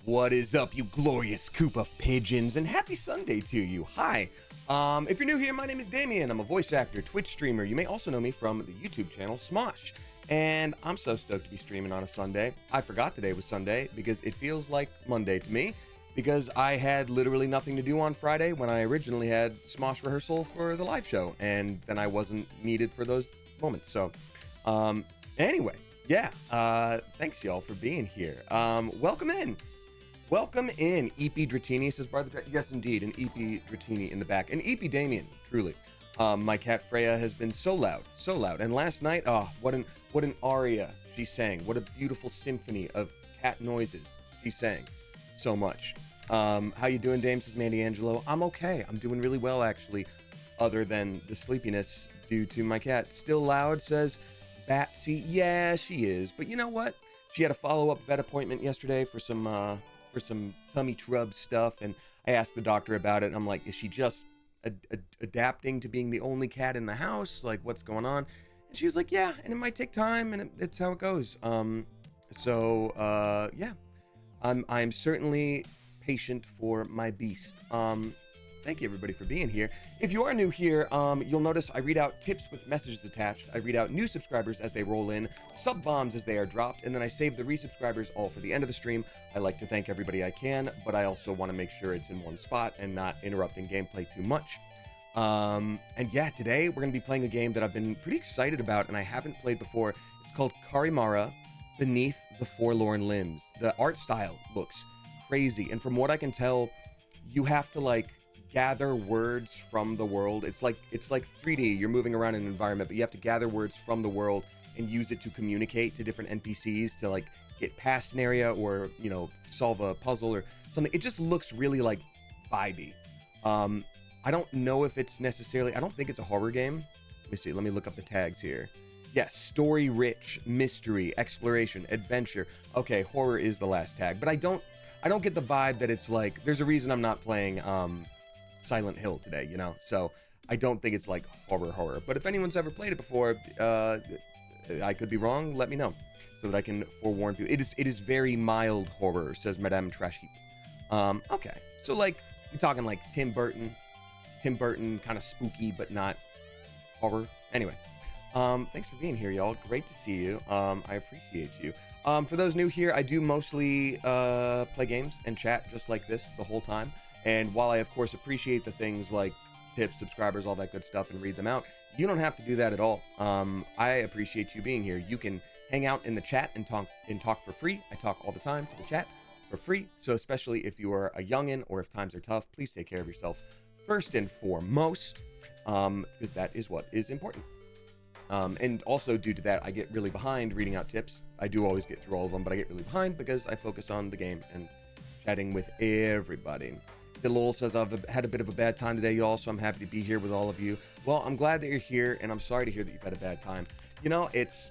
What is up, you glorious coop of pigeons, and happy Sunday to you. Hi. If you're new here, my name is Damien. I'm a voice actor, Twitch streamer. You may also know me from the YouTube channel Smosh. And I'm so stoked to be streaming on a Sunday. I forgot today was Sunday because it feels like Monday to me, because I had literally nothing to do on Friday when I originally had Smosh rehearsal for the live show, and then I wasn't needed for those moments. So, anyway, yeah, thanks y'all for being here. Welcome in. Welcome in, E.P. Dratini, says Bar the Yes, indeed, an E.P. Dratini in the back. And E.P. Damien, truly. My cat Freya has been so loud. And last night, what an aria she sang. What a beautiful symphony of cat noises she sang. So much. How you doing, Dame, says Mandy Angelo. I'm okay. I'm doing really well, actually, other than the sleepiness due to my cat. Still loud, says Batsy. Yeah, she is. But you know what? She had a follow-up vet appointment yesterday for some tummy trub stuff, and I asked the doctor about it, and I'm like, is she just adapting to being the only cat in the house? Like, what's going on? And she was like, yeah, and it might take time, and it's how it goes. Yeah, I'm certainly patient for my beast. Thank you, everybody, for being here. If you are new here, you'll notice I read out tips with messages attached. I read out new subscribers as they roll in, sub bombs as they are dropped, and then I save the resubscribers all for the end of the stream. I like to thank everybody I can, but I also want to make sure it's in one spot and not interrupting gameplay too much. And yeah, today we're going to be playing a game that I've been pretty excited about and I haven't played before. It's called CARIMARA, Beneath the Forlorn Limbs. The art style looks crazy, and from what I can tell, you have to like gather words from the world. It's like 3D. You're moving around in an environment, but you have to gather words from the world and use it to communicate to different NPCs to like get past an area or, you know, solve a puzzle or something. It just looks really like vibey. I don't know if it's necessarily, I don't think it's a horror game. Let me see. Let me look up the tags here. Yes, story rich, mystery, exploration, adventure. Okay, horror is the last tag, but I don't get the vibe that it's like, there's a reason I'm not playing Silent Hill today, you know? So I don't think it's like horror. But if anyone's ever played it before, I could be wrong, let me know so that I can forewarn you. It is very mild horror, says Madame Trashheap. Okay, so like, we're talking like Tim Burton kind of spooky, but not horror. Anyway, thanks for being here, y'all. Great to see you. I appreciate you. For those new here, I do mostly play games and chat just like this the whole time. And while I, of course, appreciate the things like tips, subscribers, all that good stuff, and read them out, you don't have to do that at all. I appreciate you being here. You can hang out in the chat and talk for free. I talk all the time to the chat for free. So especially if you are a youngin' or if times are tough, please take care of yourself first and foremost, because that is what is important. And also due to that, I get really behind reading out tips. I do always get through all of them, but I get really behind because I focus on the game and chatting with everybody. Delol says, I've had a bit of a bad time today, y'all, so I'm happy to be here with all of you. Well, I'm glad that you're here, and I'm sorry to hear that you've had a bad time. You know, it's...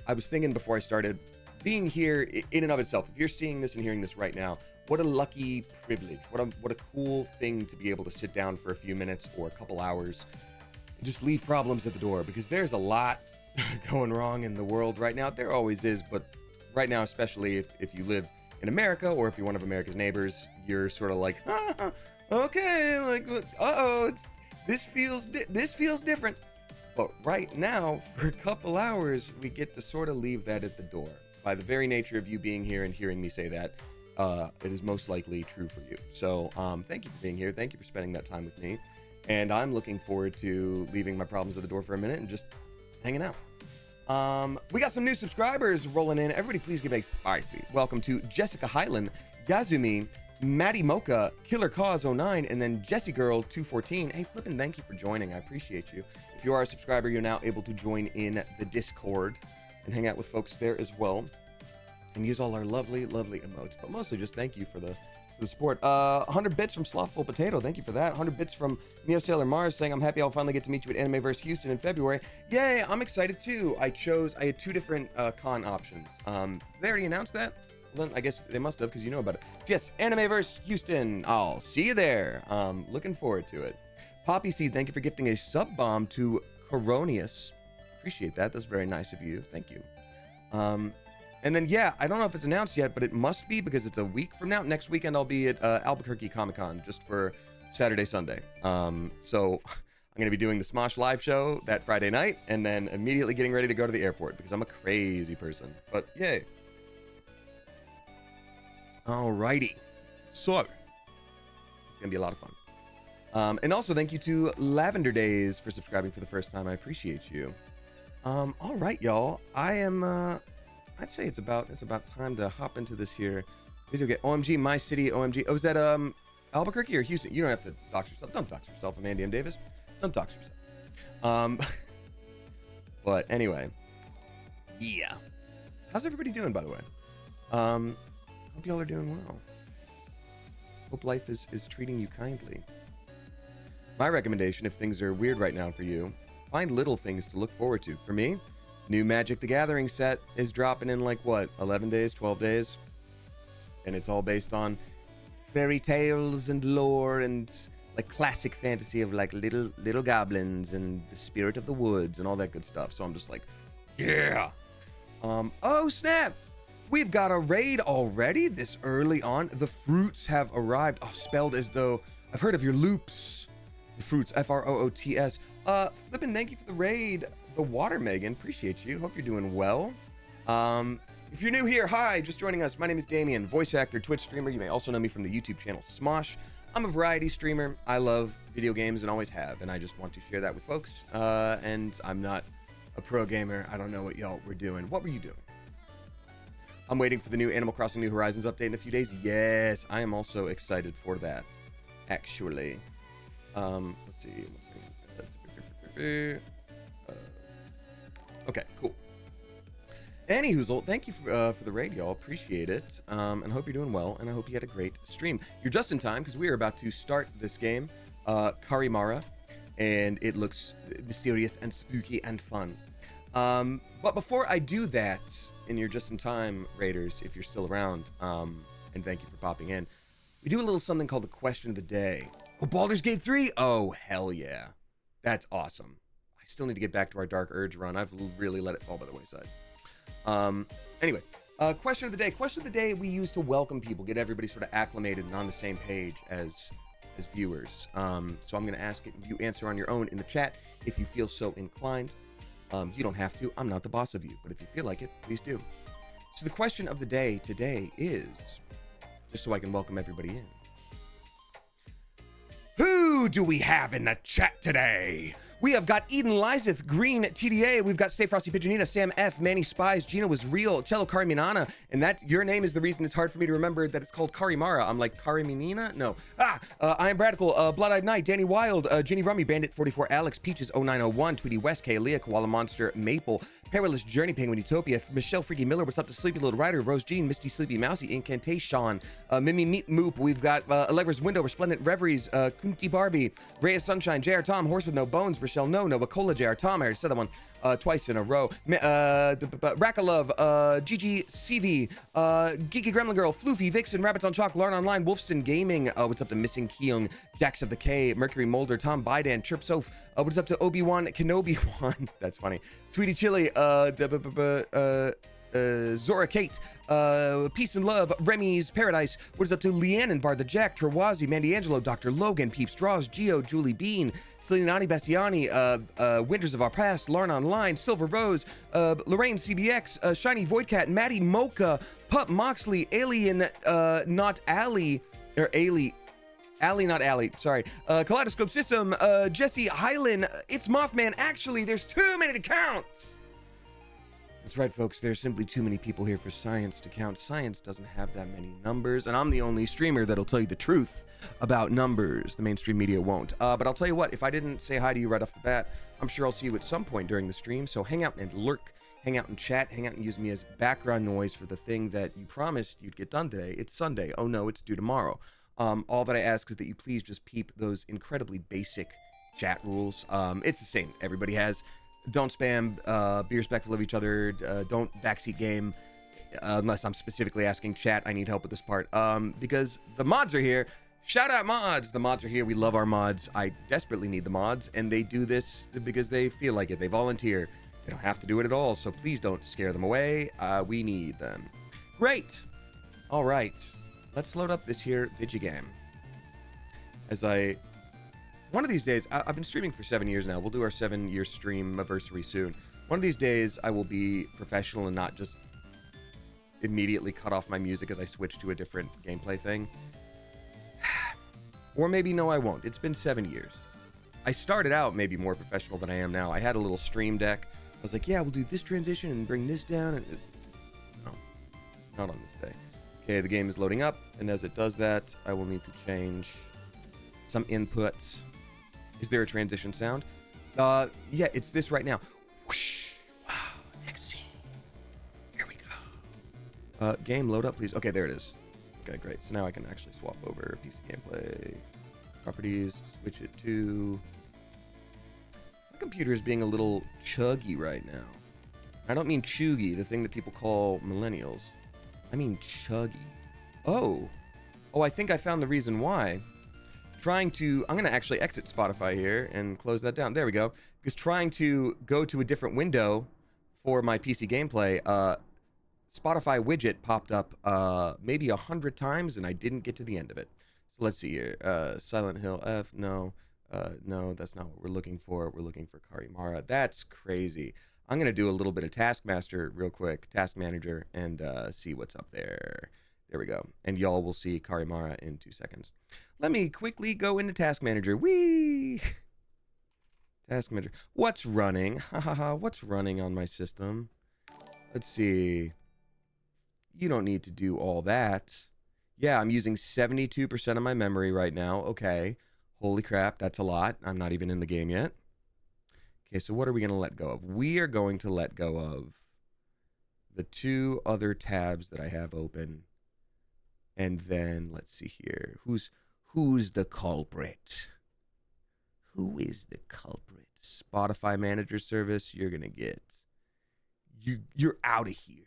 I was thinking before I started, being here in and of itself, if you're seeing this and hearing this right now, what a lucky privilege. What a cool thing to be able to sit down for a few minutes or a couple hours and just leave problems at the door, because there's a lot going wrong in the world right now. There always is, but right now, especially if you live in America, or if you're one of America's neighbors, you're sort of like, okay, like, this feels different. But right now, for a couple hours, we get to sort of leave that at the door. By the very nature of you being here and hearing me say that, it is most likely true for you. So thank you for being here. Thank you for spending that time with me. And I'm looking forward to leaving my problems at the door for a minute and just hanging out. We got some new subscribers rolling in. Everybody please give a spicy welcome to Jessica Hyland, Yazumi, Maddie Mocha, Killer Cause 09, and then Jessie Girl 214. Hey, flippin', thank you for joining. I appreciate you. If you are a subscriber, you're now able to join in the Discord and hang out with folks there as well and use all our lovely emotes, but mostly just thank you for the support. 100 bits from Slothful Potato, thank you for that. 100 bits from Neo Sailor Mars saying, I'm happy I'll finally get to meet you at Animeverse Houston in February. Yay, I'm excited too. I had 2 different con options. They already announced that? Well, then I guess they must have, because you know about it. So yes, Animeverse Houston, I'll see you there. Looking forward to it. Poppy Seed, thank you for gifting a sub bomb to Coronius. Appreciate that. That's very nice of you. Thank you. And then, yeah, I don't know if it's announced yet, but it must be because it's a week from now. Next weekend, I'll be at Albuquerque Comic-Con just for Saturday, Sunday. So I'm going to be doing the Smosh live show that Friday night and then immediately getting ready to go to the airport because I'm a crazy person. But yay. Alrighty. So, it's going to be a lot of fun. And also, thank you to Lavender Days for subscribing for the first time. I appreciate you. All right, y'all. I am... I'd say it's about time to hop into this here video game. OMG, my city, OMG. Oh, is that Albuquerque or Houston? You don't have to dox yourself. Don't dox yourself, I'm Andy M. Davis. Don't dox yourself. But anyway, yeah. How's everybody doing, by the way? Hope y'all are doing well. Hope life is treating you kindly. My recommendation, if things are weird right now for you, find little things to look forward to. For me, new Magic the Gathering set is dropping in like, what, 11 days, 12 days? And it's all based on fairy tales and lore and like classic fantasy of like little goblins and the spirit of the woods and all that good stuff. So I'm just like, yeah. Oh, snap. We've got a raid already this early on. The fruits have arrived. Oh, spelled as though I've heard of your loops. The fruits, F-R-O-O-T-S. Flippin', thank you for the raid. The Water Megan, appreciate you. Hope you're doing well. If you're new here, hi, just joining us. My name is Damien, voice actor, Twitch streamer. You may also know me from the YouTube channel Smosh. I'm a variety streamer. I love video games and always have, and I just want to share that with folks. And I'm not a pro gamer. I don't know what y'all were doing. What were you doing? I'm waiting for the new Animal Crossing New Horizons update in a few days. Yes, I am also excited for that, actually. Let's see. Okay, cool. Anyhoozle, thank you for the raid, y'all. Appreciate it. And hope you're doing well, and I hope you had a great stream. You're just in time, because we are about to start this game, CARIMARA, and it looks mysterious and spooky and fun. But before I do that, and you're just in time, raiders, if you're still around, and thank you for popping in, we do a little something called the question of the day. Oh, Baldur's Gate 3? Oh, hell yeah. That's awesome. I still need to get back to our Dark Urge run. I've really let it fall by the wayside. Anyway, question of the day. Question of the day we use to welcome people, get everybody sort of acclimated and on the same page as viewers. So I'm going to ask it, you answer on your own in the chat if you feel so inclined. You don't have to. I'm not the boss of you, but if you feel like it, please do. So the question of the day today is, just so I can welcome everybody in, who do we have in the chat today? We have got Eden Lyseth, Green TDA. We've got Stay Frosty Pigeonina, Sam F, Manny Spies, Gina was real, Cello Cariminana, and that your name is the reason it's hard for me to remember that it's called Carimara. I'm like, Cariminina? No. I am Bradical, Blood-Eyed Knight, Danny Wild, Ginny Rummy, Bandit 44, Alex, Peaches 0901, Tweety West, Kaelia, Koala Monster, Maple, Perilous Journey, Penguin Utopia, Michelle Freaky Miller, what's up to Sleepy Little Rider, Rose Jean, Misty Sleepy Mousy, Incantation, Mimi Meat Moop. We've got Allegra's Window, Resplendent Reveries, Kunti Barbie, Ray of Sunshine, JR Tom, Horse with No Bones, Rochelle No, Noah Cola, JR Tom, I already said that one twice in a row. Rakalove, Gigi CV, Geeky Gremlin Girl, Floofy, Vixen, Rabbits on Chalk, Larn Online, Wolfston Gaming, what's up to Missing Keung, Jax of the K, Mercury Molder, Tom Bidan, Chirp Soph, what's up to Obi-Wan Kenobi-Wan, that's funny, Sweetie Chili, Zora Kate, Peace and Love, Remy's Paradise, what is up to Leanne Bar the Jack, Terwazi, Mandy Angelo, Dr. Logan, Peeps Draws, Geo, Julie Bean, Celinani Bastiani, Winters of Our Past, Larn Online, Silver Rose, Lorraine CBX, Shiny Voidcat, Maddie Mocha, Pup Moxley, Alien Not Alley, or Alley Not Alley, sorry, Kaleidoscope System, Jesse Hyland, It's Mothman, actually, there's too many to count! That's right, folks. There's simply too many people here for science to count. Science doesn't have that many numbers, and I'm the only streamer that'll tell you the truth about numbers. The mainstream media won't. But I'll tell you what, if I didn't say hi to you right off the bat, I'm sure I'll see you at some point during the stream, so hang out and lurk, hang out and chat, hang out and use me as background noise for the thing that you promised you'd get done today. It's Sunday. Oh no, it's due tomorrow. All that I ask is that you please just peep those incredibly basic chat rules. It's the same. Everybody has... Don't spam, be respectful of each other, don't backseat game, unless I'm specifically asking chat, I need help with this part, because the mods are here. Shout out mods! The mods are here, we love our mods. I desperately need the mods, and they do this because they feel like it, they volunteer. They don't have to do it at all, so please don't scare them away. We need them. Great! All right. Let's load up this here digigame. One of these days, I've been streaming for 7 years now. We'll do our 7-year stream anniversary soon. One of these days, I will be professional and not just immediately cut off my music as I switch to a different gameplay thing. Or maybe no, I won't. It's been 7 years. I started out maybe more professional than I am now. I had a little stream deck. I was like, yeah, we'll do this transition and bring this down. And no, not on this day. Okay, the game is loading up, and as it does that, I will need to change some inputs. Is there a transition sound? Yeah, it's this right now. Whoosh. Wow, next scene. Here we go. Game load up, please. Okay, there it is. Okay, great. So now I can actually swap over PC gameplay properties, switch it to... My computer is being a little chuggy right now. I don't mean chuggy, the thing that people call millennials. I mean chuggy. Oh, I think I found the reason why. I'm going to actually exit Spotify here and close that down. There we go. Because trying to go to a different window for my PC gameplay, Spotify widget popped up maybe 100 times, and I didn't get to the end of it. So let's see here. Silent Hill F, no. No, that's not what we're looking for. We're looking for CARIMARA. That's crazy. I'm going to do a little bit of Taskmaster real quick, Task Manager, and see what's up there. There we go. And y'all will see CARIMARA in 2 seconds. Let me quickly go into Task Manager. Whee! Task Manager. What's running? What's running on my system? Let's see. You don't need to do all that. Yeah, I'm using 72% of my memory right now. Okay. Holy crap, that's a lot. I'm not even in the game yet. Okay, so what are we going to let go of? We are going to let go of the 2 other tabs that I have open. And then, let's see here. Who's the culprit? Who is the culprit? Spotify Manager Service, you're going to get... You're out of here.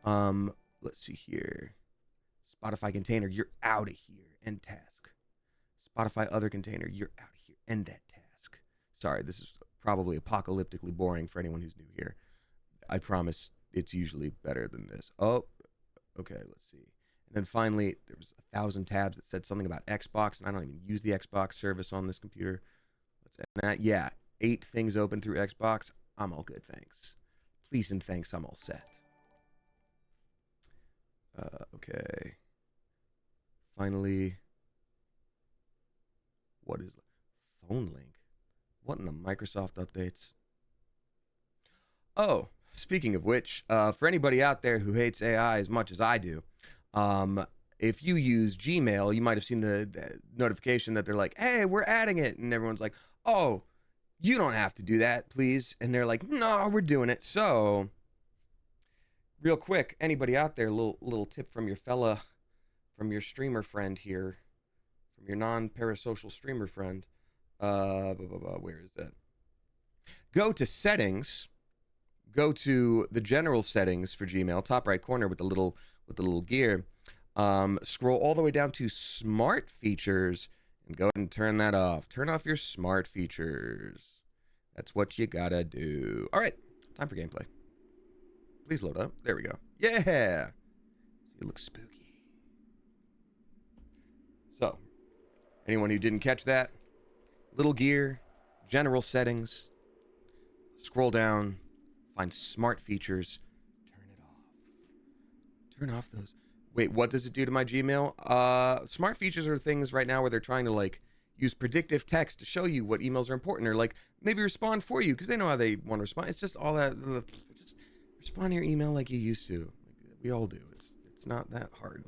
Let's see here. Spotify Container, you're out of here. End task. Spotify Other Container, you're out of here. End that task. Sorry, this is probably apocalyptically boring for anyone who's new here. I promise it's usually better than this. Oh, okay, let's see. And then finally, there was 1,000 tabs that said something about Xbox, and I don't even use the Xbox service on this computer. Let's end that. Yeah, 8 things open through Xbox. I'm all good, thanks. Please and thanks, I'm all set. Okay. Finally, what is phone link? What in the Microsoft updates? Oh, speaking of which, for anybody out there who hates AI as much as I do, if you use Gmail, you might have seen the notification that they're like, hey, we're adding it. And everyone's like, oh, you don't have to do that, please. And they're like, no, we're doing it. So, real quick, anybody out there, little tip from your streamer friend here, from your non-parasocial streamer friend. Where is that? Go to settings. Go to the general settings for Gmail, top right corner with the little gear. Scroll all the way down to smart features and go ahead and turn that off. Turn off your smart features. That's what you gotta do. All right, time for gameplay. Please load up. There we go. Yeah. See, it looks spooky. So, anyone who didn't catch that, little gear, general settings, scroll down, find smart features, turn it off. Turn off those. Wait, what does it do to my Gmail? Smart features are things right now where they're trying to like use predictive text to show you what emails are important, or like maybe respond for you because they know how they want to respond. It's just all that. Just respond to your email like you used to. Like we all do. It's not that hard.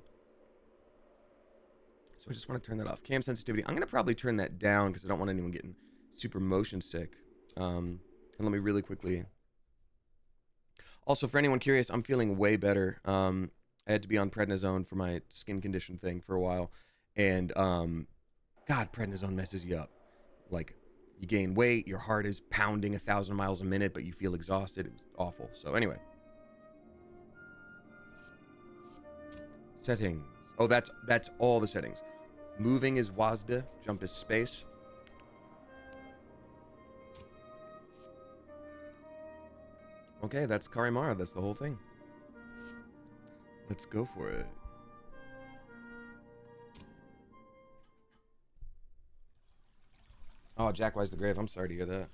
So I just want to turn that off. Cam sensitivity. I'm going to probably turn that down because I don't want anyone getting super motion sick. And let me really quickly. Also, for anyone curious, I'm feeling way better. I had to be on prednisone for my skin condition thing for a while. And, God, prednisone messes you up. Like, you gain weight, your heart is pounding 1,000 miles a minute, but you feel exhausted. It was awful. So, anyway. Settings. Oh, that's all the settings. Moving is WASD. Jump is space. Okay, that's Karimara. That's the whole thing. Let's go for it. Oh, Jack Wise the Grave. I'm sorry to hear that.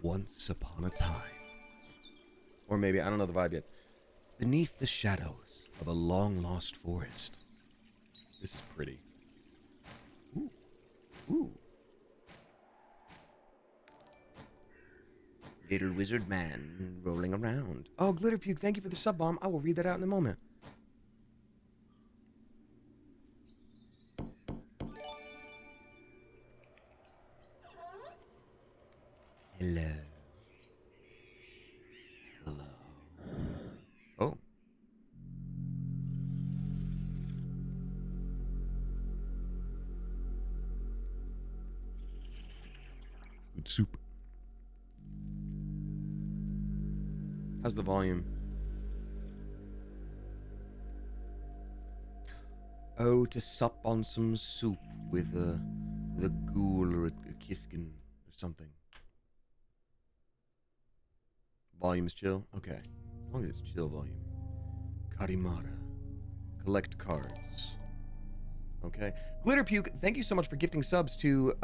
Once upon a time. Or maybe, I don't know the vibe yet. Beneath the shadows of a long-lost forest. This is pretty. Ooh. Ooh. Little wizard man rolling around. Oh, Glitter Puke, thank you for the sub bomb. I will read that out in a moment. Hello. Hello. Oh. Good soup. How's the volume? Oh, to sup on some soup with a ghoul or a kithkin or something. Volume is chill? Okay. As long as it's chill volume. Karimara. Collect cards. Okay. Glitter Puke, thank you so much for gifting subs to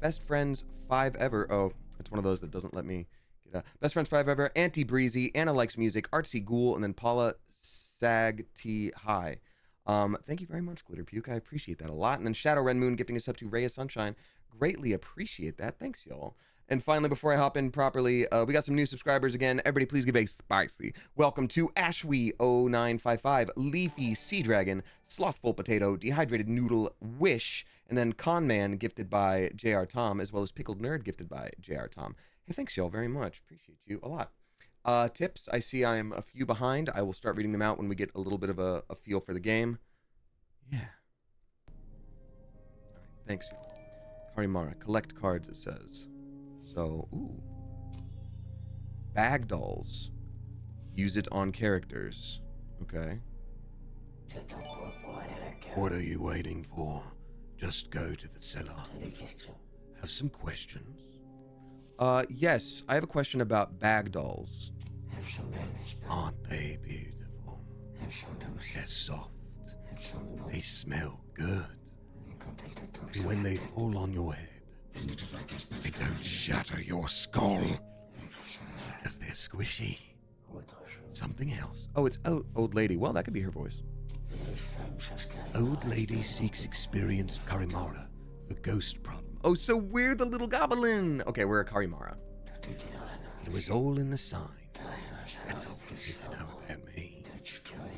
Best Friends 5 Ever. Oh, it's one of those that doesn't let me get out. Best Friends 5 Ever, Auntie Breezy, Anna Likes Music, Artsy Ghoul, and then Paula Sag T High. Thank you very much, Glitter Puke. I appreciate that a lot. And then Shadow Ren Moon gifting us up to Ray of Sunshine. Greatly appreciate that. Thanks, y'all. And finally, before I hop in properly, we got some new subscribers again. Everybody, please give a spicy welcome to Ashwee0955, Leafy Sea Dragon, Slothful Potato, Dehydrated Noodle, Wish, and then Conman gifted by JR Tom, as well as Pickled Nerd gifted by JR Tom. Hey, thanks, y'all, very much. Appreciate you a lot. Tips, I see I am a few behind. I will start reading them out when we get a little bit of a feel for the game. Yeah. All right, thanks, y'all. Karimara, collect cards, it says. So, ooh. Bag dolls. Use it on characters. Okay. What are you waiting for? Just go to the cellar. Have some questions? Yes, I have a question about bag dolls. Aren't they beautiful? They're soft. They smell good. And when they fall on your head, they don't shatter your skull. Because they're squishy. Something else. Oh, it's old lady. Well, that could be her voice. Old lady seeks experienced Karimara for ghost problem. Oh, so we're the little goblin. Okay, we're a Karimara. It was all in the sign. That's all you need to know about me.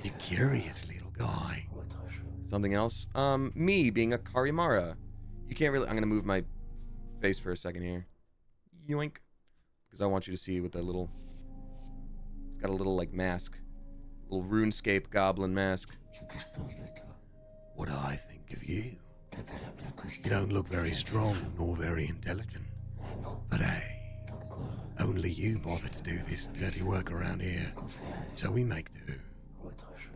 You curious little guy. Something else? Me being a Karimara. You can't really... I'm going to move my face for a second here. Yoink. Because I want you to see with that little... It's got a little, like, mask. Little RuneScape goblin mask. What do I think of you? You don't look very strong nor very intelligent. But hey, only you bother to do this dirty work around here. So we make do.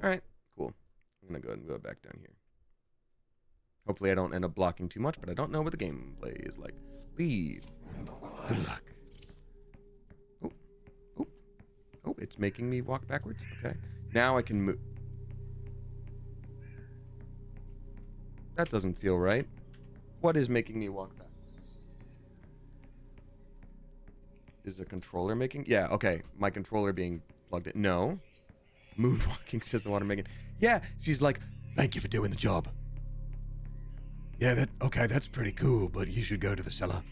Alright, cool. I'm gonna go ahead and go back down here. Hopefully I don't end up blocking too much, but I don't know what the gameplay is like. Leave. Good luck. Oh, oh, oh, it's making me walk backwards. Okay. Now I can move. That doesn't feel right. What is making me walk backwards? Is the controller making? Yeah, okay. My controller being plugged in. No. Moonwalking, says the water making. Yeah, she's like, thank you for doing the job. Yeah, okay, that's pretty cool, but you should go to the cellar.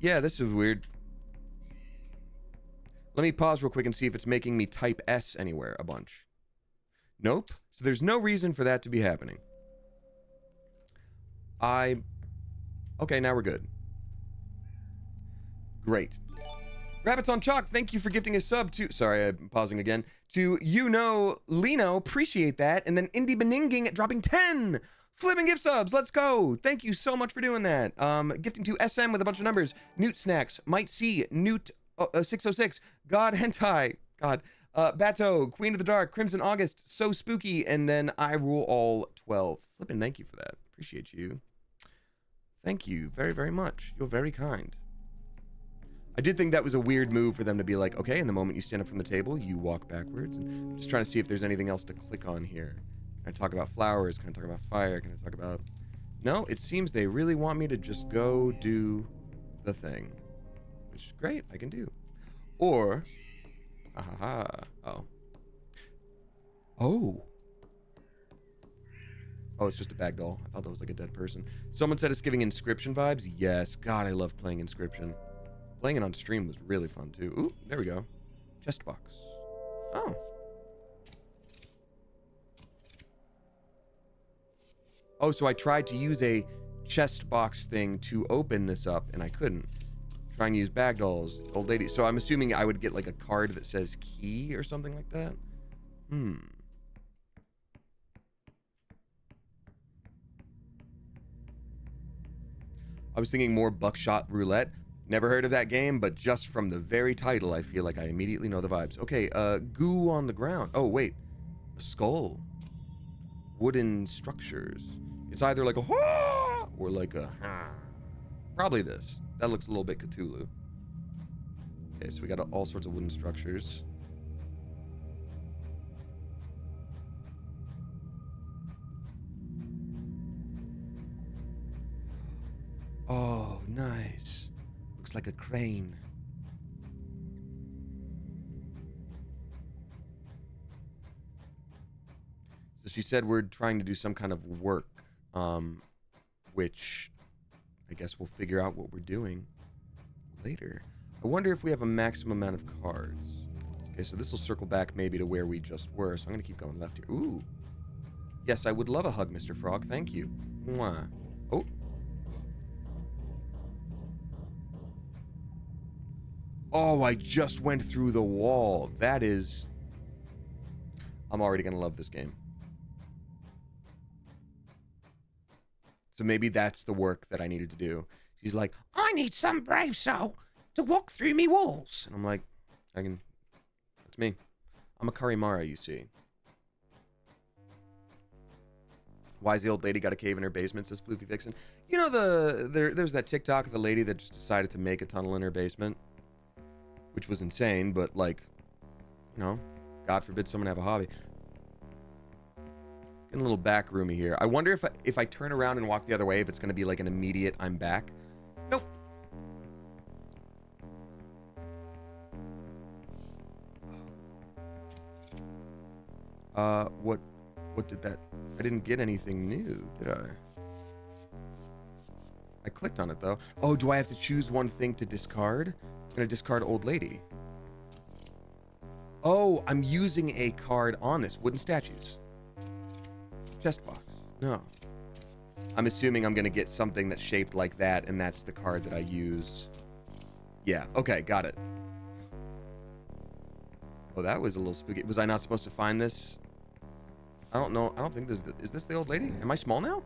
Yeah, this is weird. Let me pause real quick and see if it's making me type S anywhere a bunch. Nope. So there's no reason for that to be happening. Okay, now we're good. Great. Rabbits on Chalk, thank you for gifting a sub to... Sorry, I'm pausing again. To Lino, appreciate that. And then Indie Beninging dropping 10 flipping gift subs. Let's go. Thank you so much for doing that. Gifting to SM with a bunch of numbers. Newt Snacks, Might See, Newt 606, God Hentai, God, Bato, Queen of the Dark, Crimson August, So Spooky, and then I Rule All 12. Flippin', thank you for that. Appreciate you. Thank you very, very much. You're very kind. I did think that was a weird move for them to be like, okay, in the moment you stand up from the table, you walk backwards. And I'm just trying to see if there's anything else to click on here. Can I talk about flowers? Can I talk about fire? Can I talk about... No, it seems they really want me to just go do the thing. Which is great, I can do. Or... Oh. Oh. Oh, it's just a bag doll. I thought that was like a dead person. Someone said it's giving Inscription vibes. Yes. God, I love playing Inscription. Playing it on stream was really fun, too. Ooh, there we go. Chest box. Oh. Oh, so I tried to use a chest box thing to open this up, and I couldn't. Trying to use bag dolls, old lady. So I'm assuming I would get like a card that says key or something like that. I was thinking more Buckshot Roulette. Never heard of that game, but just from the very title, I feel like I immediately know the vibes. Okay, goo on the ground. Oh, wait. A skull. Wooden structures. It's either like a or like a probably this. That looks a little bit Cthulhu. Okay, so we got all sorts of wooden structures. Oh, nice. Looks like a crane. So she said we're trying to do some kind of work, which I guess we'll figure out what we're doing later. I wonder if we have a maximum amount of cards. Okay, so this will circle back maybe to where we just were, so I'm going to keep going left here. Ooh. Yes, I would love a hug, Mr. Frog. Thank you. Mwah. Oh. Oh, I just went through the wall. That is... I'm already going to love this game. So maybe that's the work that I needed to do. She's like, I need some brave soul to walk through me walls. And I'm like, that's me. I'm a CARIMARA, you see. Why is the old lady got a cave in her basement, says Floofy Vixen. You know, there's that TikTok of the lady that just decided to make a tunnel in her basement. Which was insane, but like, you know, God forbid someone have a hobby. Getting a little back roomy here. I wonder if I turn around and walk the other way, if it's going to be like an immediate I'm back. Nope. What did that? I didn't get anything new, did I? I clicked on it though. Oh, do I have to choose one thing to discard? I'm gonna discard old lady. Oh, I'm using a card on this. Wooden statues. Chest box. No. I'm assuming I'm gonna get something that's shaped like that, and that's the card that I use. Yeah, okay, got it. Oh, that was a little spooky. Was I not supposed to find this? I don't know. I don't think this is this the old lady? Am I small now?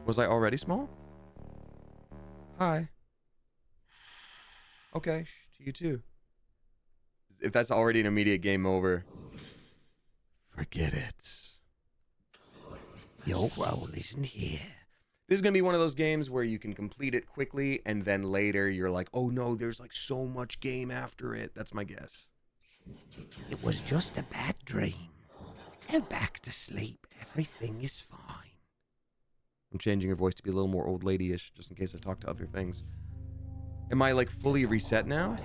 Was I already small? Hi. Okay, to you too. If that's already an immediate game over, forget it. Your role isn't here. This is going to be one of those games where you can complete it quickly, and then later you're like, oh no, there's like so much game after it. That's my guess. It was just a bad dream. Go back to sleep. Everything is fine. I'm changing her voice to be a little more old lady-ish, just in case I talk to other things. Am I, like, fully reset now?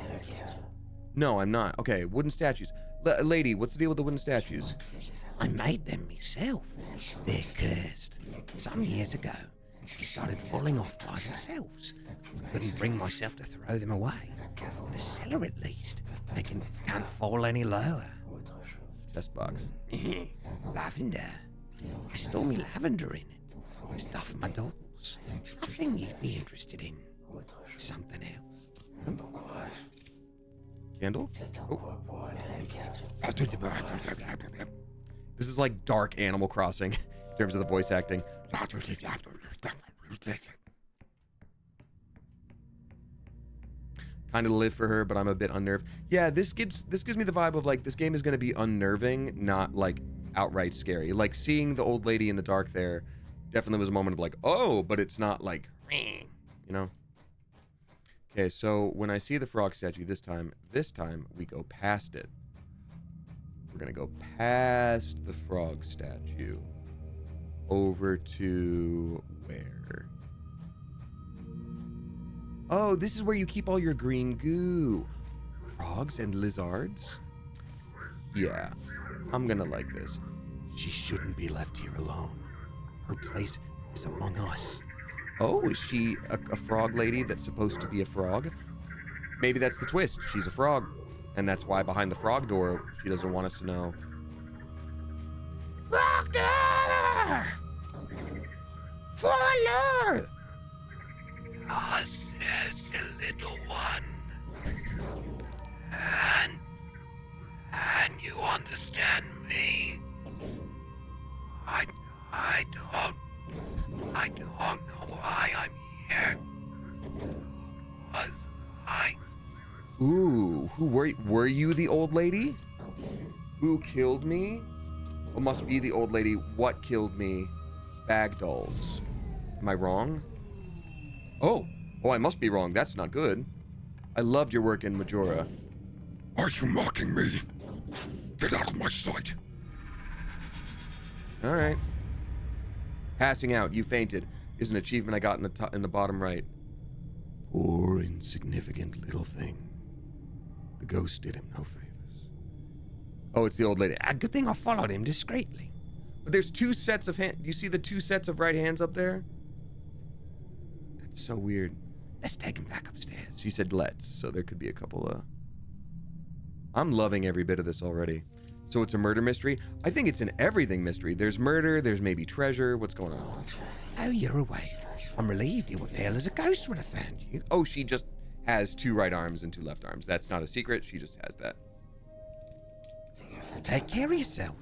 No, I'm not. Okay, wooden statues. Lady, what's the deal with the wooden statues? I made them myself. They're cursed. Some years ago, they started falling off by themselves. I couldn't bring myself to throw them away. In the cellar, at least. They can't fall any lower. Chest box. Lavender. I store me lavender in it. I stuff my dolls. Nothing you'd be interested in. Something else. Candle? Oh. This is like dark Animal Crossing in terms of the voice acting. Kind of live for her, but I'm a bit unnerved. Yeah, this gives me the vibe of like this game is going to be unnerving, not like outright scary. Like seeing the old lady in the dark there definitely was a moment of like, oh, but it's not like you know? Okay, so when I see the frog statue this time we go past it. We're gonna go past the frog statue over to where? Oh, this is where you keep all your green goo. Frogs and lizards? Yeah, I'm gonna like this. She shouldn't be left here alone. Her place is among us. Oh, is she a frog lady that's supposed to be a frog? Maybe that's the twist. She's a frog. And that's why behind the frog door, she doesn't want us to know. Frog door! Forlorn! Us is a little one. And you understand me? I don't know why I'm here. Was I? Ooh, who were you the old lady? Who killed me? Well, must be the old lady. What killed me? Bag dolls. Am I wrong? Oh, I must be wrong. That's not good. I loved your work in Majora. Are you mocking me? Get out of my sight. All right. Passing out. You fainted. Is an achievement I got in the bottom right. Poor insignificant little thing. The ghost did him no favors. Oh, it's the old lady. Good thing I followed him discreetly. But there's two sets of hands. Do you see the two sets of right hands up there? That's so weird. Let's take him back upstairs. She said let's, so there could be a couple of... I'm loving every bit of this already. So it's a murder mystery? I think it's an everything mystery. There's murder, there's maybe treasure. What's going on? Oh, you're awake. I'm relieved you were pale as a ghost when I found you. Oh, she just has two right arms and two left arms. That's not a secret. She just has that. Take care of yourself.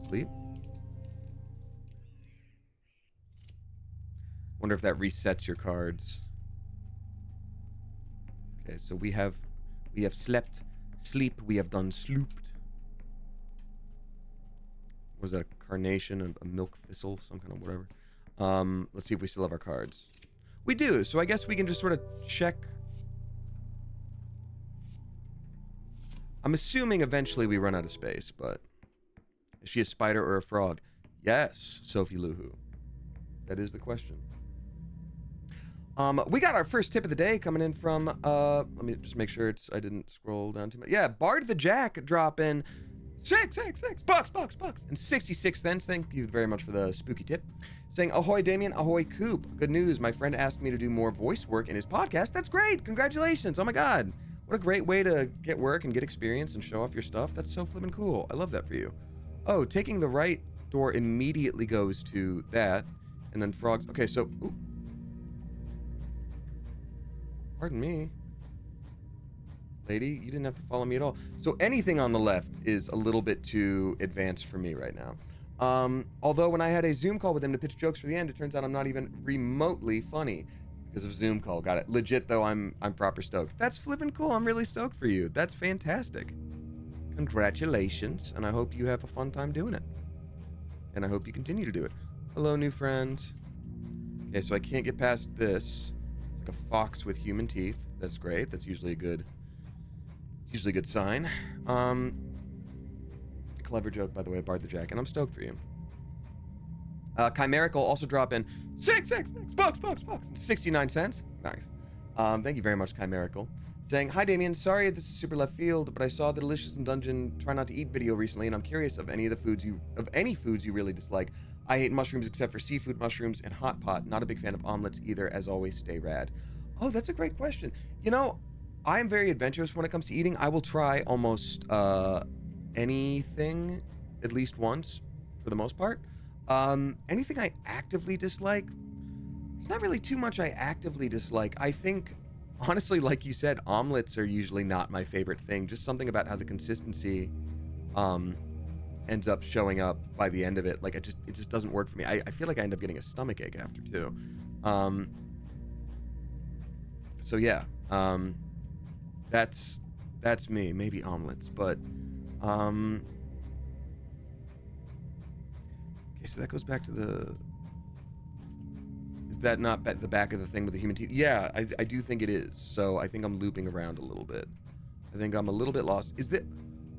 Sleep? Wonder if that resets your cards. Okay, so we have slept, sleep, we have done slooped. Was that a carnation, a milk thistle, some kind of whatever? Let's see if we still have our cards. We do, so I guess we can just sort of check. I'm assuming eventually we run out of space, but is she a spider or a frog? Yes, Sophie Luhu. That is the question. We got our first tip of the day coming in from, let me just make sure I didn't scroll down too much. Yeah, Bard the Jack dropping 666 bucks, and 66 cents. Thank you very much for the spooky tip. Saying, ahoy, Damien, ahoy, Coop. Good news. My friend asked me to do more voice work in his podcast. That's great. Congratulations. Oh my God. What a great way to get work and get experience and show off your stuff. That's so flippin' cool. I love that for you. Oh, taking the right door immediately goes to that. And then frogs. Okay, so, ooh. Pardon me. Lady, you didn't have to follow me at all. So anything on the left is a little bit too advanced for me right now. Although when I had a Zoom call with him to pitch jokes for the end, it turns out I'm not even remotely funny because of Zoom call. Got it. Legit though, I'm proper stoked. That's flippin' cool. I'm really stoked for you. That's fantastic. Congratulations, and I hope you have a fun time doing it. And I hope you continue to do it. Hello, new friend. Okay, so I can't get past this. It's like a fox with human teeth. That's great. That's usually a good sign. Clever joke, by the way, Bard the Jack, and I'm stoked for you. Chimerical also dropping 666 bucks, 69 cents. Nice. Thank you very much, Chimerical. Saying, hi Damien, sorry this is super left field, but I saw the Delicious in Dungeon Try Not to Eat video recently, and I'm curious of any foods you really dislike. I hate mushrooms except for seafood, mushrooms, and hot pot. Not a big fan of omelets either. As always, stay rad. Oh, that's a great question. You know, I am very adventurous when it comes to eating. I will try almost anything at least once, for the most part. Anything I actively dislike? There's not really too much I actively dislike. I think, honestly, like you said, omelets are usually not my favorite thing. Just something about how the consistency ends up showing up by the end of it. Like, it just doesn't work for me. I feel like I end up getting a stomach ache after, too. So, yeah. That's me. Maybe omelets, but okay, so that goes back to the... that not the back of the thing with the human teeth? Yeah, I do think it is. So I think I'm looping around a little bit. I think I'm a little bit lost. Is that...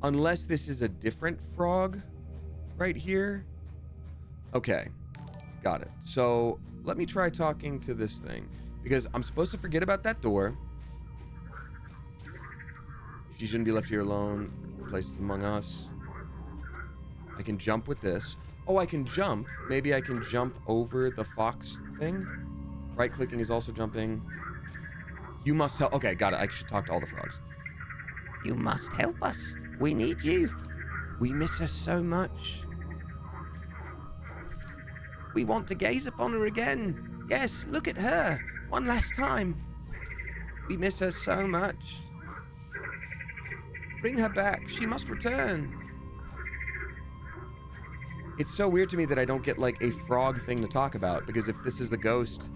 Unless this is a different frog right here? Okay. Got it. So let me try talking to this thing. Because I'm supposed to forget about that door. She shouldn't be left here alone. Places among us. I can jump with this. Oh, I can jump. Maybe I can jump over the fox thing. Right-clicking is also jumping. You must help. Okay, got it. I should talk to all the frogs. You must help us. We need you. We miss her so much. We want to gaze upon her again. Yes, look at her. One last time. We miss her so much. Bring her back. She must return. It's so weird to me that I don't get, like, a frog thing to talk about, because if this is the ghost,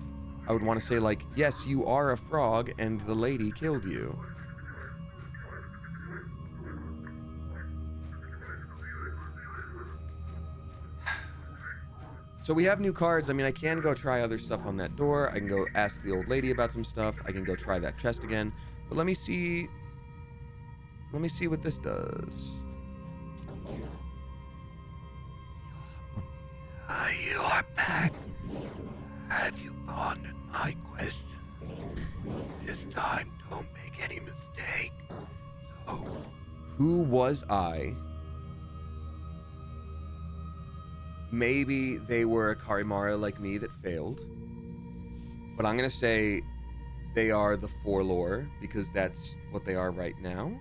I would want to say, like, yes, you are a frog, and the lady killed you. So we have new cards. I mean, I can go try other stuff on that door. I can go ask the old lady about some stuff. I can go try that chest again. But let me see... Let me see what this does. You are back. Have you pondered my question? This time, don't make any mistake. So, Who was I? Maybe they were a CARIMARA like me that failed. But I'm going to say they are the forlorn, because that's what they are right now.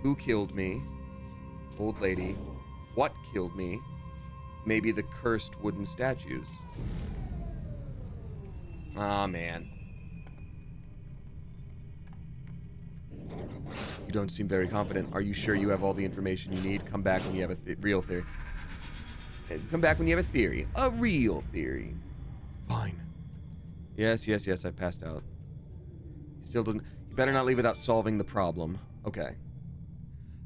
Who killed me? Old lady. What killed me? Maybe the cursed wooden statues. Ah, man. You don't seem very confident. Are you sure you have all the information you need? Come back when you have a real theory. Come back when you have a theory. A real theory. Fine. Yes, yes, yes, I passed out. He still doesn't... You better not leave without solving the problem. Okay.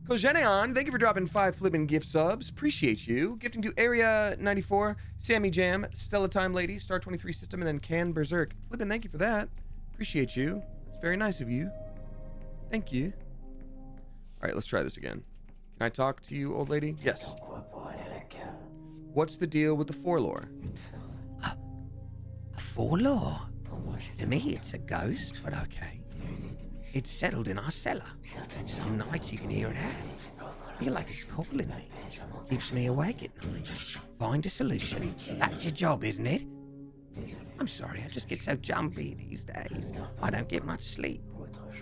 Kogeneon, thank you for dropping 5 flippin' gift subs. Appreciate you. Gifting to Area 94, Sammy Jam, Stella Time Lady, Star 23 System, and then Can Berserk. Flippin', thank you for that. Appreciate you. That's very nice of you. Thank you. Alright, let's try this again. Can I talk to you, old lady? Yes. What's the deal with the forlorn? a forlorn? To me, it's a ghost, but okay. It's settled in our cellar. Some nights you can hear it out. I feel like it's calling me. Keeps me awake at night. Find a solution. That's your job, isn't it? I'm sorry, I just get so jumpy these days. I don't get much sleep.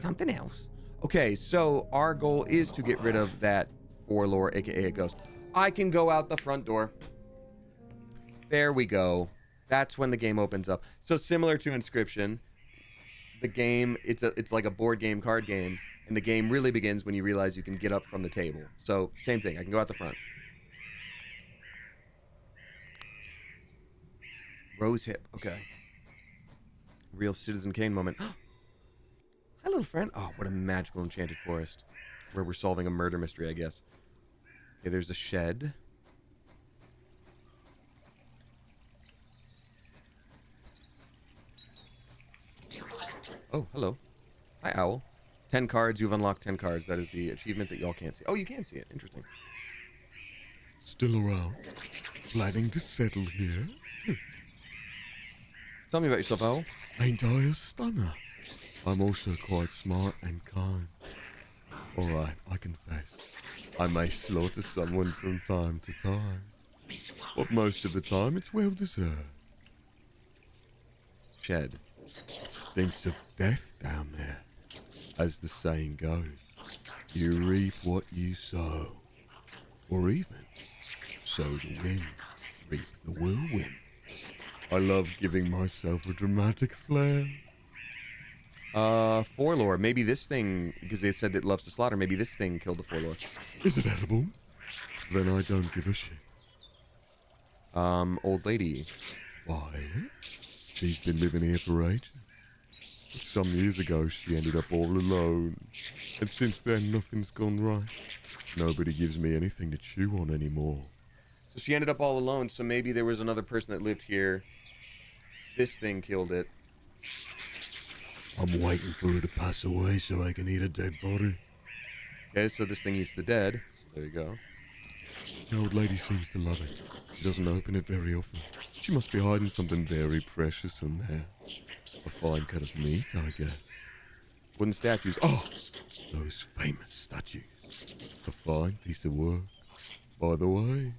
Something else? Okay, so our goal is to get rid of that forlorn, aka a ghost. I can go out the front door. There we go. That's when the game opens up. So similar to Inscription, the game, it's like a board game, card game, and the game really begins when you realize you can get up from the table. So same thing, I can go out the front. Rose hip, okay. Real Citizen Kane moment. Hi, little friend. Oh, what a magical enchanted forest. Where we're solving a murder mystery, I guess. Okay, there's a shed. Oh, hello. Hi, Owl. 10 cards. You've unlocked 10 cards. That is the achievement that y'all can't see. Oh, you can see it. Interesting. Still around? Planning to settle here? Tell me about yourself, Owl. Ain't I a stunner? I'm also quite smart and kind. Alright, I confess. I may slaughter someone from time to time. But most of the time, it's well deserved. Shed. It stinks of death down there. As the saying goes, you reap what you sow. Or even, sow the wind, reap the whirlwind. I love giving myself a dramatic flair. Forlorn. Maybe this thing, because they said it loves to slaughter, maybe this thing killed the forlorn. Is it edible? Then I don't give a shit. Old lady. Violet? She's been living here for ages. Some years ago, she ended up all alone. And since then, nothing's gone right. Nobody gives me anything to chew on anymore. So she ended up all alone, so maybe there was another person that lived here this thing killed it. I'm waiting for her to pass away so I can eat a dead body. Okay, so this thing eats the dead. So there you go. The old lady seems to love it. She doesn't open it very often. She must be hiding something very precious in there. A fine cut of meat, I guess. Wooden statues. Oh! Those famous statues. A fine piece of work. By the way,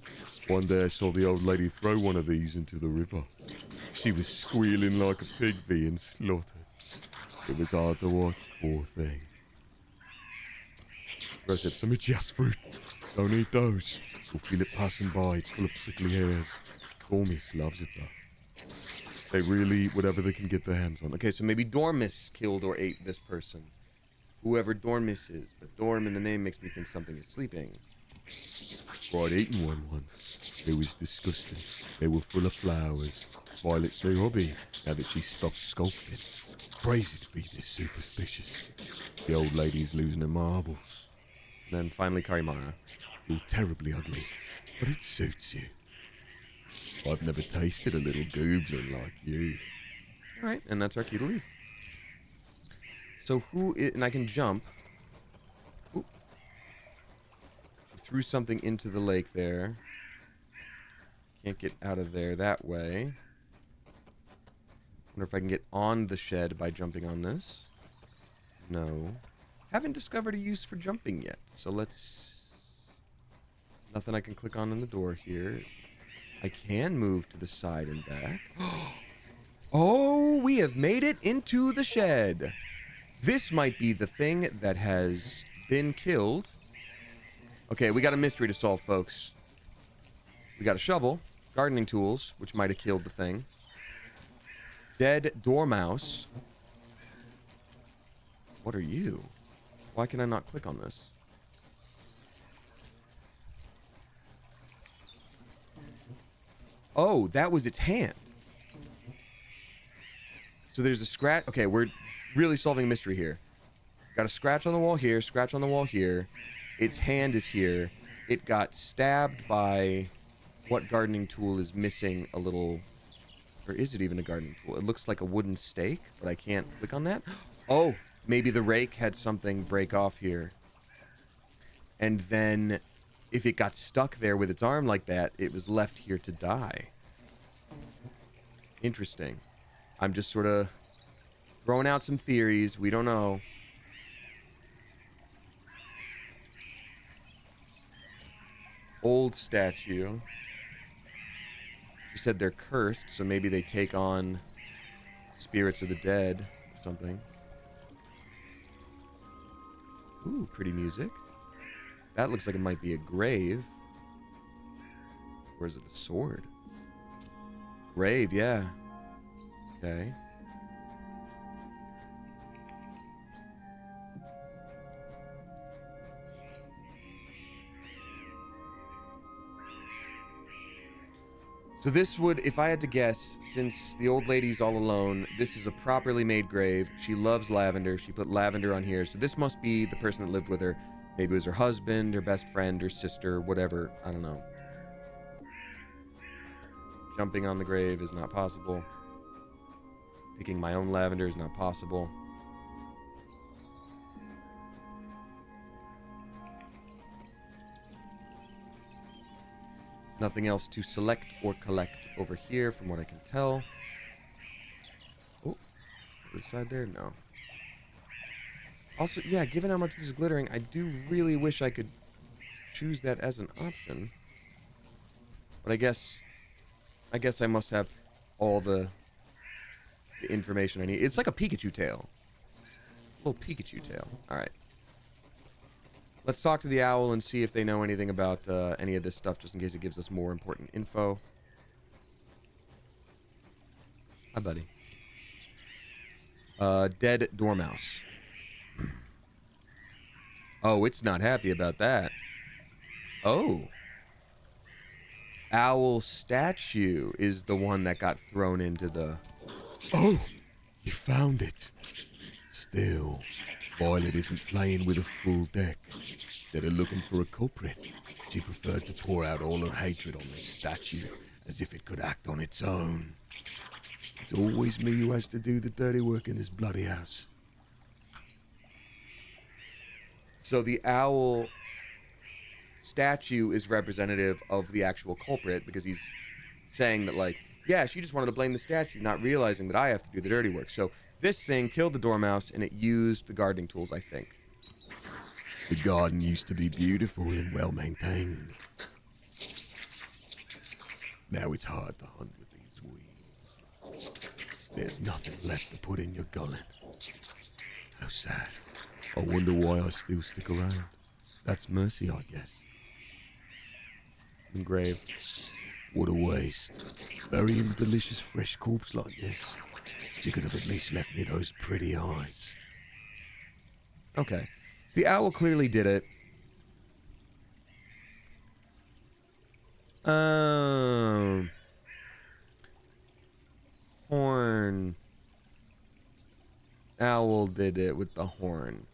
one day I saw the old lady throw one of these into the river. She was squealing like a pig being slaughtered. It was hard to watch, poor thing. Rose, some itchy-ass fruit. Don't eat those. You'll feel it passing by. It's full of prickly hairs. Dormis loves it, though. They really, whatever they can get their hands on. Okay, so maybe Dormis killed or ate this person. Whoever Dormis is. But Dorm in the name makes me think something is sleeping. Tried eating one once. It was disgusting. They were full of flowers. Violet's new hobby, now that she stopped sculpting. Crazy to be this superstitious. The old lady's losing her marbles. And then finally CARIMARA. You're terribly ugly, but it suits you. I've never tasted a little goblin like you. Alright, and that's our key to leave. So and I can jump. Oop. She threw something into the lake there. Can't get out of there that way. Wonder if I can get on the shed by jumping on this. No. Haven't discovered a use for jumping yet, so let's... Nothing I can click on in the door here. I can move to the side and back. Oh, we have made it into the shed. This might be the thing that has been killed. Okay, we got a mystery to solve, folks. We got a shovel, gardening tools, which might have killed the thing. Dead dormouse. What are you? Why can I not click on this? Oh, that was its hand. So there's a scratch. Okay, we're really solving a mystery here. Got a scratch on the wall here, scratch on the wall here. Its hand is here. It got stabbed by what gardening tool is missing a little... Or is it even a gardening tool? It looks like a wooden stake, but I can't click on that. Oh, maybe the rake had something break off here. And then... if it got stuck there with its arm like that, it was left here to die. Interesting. I'm just sort of throwing out some theories. We don't know. Old statue. She said they're cursed, so maybe they take on spirits of the dead or something. Ooh, pretty music. That looks like it might be a grave. Or is it a sword? Grave, yeah. Okay. So this would, if I had to guess, since the old lady's all alone, this is a properly made grave. She loves lavender. She put lavender on here. So this must be the person that lived with her. Maybe it was her husband, her best friend, her sister, whatever. I don't know. Jumping on the grave is not possible. Picking my own lavender is not possible. Nothing else to select or collect over here from what I can tell. Oh, this side there? No. Also, yeah, given how much this is glittering, I do really wish I could choose that as an option. But I guess I must have all the information I need. It's like a Pikachu tail. A little Pikachu tail. Alright. Let's talk to the owl and see if they know anything about any of this stuff, just in case it gives us more important info. Hi, buddy. Dead dormouse. Oh, it's not happy about that. Oh. Owl statue is the one that got thrown into the... Oh, you found it. Still, Violet isn't playing with a full deck. Instead of looking for a culprit, she preferred to pour out all her hatred on this statue, as if it could act on its own. It's always me who has to do the dirty work in this bloody house. So the owl statue is representative of the actual culprit because he's saying that, like, yeah, she just wanted to blame the statue, not realizing that I have to do the dirty work. So this thing killed the dormouse, and it used the gardening tools, I think. The garden used to be beautiful and well maintained. Now it's hard to hunt with these weeds. There's nothing left to put in your gullet. How sad. I wonder why I still stick around. That's mercy, I guess. Engraved. What a waste. Burying a delicious fresh corpse like this. You could have at least left me those pretty eyes. Okay. So the owl clearly did it. Horn. Owl did it with the horn.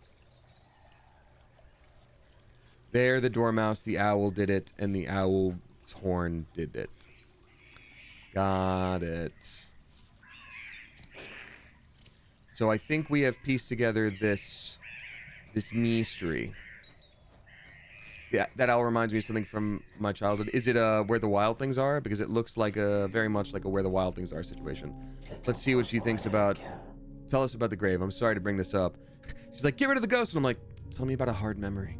There, the dormouse, the owl did it, and the owl's horn did it. Got it. So I think we have pieced together this mystery. Yeah, that owl reminds me of something from my childhood. Is it Where the Wild Things Are? Because it looks like very much like a Where the Wild Things Are situation. Let's see what she thinks about. Tell us about the grave. I'm sorry to bring this up. She's like, get rid of the ghost. And I'm like, tell me about a hard memory.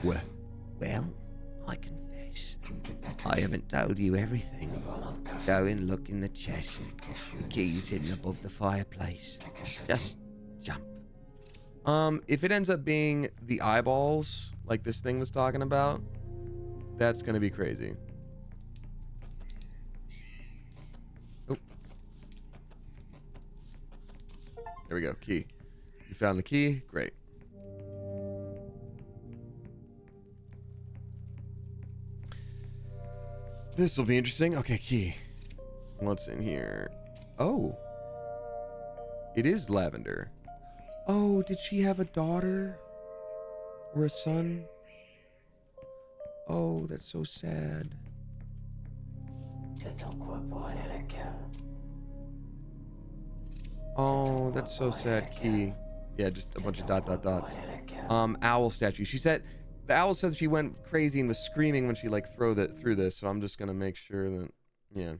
Where? Well, I confess, I haven't told you everything. Go and look in the chest. The key's hidden above the fireplace. Just jump. If it ends up being the eyeballs, like this thing was talking about, that's gonna be crazy. Oh. There we go, key. You found the key? Great. This will be interesting. Okay, key. What's in here? Oh. It is lavender. Oh, did she have a daughter? Or a son? Oh, that's so sad. Oh, that's so sad, Key. Yeah, just a bunch of dots. Owl statue. She said, the owl said she went crazy and was screaming when she like threw this, so I'm just gonna make sure that, yeah.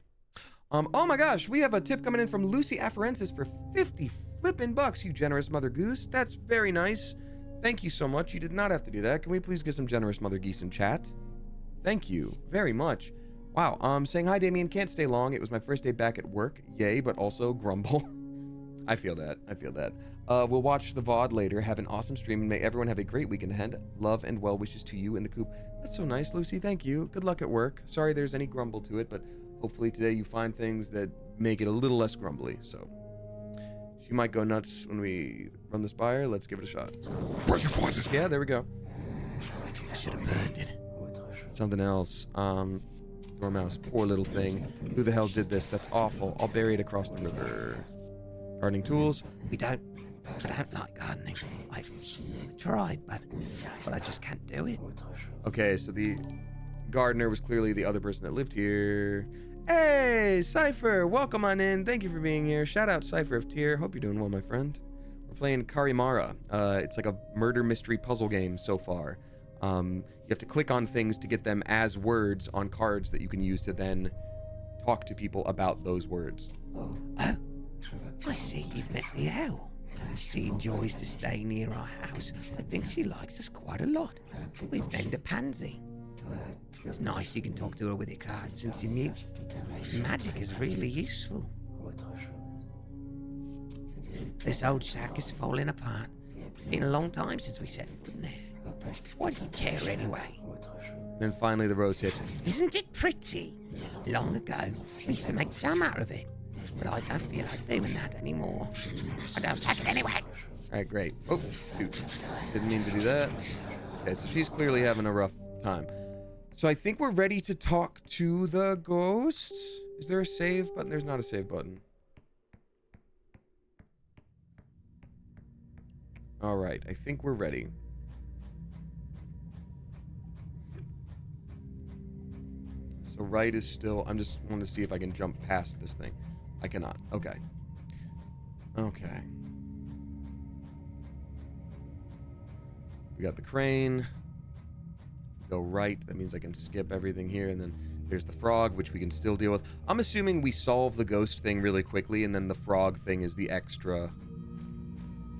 Oh my gosh, we have a tip coming in from Lucy Afarensis for 50 flippin' bucks, you generous mother goose. That's very nice. Thank you so much. You did not have to do that. Can we please get some generous mother geese in chat? Thank you very much. Wow, saying hi, Damien. Can't stay long. It was my first day back at work. Yay, but also grumble. I feel that. We'll watch the VOD later. Have an awesome stream, and may everyone have a great weekend ahead. Love and well wishes to you in the coop. That's so nice, Lucy. Thank you. Good luck at work. Sorry there's any grumble to it, but hopefully today you find things that make it a little less grumbly. So she might go nuts when we run this by her. Let's give it a shot. Where'd you find this? Yeah, there we go. I should have burned it. Something else. Dormouse, poor little thing. Who the hell did this? That's awful. I'll bury it across the river. Gardening tools. I don't like gardening. I tried, but I just can't do it. Okay, so the gardener was clearly the other person that lived here. Hey, Cypher, welcome on in. Thank you for being here. Shout out Cypher of Tier. Hope you're doing well, my friend. We're playing CARIMARA. It's like a murder mystery puzzle game so far. You have to click on things to get them as words on cards that you can use to then talk to people about those words. Oh, I see you've met the owl. She enjoys to stay near our house. I think she likes us quite a lot. We've named her Pansy. It's nice you can talk to her with your cards since you're mute. Magic is really useful. This old shack is falling apart. It's been a long time since we set foot in there. Why do you care anyway? Then finally the rose hit. Isn't it pretty? Long ago, we used to make jam out of it. But I don't feel like doing that anymore. I don't like it anyway. Alright, great. Oh, shoot. Didn't mean to do that. Okay, so she's clearly having a rough time. So I think we're ready to talk to the ghosts. Is there a save button? There's not a save button. Alright, I think we're ready. So So right is still... I'm just wanting to see if I can jump past this thing. I cannot. Okay. Okay. We got the crane. Go right. That means I can skip everything here. And then there's the frog, which we can still deal with. I'm assuming we solve the ghost thing really quickly, and then the frog thing is the extra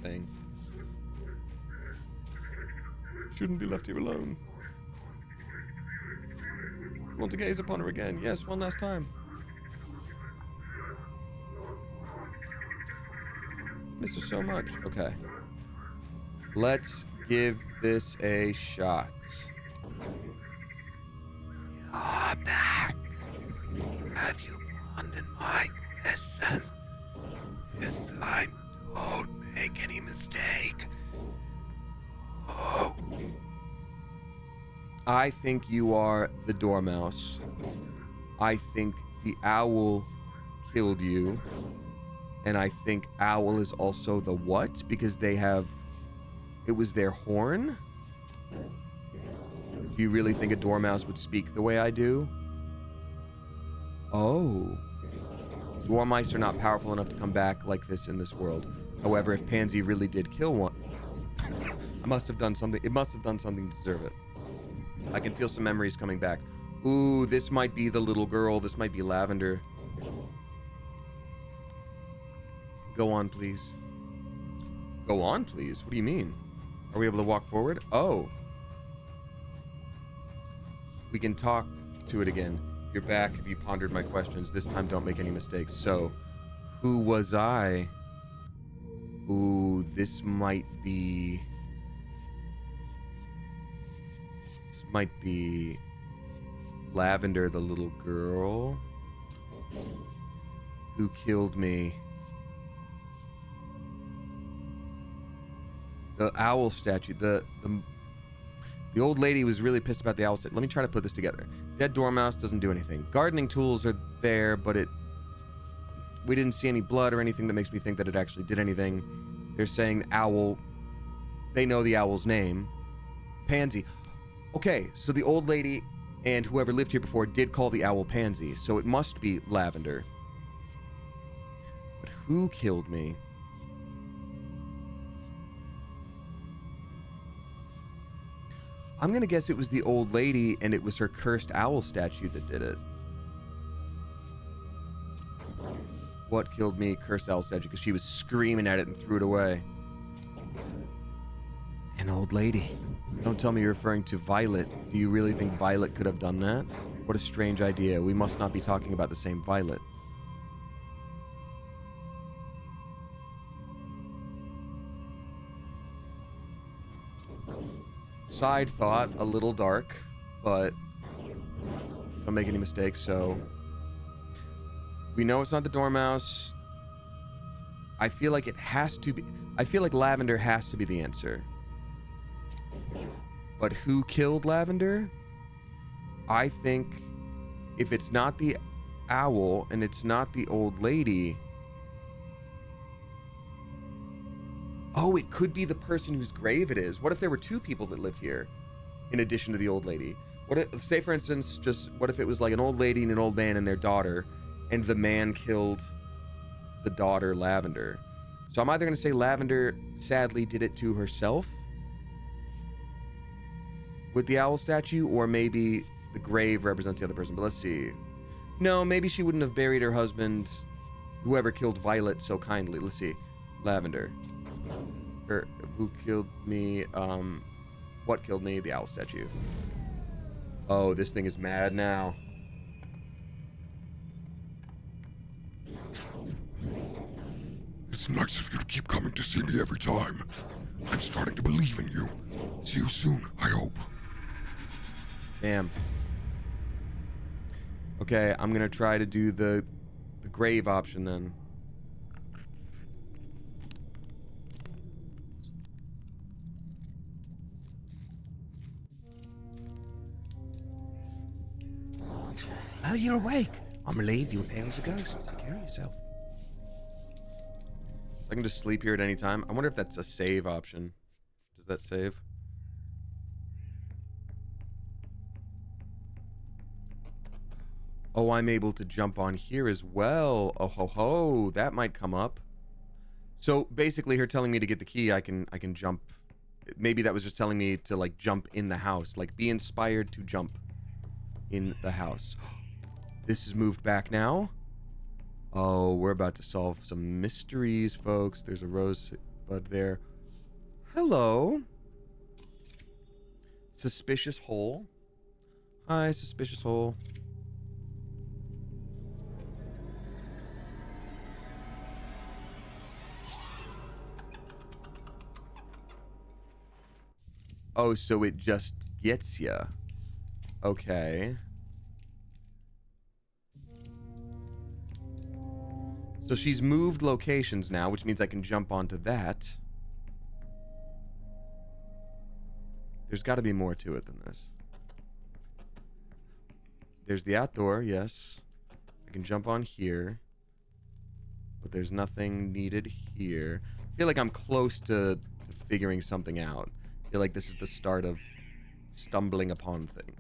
thing. Shouldn't be left here alone. Want to gaze upon her again? Yes, one last time. Miss her so much. Okay. Let's give this a shot. You're back. Have you pondered my questions? This time, don't make any mistake. Oh. I think you are the dormouse. I think the owl killed you. And I think owl is also the what? Because they have... It was their horn? Do you really think a dormouse would speak the way I do? Oh. Dormice are not powerful enough to come back like this in this world. However, if Pansy really did kill one... I must have done something... It must have done something to deserve it. I can feel some memories coming back. Ooh, this might be the little girl. This might be Lavender. Go on, please. Go on, please? What do you mean? Are we able to walk forward? Oh. We can talk to it again. You're back. Have you pondered my questions? This time, don't make any mistakes. So, who was I? Ooh, this might be... This might be... Lavender, the little girl. Who killed me? The owl statue. The old lady was really pissed about the owl statue. Let me try to put this together. Dead dormouse doesn't do anything. Gardening tools are there, but we didn't see any blood or anything that makes me think that it actually did anything. They're saying the owl... They know the owl's name. Pansy. Okay, so the old lady and whoever lived here before did call the owl Pansy, so it must be Lavender. But who killed me? I'm going to guess it was the old lady, and it was her cursed owl statue that did it. What killed me? Cursed owl statue, because she was screaming at it and threw it away. An old lady. Don't tell me you're referring to Violet. Do you really think Violet could have done that? What a strange idea. We must not be talking about the same Violet. Side thought, a little dark, but don't make any mistakes, so... We know it's not the dormouse. I feel like it has to be... I feel like Lavender has to be the answer. But who killed Lavender? I think if it's not the owl and it's not the old lady... Oh, it could be the person whose grave it is. What if there were two people that lived here in addition to the old lady? What if, say for instance, what if it was like an old lady and an old man and their daughter, and the man killed the daughter, Lavender? So I'm either going to say Lavender sadly did it to herself with the owl statue, or maybe the grave represents the other person. But let's see. No, maybe she wouldn't have buried her husband, whoever killed Violet, so kindly. Let's see. Lavender. Who killed me? What killed me? The owl statue. Oh, this thing is mad now. It's nice of you to keep coming to see me every time. I'm starting to believe in you. See you soon, I hope. Damn. Okay, I'm gonna try to do the grave option then. Oh, you're awake. I'm relieved you were pale as a ghost. Take care of yourself. So I can just sleep here at any time. I wonder if that's a save option. Does that save? Oh, I'm able to jump on here as well. Oh ho ho, that might come up. So basically her telling me to get the key, I can jump. Maybe that was just telling me to like jump in the house, like be inspired to jump in the house. This is moved back now. Oh, we're about to solve some mysteries, folks. There's a rosebud there. Hello. Suspicious hole. Hi, suspicious hole. Oh, so it just gets ya. Okay. So she's moved locations now, which means I can jump onto that. There's got to be more to it than this. There's the outdoor, yes. I can jump on here. But there's nothing needed here. I feel like I'm close to figuring something out. I feel like this is the start of stumbling upon things.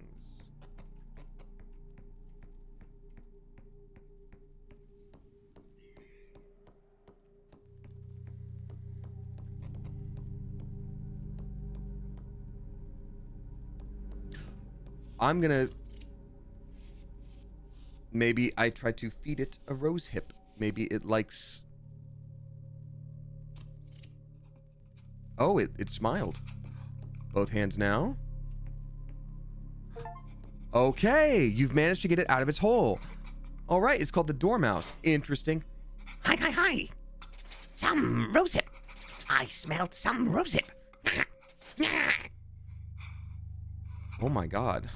I'm gonna... Maybe I try to feed it a rose hip. Maybe it likes... Oh, it smiled. Both hands now. Okay, you've managed to get it out of its hole. All right, it's called the dormouse. Interesting. Hi, hi, hi. Some rosehip. I smelled some rosehip. Oh my god.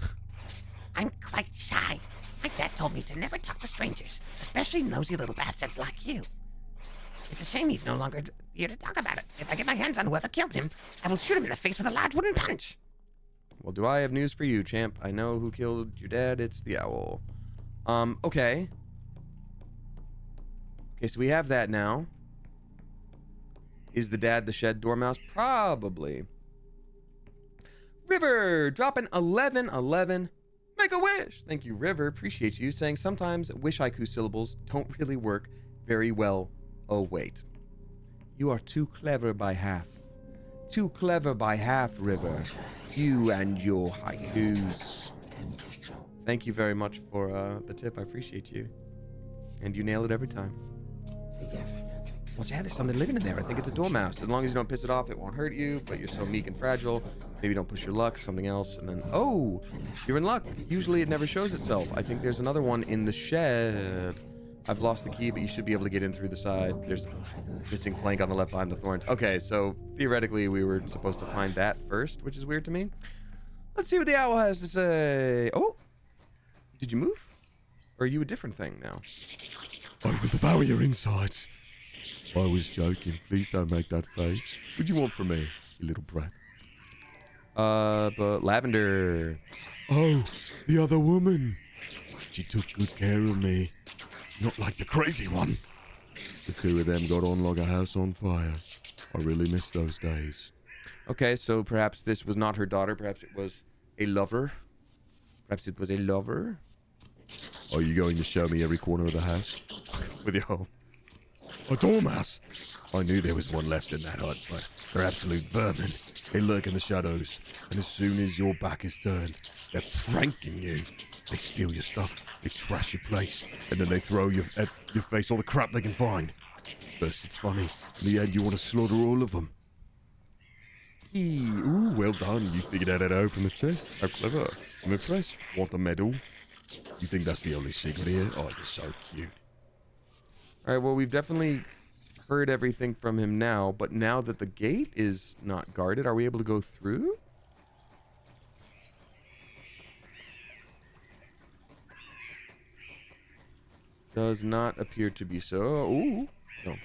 I'm quite shy. My dad told me to never talk to strangers, especially nosy little bastards like you. It's a shame he's no longer here to talk about it. If I get my hands on whoever killed him, I will shoot him in the face with a large wooden punch. Well, do I have news for you, champ? I know who killed your dad. It's the owl. Okay. Okay, so we have that now. Is the dad the shed dormouse? Probably. River, dropping 1111. Make a wish. Thank you, River. Appreciate you saying sometimes wish haiku syllables don't really work very well. Oh, wait. You are too clever by half. Too clever by half, River. You and your haikus. Thank you very much for the tip. I appreciate you. And you nail it every time. Well, yeah, there's something living in there. I think it's a dormouse. As long as you don't piss it off, it won't hurt you, but you're so meek and fragile. Maybe don't push your luck, something else, and then... Oh! You're in luck. Usually it never shows itself. I think there's another one in the shed. I've lost the key, but you should be able to get in through the side. There's a missing plank on the left behind the thorns. Okay, so theoretically we were supposed to find that first, which is weird to me. Let's see what the owl has to say. Oh! Did you move? Or are you a different thing now? I will devour your insides. I was joking. Please don't make that face. What do you want from me, you little brat? But Lavender. Oh, the other woman. She took good care of me. Not like the crazy one. The two of them got on like a house on fire. I really miss those days. Okay, so perhaps this was not her daughter. Perhaps it was a lover. Perhaps it was a lover. Are you going to show me every corner of the house? With your... A dormouse! I knew there was one left in that hut, but they're absolute vermin. They lurk in the shadows, and as soon as your back is turned, they're pranking you. They steal your stuff, they trash your place, and then they throw at your face all the crap they can find. First it's funny, in the end you want to slaughter all of them. Ooh, well done. You figured out how to open the chest. How clever. I'm impressed. Want a medal? You think that's the only secret here? Oh, you're so cute. Alright, well, we've definitely heard everything from him now, but now that the gate is not guarded, are we able to go through? Does not appear to be so. Ooh. No. I'm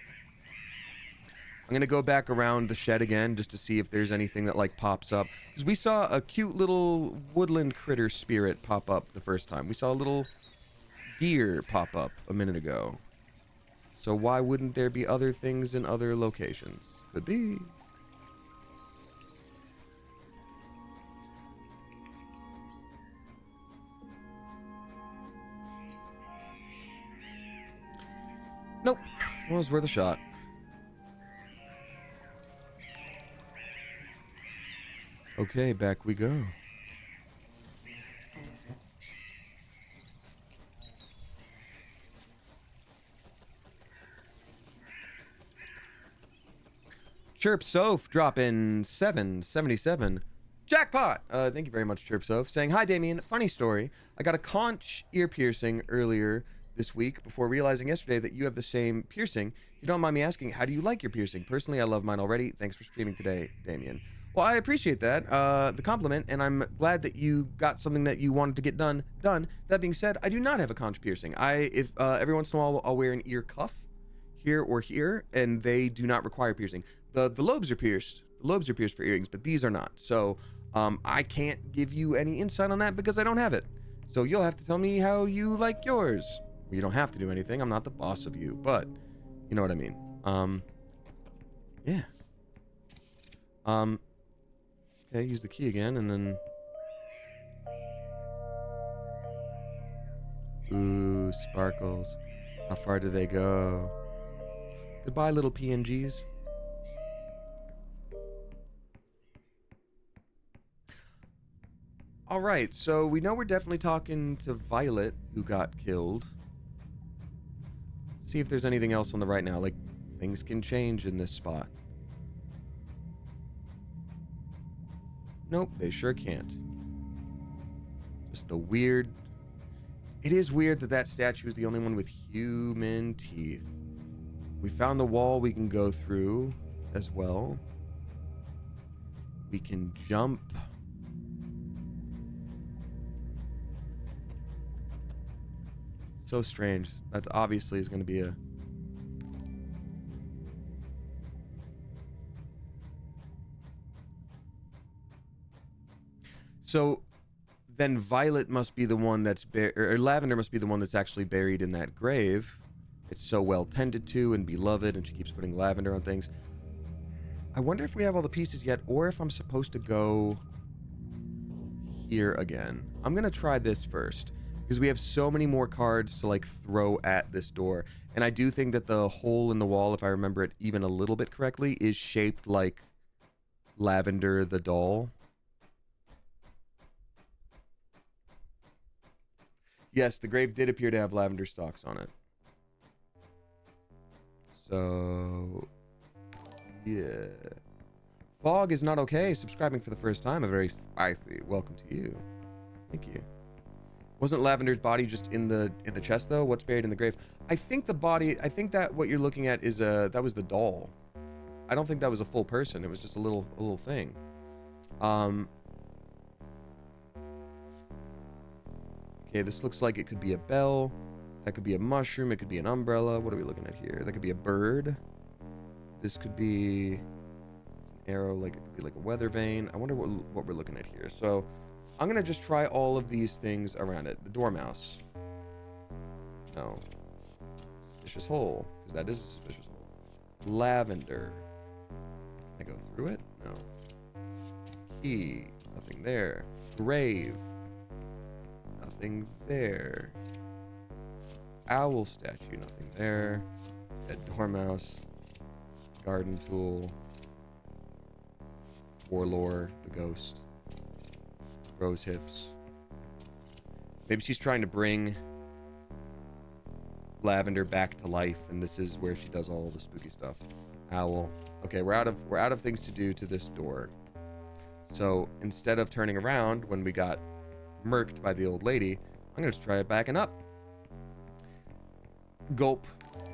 going to go back around the shed again just to see if there's anything that, like, pops up. Because we saw a cute little woodland critter spirit pop up the first time. We saw a little deer pop up a minute ago. So why wouldn't there be other things in other locations? Could be. was worth a shot. Okay, back we go. Chirp Soph dropping 777. Jackpot! Thank you very much, Chirp Soph. Saying, hi, Damien. Funny story. I got a conch ear piercing earlier this week before realizing yesterday that you have the same piercing. If you don't mind me asking, how do you like your piercing? Personally, I love mine already. Thanks for streaming today, Damien. Well, I appreciate that, the compliment, and I'm glad that you got something that you wanted to get done. That being said, I do not have a conch piercing. If every once in a while, I'll wear an ear cuff here or here, and they do not require piercing. The lobes are pierced. The lobes are pierced for earrings, but these are not. So I can't give you any insight on that because I don't have it. So you'll have to tell me how you like yours. Well, you don't have to do anything. I'm not the boss of you, but you know what I mean. Yeah. Okay, use the key again, and then... Ooh, sparkles. How far do they go? Goodbye, little PNGs. All right, so we know we're definitely talking to Violet, who got killed. See if there's anything else on the right now. Like, things can change in this spot. Nope, they sure can't. Just the weird... It is weird that that statue is the only one with human teeth. We found the wall we can go through as well. We can jump. So strange. That obviously is going to be a... So then Violet must be the one that's or Lavender must be the one that's actually buried in that grave. It's so well tended to and beloved, and she keeps putting lavender on things. I wonder if we have all the pieces yet, or if I'm supposed to go here again. I'm gonna try this first, because we have so many more cards to like throw at this door. And I do think that the hole in the wall, if I remember it even a little bit correctly, is shaped like Lavender the doll. Yes, the grave did appear to have lavender stalks on it. So, yeah. Fog is not okay. Subscribing for the first time. A very spicy welcome to you. Thank you. Wasn't Lavender's body just in the chest though? What's buried in the grave? I think the body. I think that what you're looking at is that was the doll. I don't think that was a full person. It was just a little thing. Okay, this looks like it could be a bell. That could be a mushroom. It could be an umbrella. What are we looking at here? That could be a bird. This could be... It's an arrow. Like, it could be like a weather vane. I wonder what we're looking at here. So, I'm going to just try all of these things around it. The dormouse. No. Suspicious hole. Because that is a suspicious hole. Lavender. Can I go through it? No. Key. Nothing there. Grave. Nothing there. Owl statue, nothing there. Dead dormouse. Garden tool. Forlorn, the ghost. Rose hips. Maybe she's trying to bring Lavender back to life, and this is where she does all the spooky stuff. Owl. Okay, we're out of things to do to this door. So instead of turning around when we got murked by the old lady, I'm gonna try it backing up. Gulp.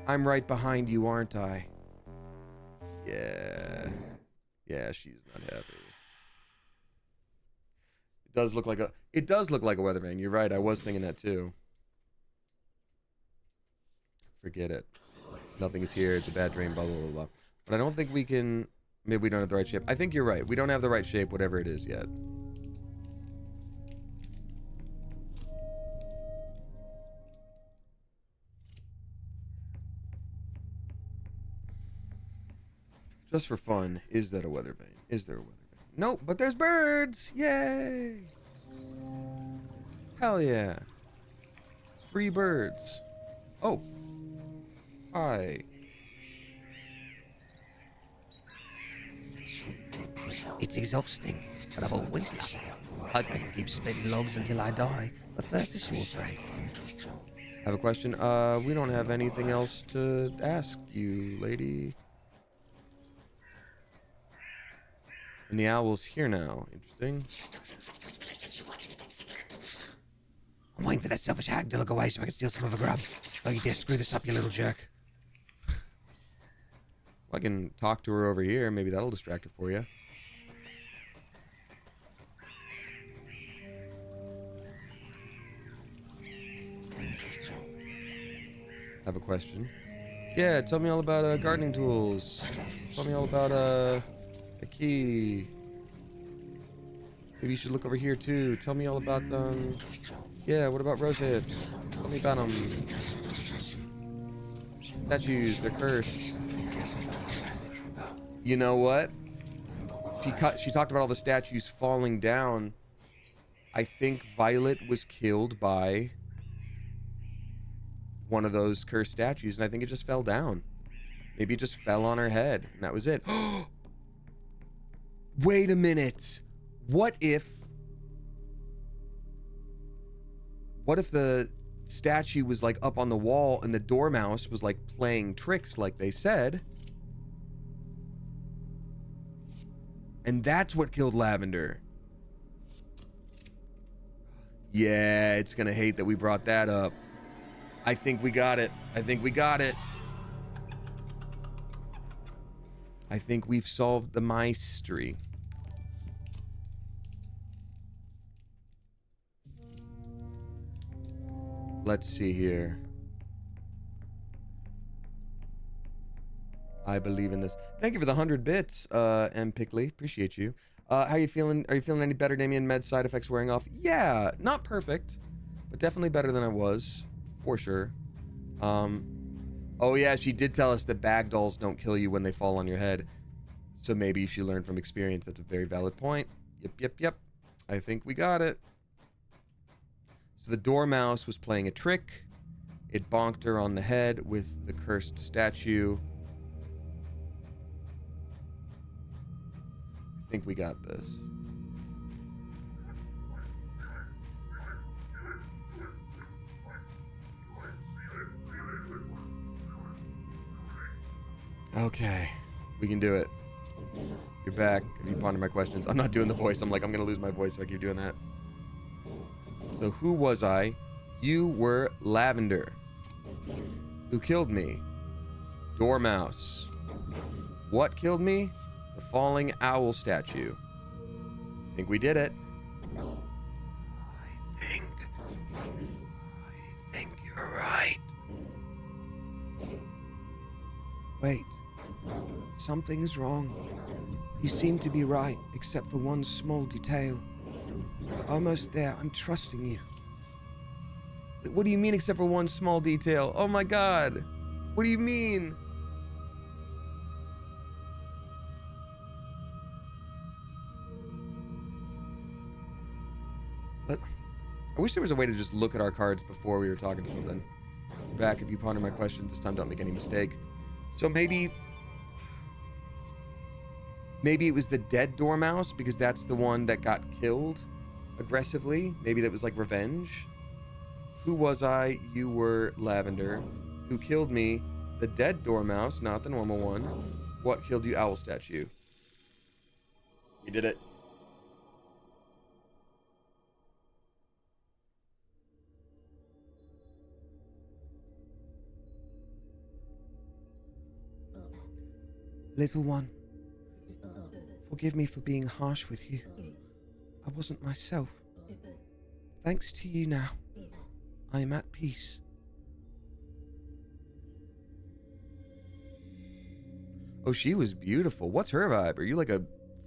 I'm right behind you, aren't I? Yeah. Yeah, she's not happy. It does look like a weather vane. You're right, I was thinking that too. Forget it. Nothing is here, it's a bad dream, blah blah blah blah. But I don't think we can... Maybe we don't have the right shape. I think you're right. We don't have the right shape, whatever it is yet. Just for fun, is that a weather vane? Is there a weather vane? Nope, but there's birds! Yay! Hell yeah. Free birds. Oh. Hi. It's exhausting, but I've always loved it. Hope I can keep splitting logs until I die. A thirst is sure break. I have a question. We don't have anything else to ask you, lady. And the owl's here now. Interesting. I'm waiting for that selfish hag to look away so I can steal some of her grub. Don't you dare screw this up, you little jerk. Well, I can talk to her over here. Maybe that'll distract her for you. I have a question. Yeah, tell me all about gardening tools. Tell me all about a key. Maybe you should look over here too. Tell me all about yeah, what about rose hips? Tell me about them. Statues, they're cursed. You know what? She talked about all the statues falling down. I think Violet was killed by one of those cursed statues, and I think it just fell down. Maybe it just fell on her head, and that was it. Wait a minute. What if the statue was like up on the wall and the dormouse was like playing tricks like they said? And that's what killed Lavender. Yeah, it's gonna hate that we brought that up. I think we got it. I think we got it. I think we've solved the mystery. Let's see here. I believe in this. Thank you for the 100 bits, M. Pickley. Appreciate you. How you feeling? Are you feeling any better, Damien? Med side effects wearing off? Yeah, not perfect, but definitely better than I was, for sure. Oh yeah, she did tell us that bag dolls don't kill you when they fall on your head. So maybe she learned from experience. That's a very valid point. Yep. I think we got it. So the dormouse was playing a trick. It bonked her on the head with the cursed statue. I think we got this. Okay, we can do it. You're back. Have you pondered my questions? I'm not doing the voice. I'm gonna lose my voice if I keep doing that. So who was I? You were Lavender. Who killed me? Dormouse. What killed me? The falling owl statue. I think we did it. I think you're right. Wait. Something's wrong. You seem to be right, except for one small detail. Almost there. I'm trusting you. What do you mean except for one small detail? Oh my god. What do you mean? But I wish there was a way to just look at our cards before we were talking to something. Back if you ponder my questions this time, don't make any mistake. So maybe it was the dead dormouse because that's the one that got killed aggressively. Maybe that was like revenge. Who was I? You were Lavender. Who killed me? The dead dormouse, not the normal one. What killed you? Owl statue. You did it. Little one, forgive me for being harsh with you. I wasn't myself. Thanks to you now, I am at peace. Oh, she was beautiful. What's her vibe? Are you like a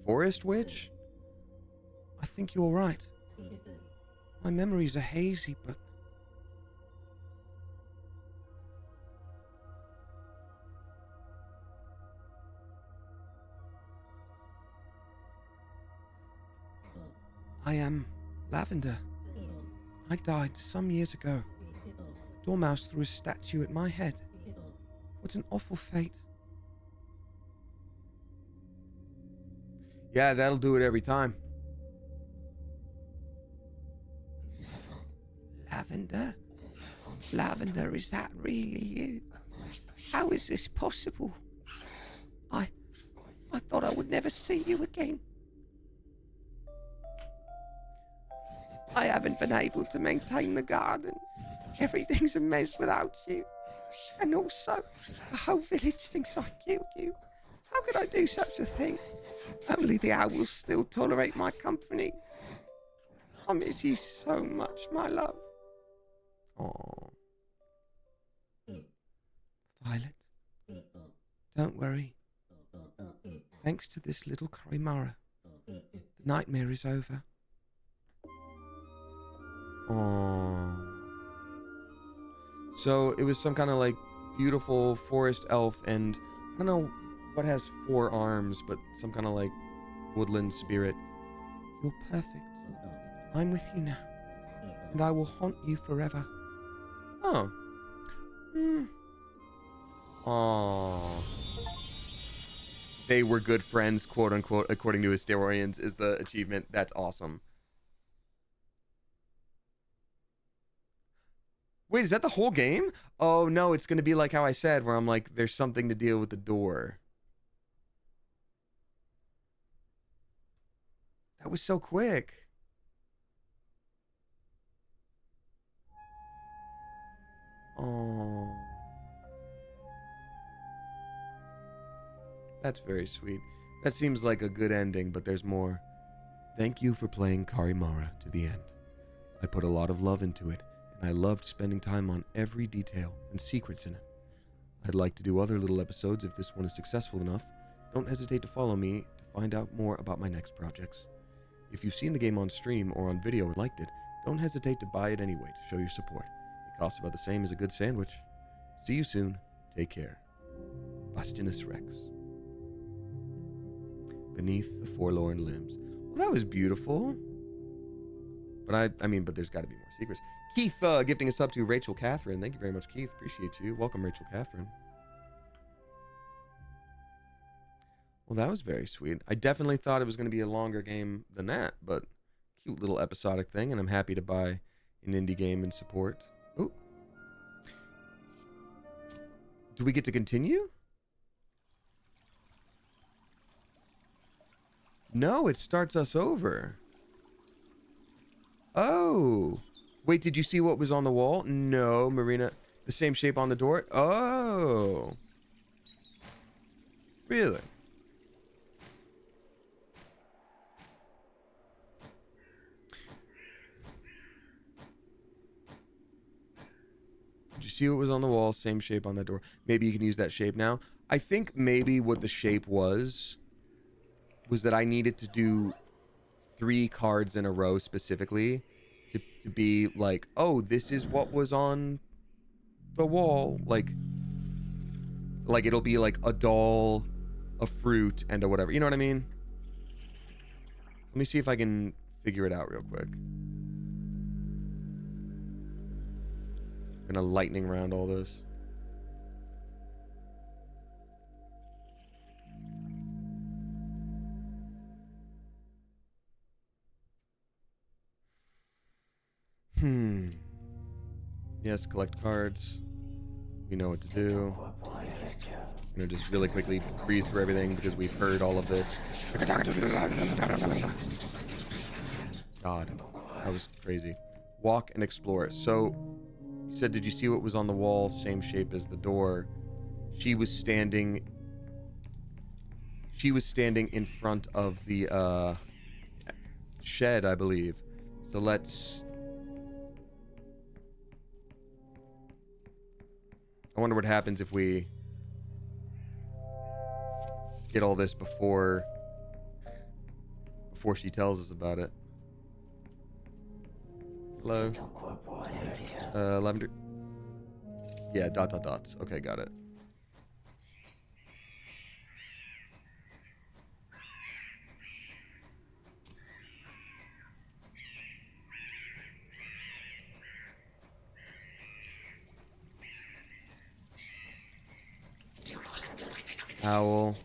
forest witch? I think you're right. My memories are hazy, but I am Lavender. I died some years ago. Dormouse threw a statue at my head. What an awful fate. Yeah, that'll do it every time. Lavender? Lavender, is that really you? How is this possible? I thought I would never see you again. I haven't been able to maintain the garden. Everything's a mess without you. And also, the whole village thinks I killed you. How could I do such a thing? Only the owls still tolerate my company. I miss you so much, my love. Oh. Violet, don't worry. Thanks to this little CARIMARA, the nightmare is over. Oh. So it was some kind of like beautiful forest elf, and I don't know what has 4 arms, but some kind of like woodland spirit. You're perfect. I'm with you now, and I will haunt you forever. Oh. Oh. They were good friends, quote unquote, according to historians, is the achievement. That's awesome. Wait, is that the whole game? Oh no, it's gonna be like how I said, where I'm like, there's something to deal with the door. That was so quick. Oh. That's very sweet. That seems like a good ending, but there's more. Thank you for playing CARIMARA to the end. I put a lot of love into it, and I loved spending time on every detail and secrets in it. I'd like to do other little episodes if this one is successful enough. Don't hesitate to follow me to find out more about my next projects. If you've seen the game on stream or on video and liked it, don't hesitate to buy it anyway to show your support. It costs about the same as a good sandwich. See you soon. Take care. Bastinus Rex. Beneath the forlorn limbs. Well, that was beautiful. But but there's got to be more secrets. Keith gifting us up to Rachel Catherine. Thank you very much, Keith. Appreciate you. Welcome, Rachel Catherine. Well, that was very sweet. I definitely thought it was going to be a longer game than that, but cute little episodic thing, and I'm happy to buy an indie game and support. Oh. Do we get to continue? No, it starts us over. Oh. Wait, did you see what was on the wall? No, Marina. The same shape on the door? Oh. Really? Did you see what was on the wall? Same shape on that door. Maybe you can use that shape now. I think maybe what the shape was that I needed to do 3 cards in a row specifically to be like, oh, this is what was on the wall. Like it'll be like a doll, a fruit, and a whatever. You know what I mean? Let me see if I can figure it out real quick. I'm gonna lightning round all this. Yes, collect cards. We know what to do. I'm gonna just really quickly breeze through everything because we've heard all of this. God, that was crazy. Walk and explore. So, you said, did you see what was on the wall? Same shape as the door. She was standing in front of the shed, I believe. So let's... I wonder what happens if we get all this before she tells us about it. Hello? Lavender. Yeah, dots. Okay, got it. Owl.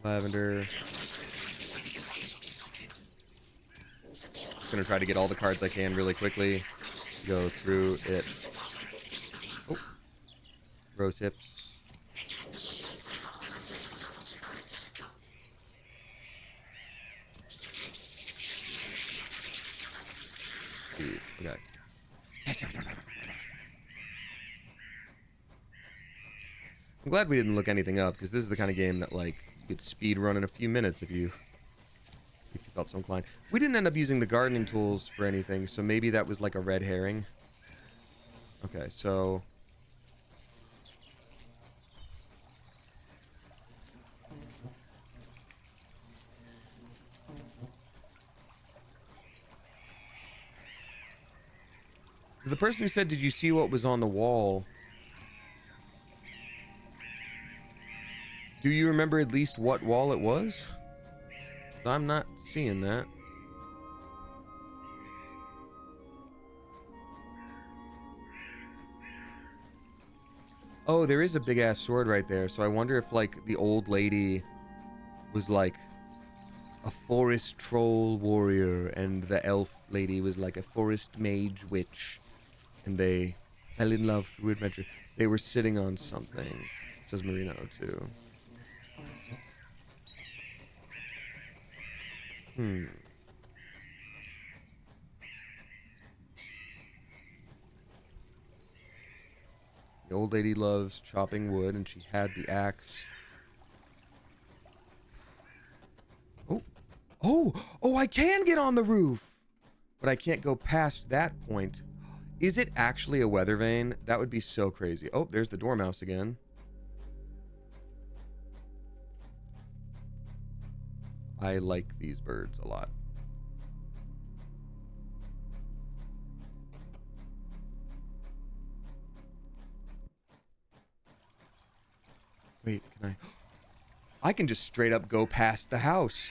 lavender. Just gonna try to get all the cards I can really quickly. Go through it. Oh. Rose hips. Okay. I'm glad we didn't look anything up, because this is the kind of game that, like, you could speed run in a few minutes if you felt so inclined. We didn't end up using the gardening tools for anything, so maybe that was like a red herring. Okay, so... the person who said, did you see what was on the wall? Do you remember at least what wall it was? I'm not seeing that. Oh, there is a big-ass sword right there, so I wonder if, like, the old lady was, like, a forest troll warrior, and the elf lady was, like, a forest mage witch, and they fell in love through adventure. They were sitting on something. It says Marino, too. The old lady loves chopping wood, and she had the axe. Oh. Oh, I can get on the roof! But I can't go past that point. Is it actually a weather vane? That would be so crazy. Oh, there's the dormouse again. I like these birds a lot. Wait, can I can just straight up go past the house.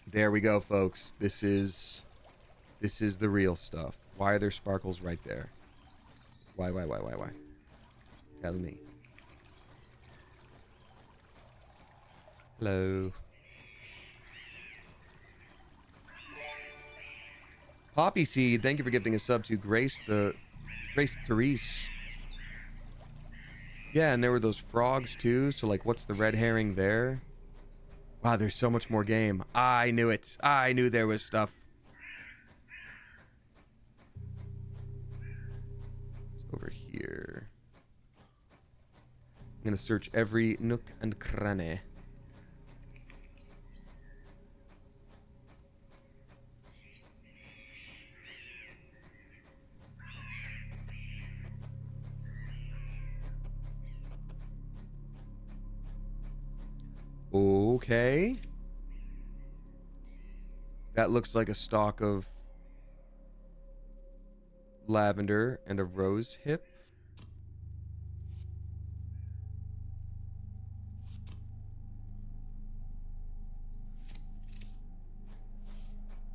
There we go, folks. This is the real stuff. Why are there sparkles right there? Why? Tell me. Hello. Poppy Seed, thank you for gifting a sub to Grace Therese. Yeah, and there were those frogs too, so like what's the red herring there? Wow, there's so much more game. I knew it. I knew there was stuff. It's over here. I'm gonna search every nook and cranny. Okay. That looks like a stalk of lavender and a rose hip.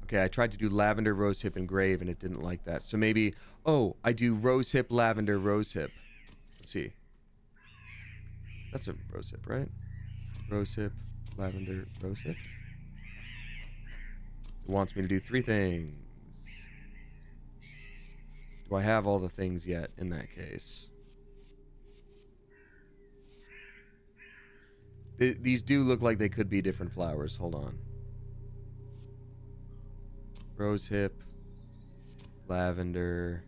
Okay, I tried to do lavender, rose hip, and grave, and it didn't like that. So maybe... Oh, I do rose hip, lavender, rose hip. Let's see. That's a rose hip, right? Rose hip, lavender, rose hip. It wants me to do 3 things. Do I have all the things yet in that case? These do look like they could be different flowers. Hold on. Rose hip, lavender.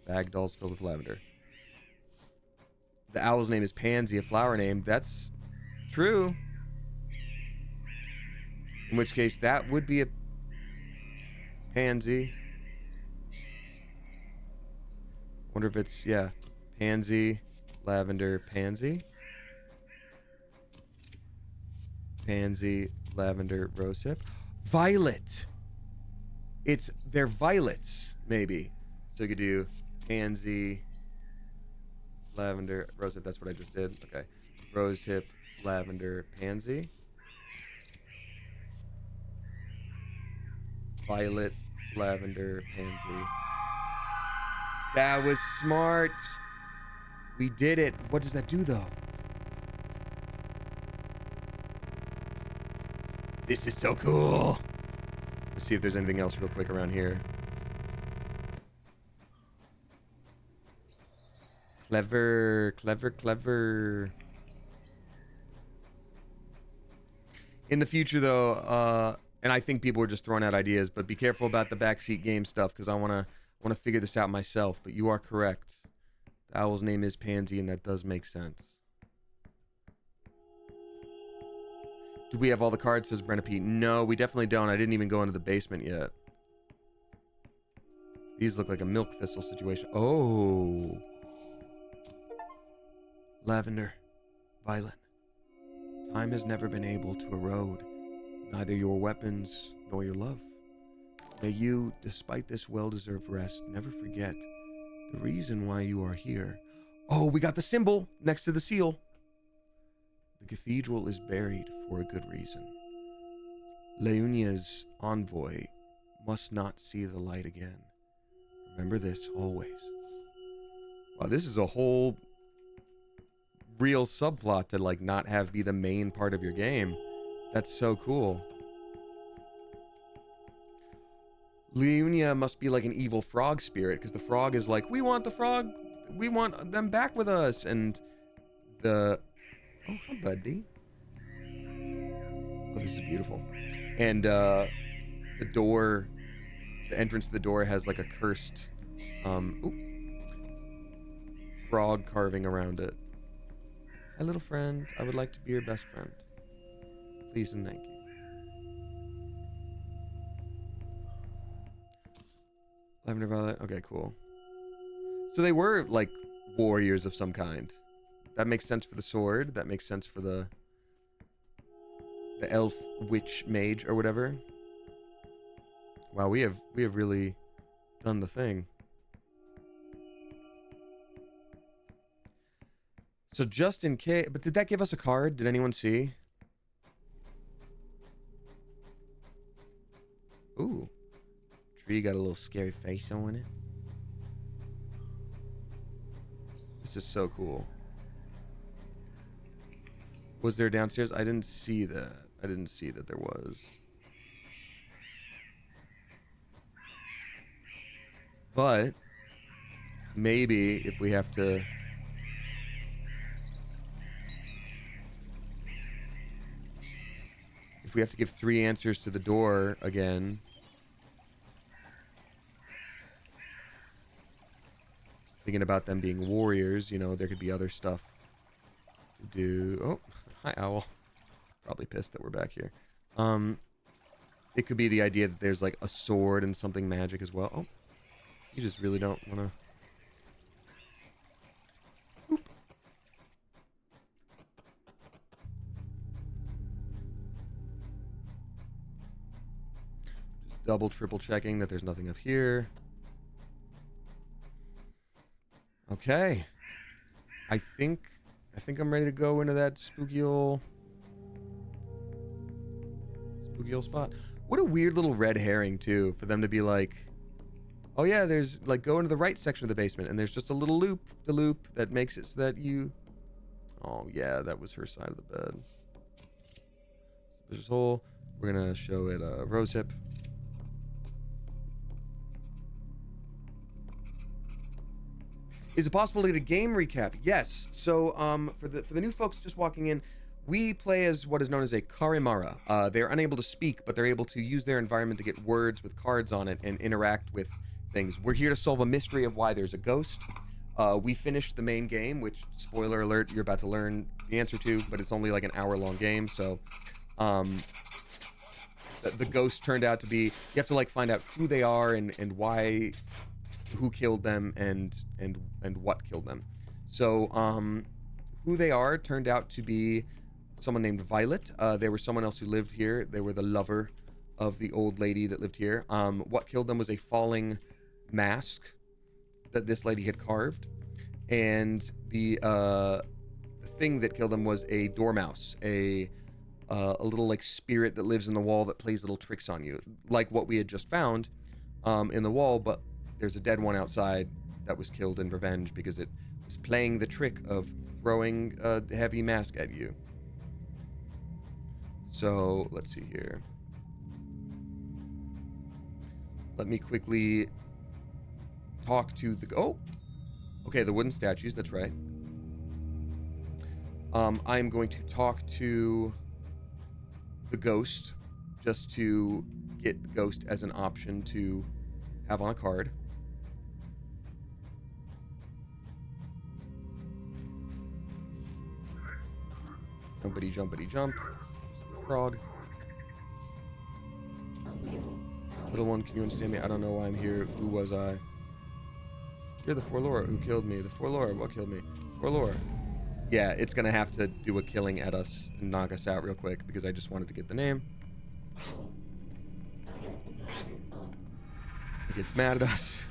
Bag dolls filled with lavender. The owl's name is Pansy, a flower name. That's true. In which case, that would be a pansy. Wonder if it's, yeah, pansy, lavender, pansy. Pansy, lavender, rosehip. Violet. They're violets, maybe. So you could do pansy, lavender, rosehip. That's what I just did. Okay. Rosehip, lavender, pansy. Violet, lavender, pansy. That was smart. We did it. What does that do, though? This is so cool. Let's see if there's anything else real quick around here. Clever, clever, clever. In the future, though, and I think people are just throwing out ideas, but be careful about the backseat game stuff, because I wanna figure this out myself. But you are correct. The owl's name is Pansy, and that does make sense. Do we have all the cards, says Brenna Pete? No, we definitely don't. I didn't even go into the basement yet. These look like a milk thistle situation. Oh. Lavender, Violet. Time has never been able to erode neither your weapons nor your love. May you, despite this well-deserved rest, never forget the reason why you are here. Oh, we got the symbol next to the seal. The cathedral is buried for a good reason. Leunia's envoy must not see the light again. Remember this always. Wow, this is a whole real subplot to like not have be the main part of your game. That's so cool. Leunia must be like an evil frog spirit, because the frog is like, we want the frog, we want them back with us, and the oh hi buddy. Oh, this is beautiful. And the door, the entrance to the door has like a cursed frog carving around it. Hi little friend, I would like to be your best friend. Please and thank you. Lavender Violet. Okay, cool. So they were like warriors of some kind. That makes sense for the sword. That makes sense for the elf witch mage or whatever. Wow, we have really done the thing. So just in case, but did that give us a card? Did anyone see? Ooh. Tree got a little scary face on it. This is so cool. Was there downstairs? I didn't see that. I didn't see that there was. But maybe if we have to give 3 answers to the door again. Thinking about them being warriors, you know, there could be other stuff to do. Oh, hi, owl. Probably pissed that we're back here. It could be the idea that there's like a sword and something magic as well. Oh, you just really don't want to. Just double, triple checking that there's nothing up here. Okay. I think I'm ready to go into that spooky old spot. What a weird little red herring too, for them to be like, oh yeah, there's like, go into the right section of the basement and there's just a little loop that makes it so that you, oh yeah, that was her side of the bed. There's this hole. We're gonna show it a rose hip. Is it possible to get a game recap? Yes. So for the new folks just walking in, we play as what is known as a CARIMARA. They're unable to speak, but they're able to use their environment to get words with cards on it and interact with things. We're here to solve a mystery of why there's a ghost. We finished the main game, which, spoiler alert, you're about to learn the answer to, but it's only like an hour-long game, so the ghost turned out to be, you have to like find out who they are and why, who killed them and what killed them. So who they are turned out to be someone named Violet. They were someone else who lived here. They were the lover of the old lady that lived here. What killed them was a falling mask that this lady had carved, and the thing that killed them was a dormouse, a little like spirit that lives in the wall that plays little tricks on you, like what we had just found in the wall, but there's a dead one outside that was killed in revenge because it is playing the trick of throwing a heavy mask at you. So, let's see here. Let me quickly talk to the... Oh! Okay, the wooden statues, that's right. I'm going to talk to the ghost just to get the ghost as an option to have on a card. Jumpity, jumpity, jump. Frog. Little one, can you understand me? I don't know why I'm here. Who was I? You're the forlorn. Who killed me? The forlorn. What killed me? Forlorn. Yeah, it's gonna have to do a killing at us and knock us out real quick because I just wanted to get the name. It gets mad at us.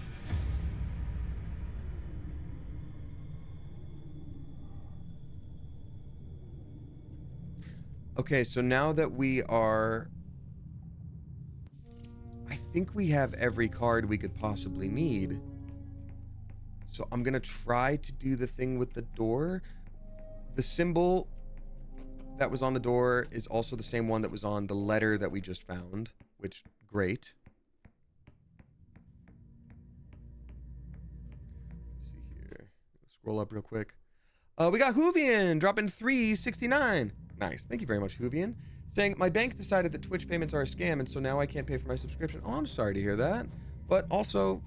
Okay, so now that we are... I think we have every card we could possibly need. So I'm gonna try to do the thing with the door. The symbol that was on the door is also the same one that was on the letter that we just found, which, great. Let's see here. Scroll up real quick. We got Hoovian dropping 369. Nice. Thank you very much, Hoovian. Saying, my bank decided that Twitch payments are a scam, and so now I can't pay for my subscription. Oh, I'm sorry to hear that. But also,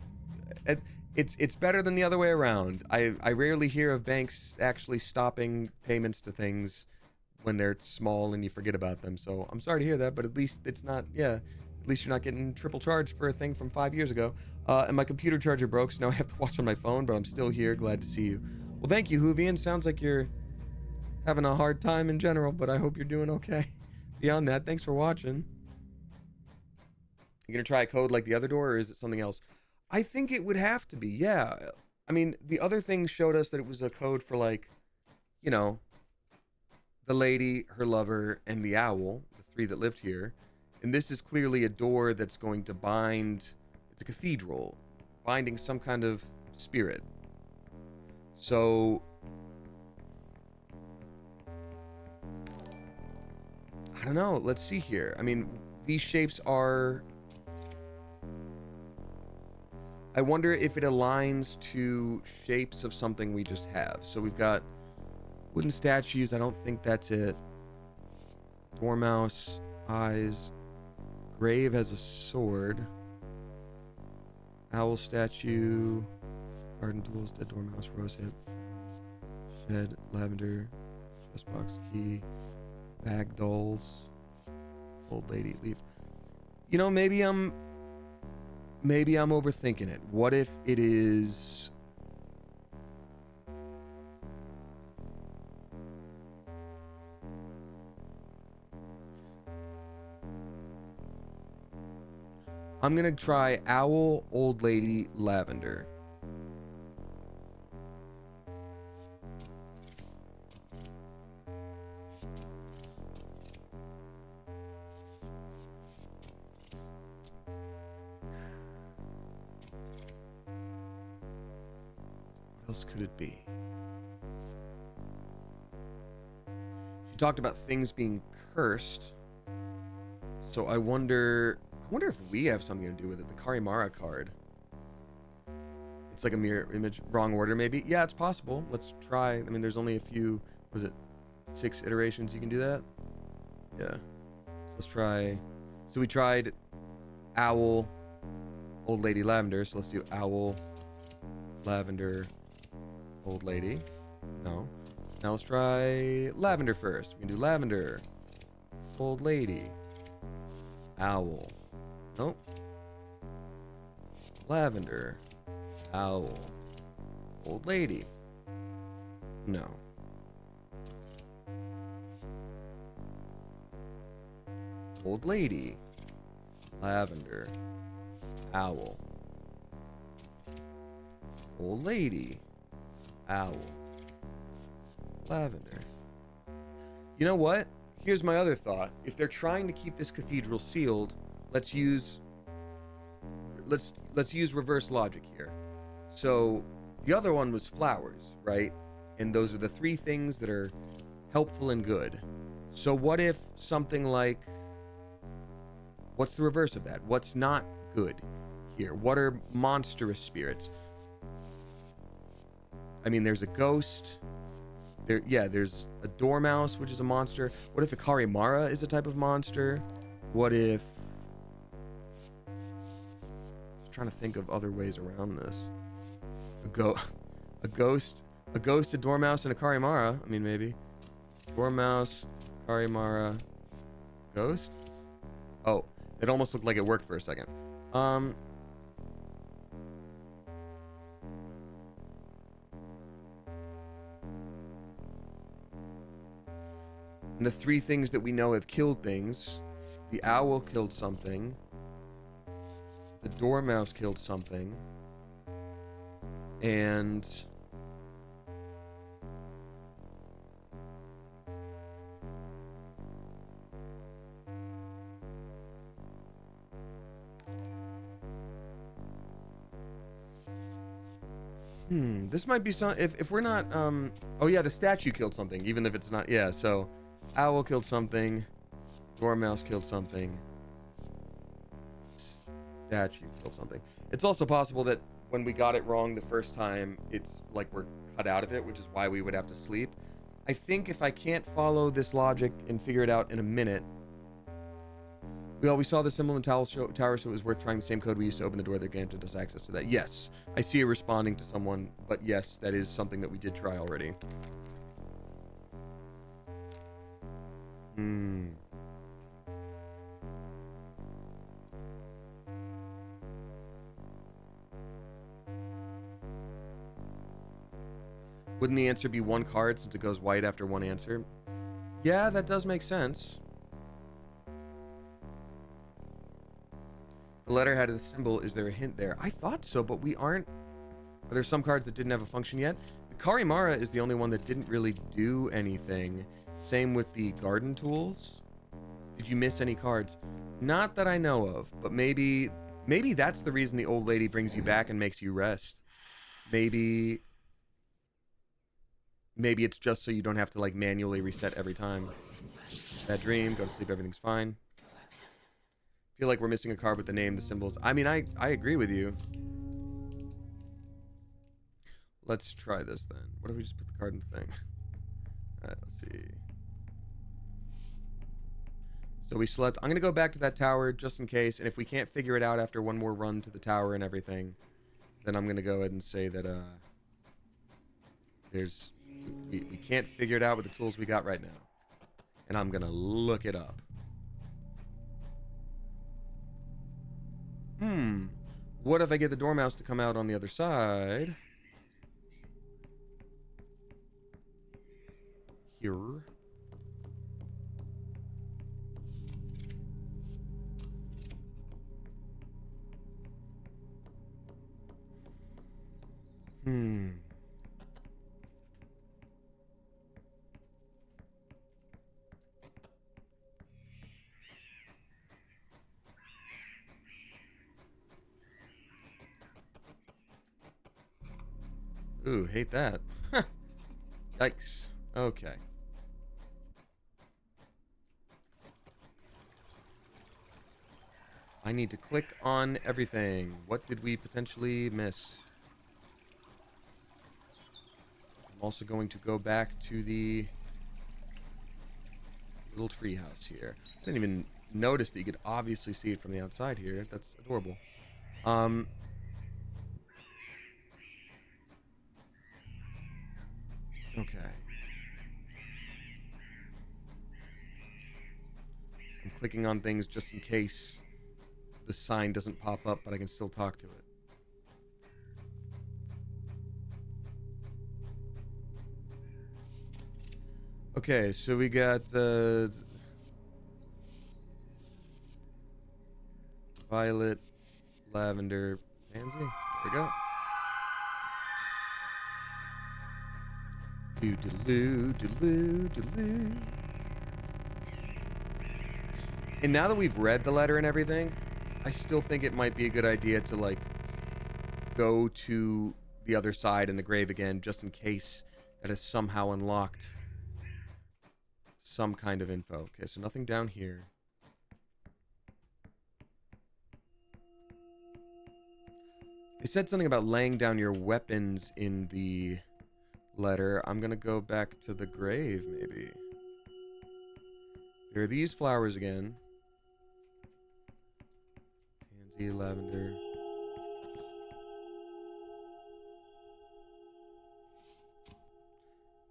it's better than the other way around. I rarely hear of banks actually stopping payments to things when they're small and you forget about them. So I'm sorry to hear that, but at least it's not, yeah, at least you're not getting triple charged for a thing from 5 years ago. And my computer charger broke, so now I have to watch on my phone, but I'm still here. Glad to see you. Well, thank you, Hoovian. Sounds like you're having a hard time in general, but I hope you're doing okay. Beyond that, thanks for watching. You gonna try a code like the other door, or is it something else? I think it would have to be, yeah. I mean, the other thing showed us that it was a code for, like, you know, the lady, her lover, and the owl, the three that lived here. And this is clearly a door that's going to bind, it's a cathedral, binding some kind of spirit. So, I don't know, let's see here. I mean, these shapes are... I wonder if it aligns to shapes of something we just have. So we've got wooden statues. I don't think that's it. Dormouse, eyes. Grave has a sword. Owl statue. Garden tools, dead dormouse, rosehip. Shed, lavender. Chest box, key. Bag dolls. Old lady, leaf. You know, maybe I'm overthinking it. What if it is... I'm gonna try owl, old lady, lavender. What else could it be? She talked about things being cursed. So I wonder if we have something to do with it. The CARIMARA card. It's like a mirror image. Wrong order, maybe? Yeah, it's possible. Let's try. I mean, there's only a few... Was it 6 iterations you can do that? Yeah. So let's try... So we tried owl, old lady, lavender. So let's do owl, lavender, old lady. No. Now let's try lavender first. We can do lavender, old lady, owl. Nope. Lavender, owl, old lady. No. Old lady, lavender, owl, old lady, owl, lavender. You know what? Here's my other thought. If they're trying to keep this cathedral sealed, let's use reverse logic here. So The other one was flowers, right? And those are the three things that are helpful and good. So what if something like, what's the reverse of that? What's not good here? What are monstrous spirits? I mean, there's a ghost. There's a dormouse, which is a monster. What if a CARIMARA is a type of monster? What if... Just trying to think of other ways around this. A ghost, a dormouse, and a CARIMARA. I mean, maybe. Dormouse, CARIMARA, ghost? Oh, it almost looked like it worked for a second. And the three things that we know have killed things. The owl killed something. The dormouse killed something. And... this might be some... If we're not... Oh yeah, the statue killed something, even if it's not... Yeah, so... Owl killed something. Dormouse killed something. Statue killed something. It's also possible that when we got it wrong the first time, it's like we're cut out of it, which is why we would have to sleep. I think if I can't follow this logic and figure it out in a minute... We saw the symbol in tower, so it was worth trying the same code we used to open the door that granted us access to that. Yes, I see you responding to someone, but yes, that is something that we did try already. Wouldn't the answer be one card since it goes white after one answer? Yeah, that does make sense. The letter had a symbol. Is there a hint there? I thought so, but we aren't... Are there some cards that didn't have a function yet? The CARIMARA is the only one that didn't really do anything. Same with the garden tools. Did you miss any cards? Not that I know of, but maybe that's the reason the old lady brings you back and makes you rest. Maybe it's just so you don't have to like manually reset every time. Bad dream, go to sleep, everything's fine. Feel like we're missing a card with the name, the symbols. I mean, I agree with you. Let's try this then. What if we just put the card in the thing? Alright, let's see. So we slept. I'm going to go back to that tower just in case, and if we can't figure it out after one more run to the tower and everything, then I'm going to go ahead and say that we can't figure it out with the tools we got right now. And I'm going to look it up. What if I get the dormouse to come out on the other side? Here. Ooh, hate that. Yikes. Okay. I need to click on everything. What did we potentially miss? I'm also going to go back to the little tree house here. I didn't even notice that you could obviously see it from the outside here. That's adorable. Okay. I'm clicking on things just in case the sign doesn't pop up, but I can still talk to it. Okay, so we got violet, lavender, pansy. There we go. Do-do-loo. And now that we've read the letter and everything, I still think it might be a good idea to, like, go to the other side and the grave again, just in case that has somehow unlocked some kind of info. Okay, so nothing down here. They said something about laying down your weapons in the letter. I'm gonna go back to the grave, maybe. There are these flowers again. Pansy, lavender.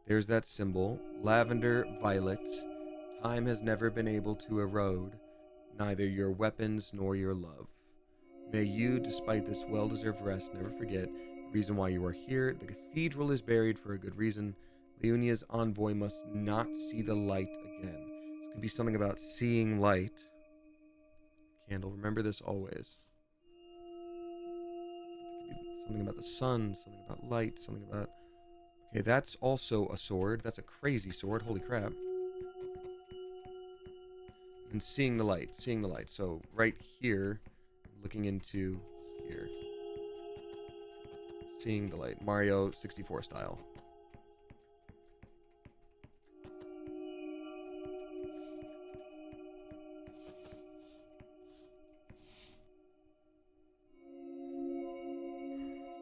There's that symbol. Lavender, violet. Time has never been able to erode neither your weapons nor your love. May you, despite this well-deserved rest, never forget the reason why you are here. The cathedral is buried for a good reason. Leonia's envoy must not see the light again. This could be something about seeing light. Candle, remember this always. Something about the sun, something about light, something about... Okay, that's also a sword. That's a crazy sword. Holy crap. And seeing the light. Seeing the light. So right here, looking into here. Seeing the light. Mario 64 style.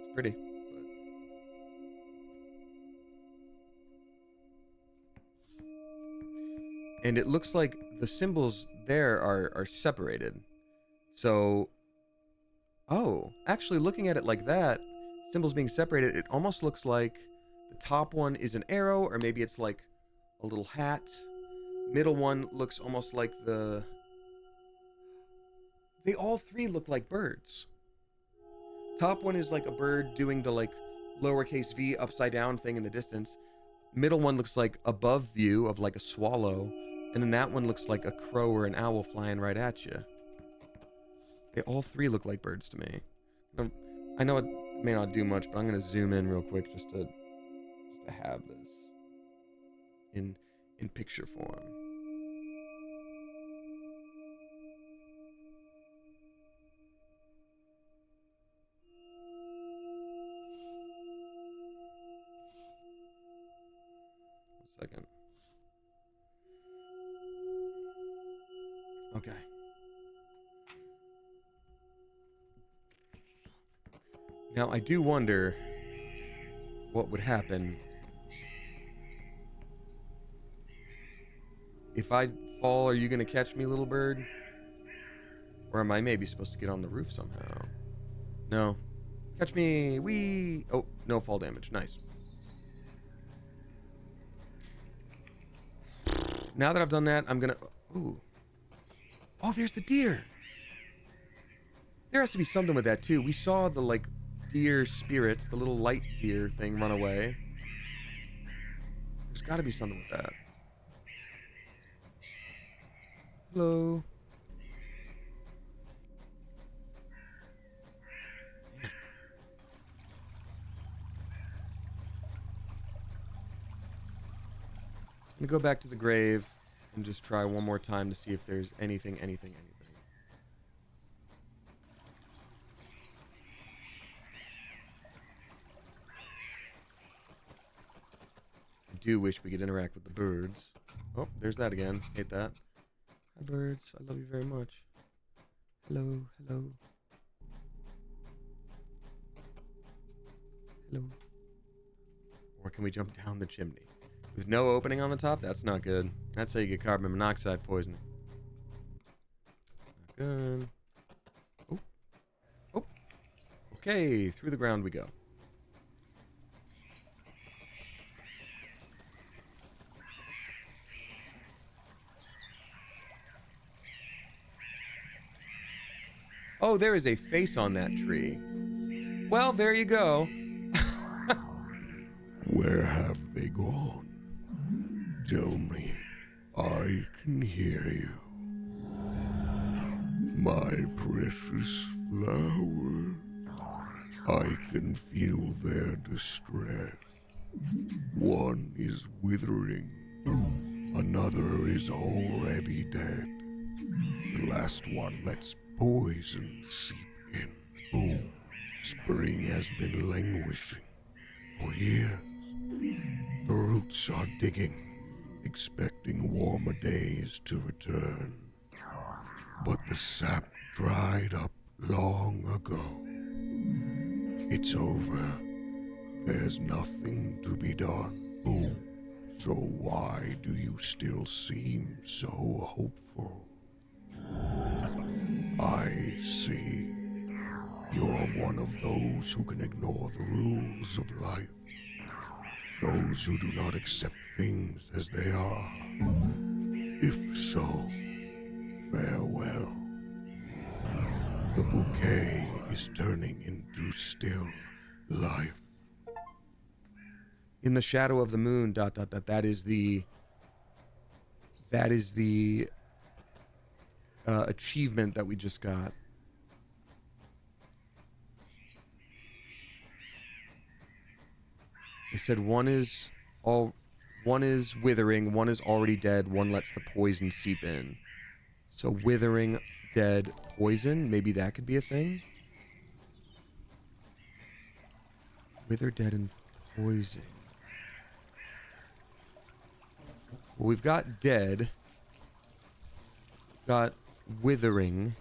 It's pretty. And it looks like the symbols there are separated. So, oh, actually looking at it like that, symbols being separated, it almost looks like the top one is an arrow, or maybe it's like a little hat. Middle one looks almost like the... They all three look like birds. Top one is like a bird doing the like lowercase v upside down thing in the distance. Middle one looks like above view of like a swallow. And then that one looks like a crow or an owl flying right at you. They all three look like birds to me. I know it may not do much, but I'm going to zoom in real quick just to have this in picture form. One second. Okay. Now, I do wonder what would happen if I fall. Are you going to catch me, little bird? Or am I maybe supposed to get on the roof somehow? No. Catch me. Wee. Oh, no fall damage. Nice. Now that I've done that, I'm going to... Ooh. Oh, there's the deer. There has to be something with that, too. We saw the, like, deer spirits, the little light deer thing run away. There's got to be something with that. Hello. Man. I'm going to go back to the grave and just try one more time to see if there's anything. I do wish we could interact with the birds. Oh, there's that again. Hate that. Hi, birds. I love you very much. Hello, hello. Hello. Or can we jump down the chimney? With no opening on the top? That's not good. That's how you get carbon monoxide poisoning. Not good. Oh. Oh. Okay, through the ground we go. Oh, there is a face on that tree. Well, there you go. Where have they gone? Tell me, I can hear you. My precious flower, I can feel their distress. One is withering, another is already dead. The last one lets poison seep in. Spring has been languishing for years. The roots are digging, expecting warmer days to return. But the sap dried up long ago. It's over. There's nothing to be done. So why do you still seem so hopeful? I see. You're one of those who can ignore the rules of life. Those who do not accept things as they are. If so, farewell. The bouquet is turning into still life. In the shadow of the moon, ... That is the achievement that we just got. They said one is withering, one is already dead, one lets the poison seep in. So withering, dead, poison, maybe that could be a thing. Wither, dead, and poison. Well, we've got dead. Got withering.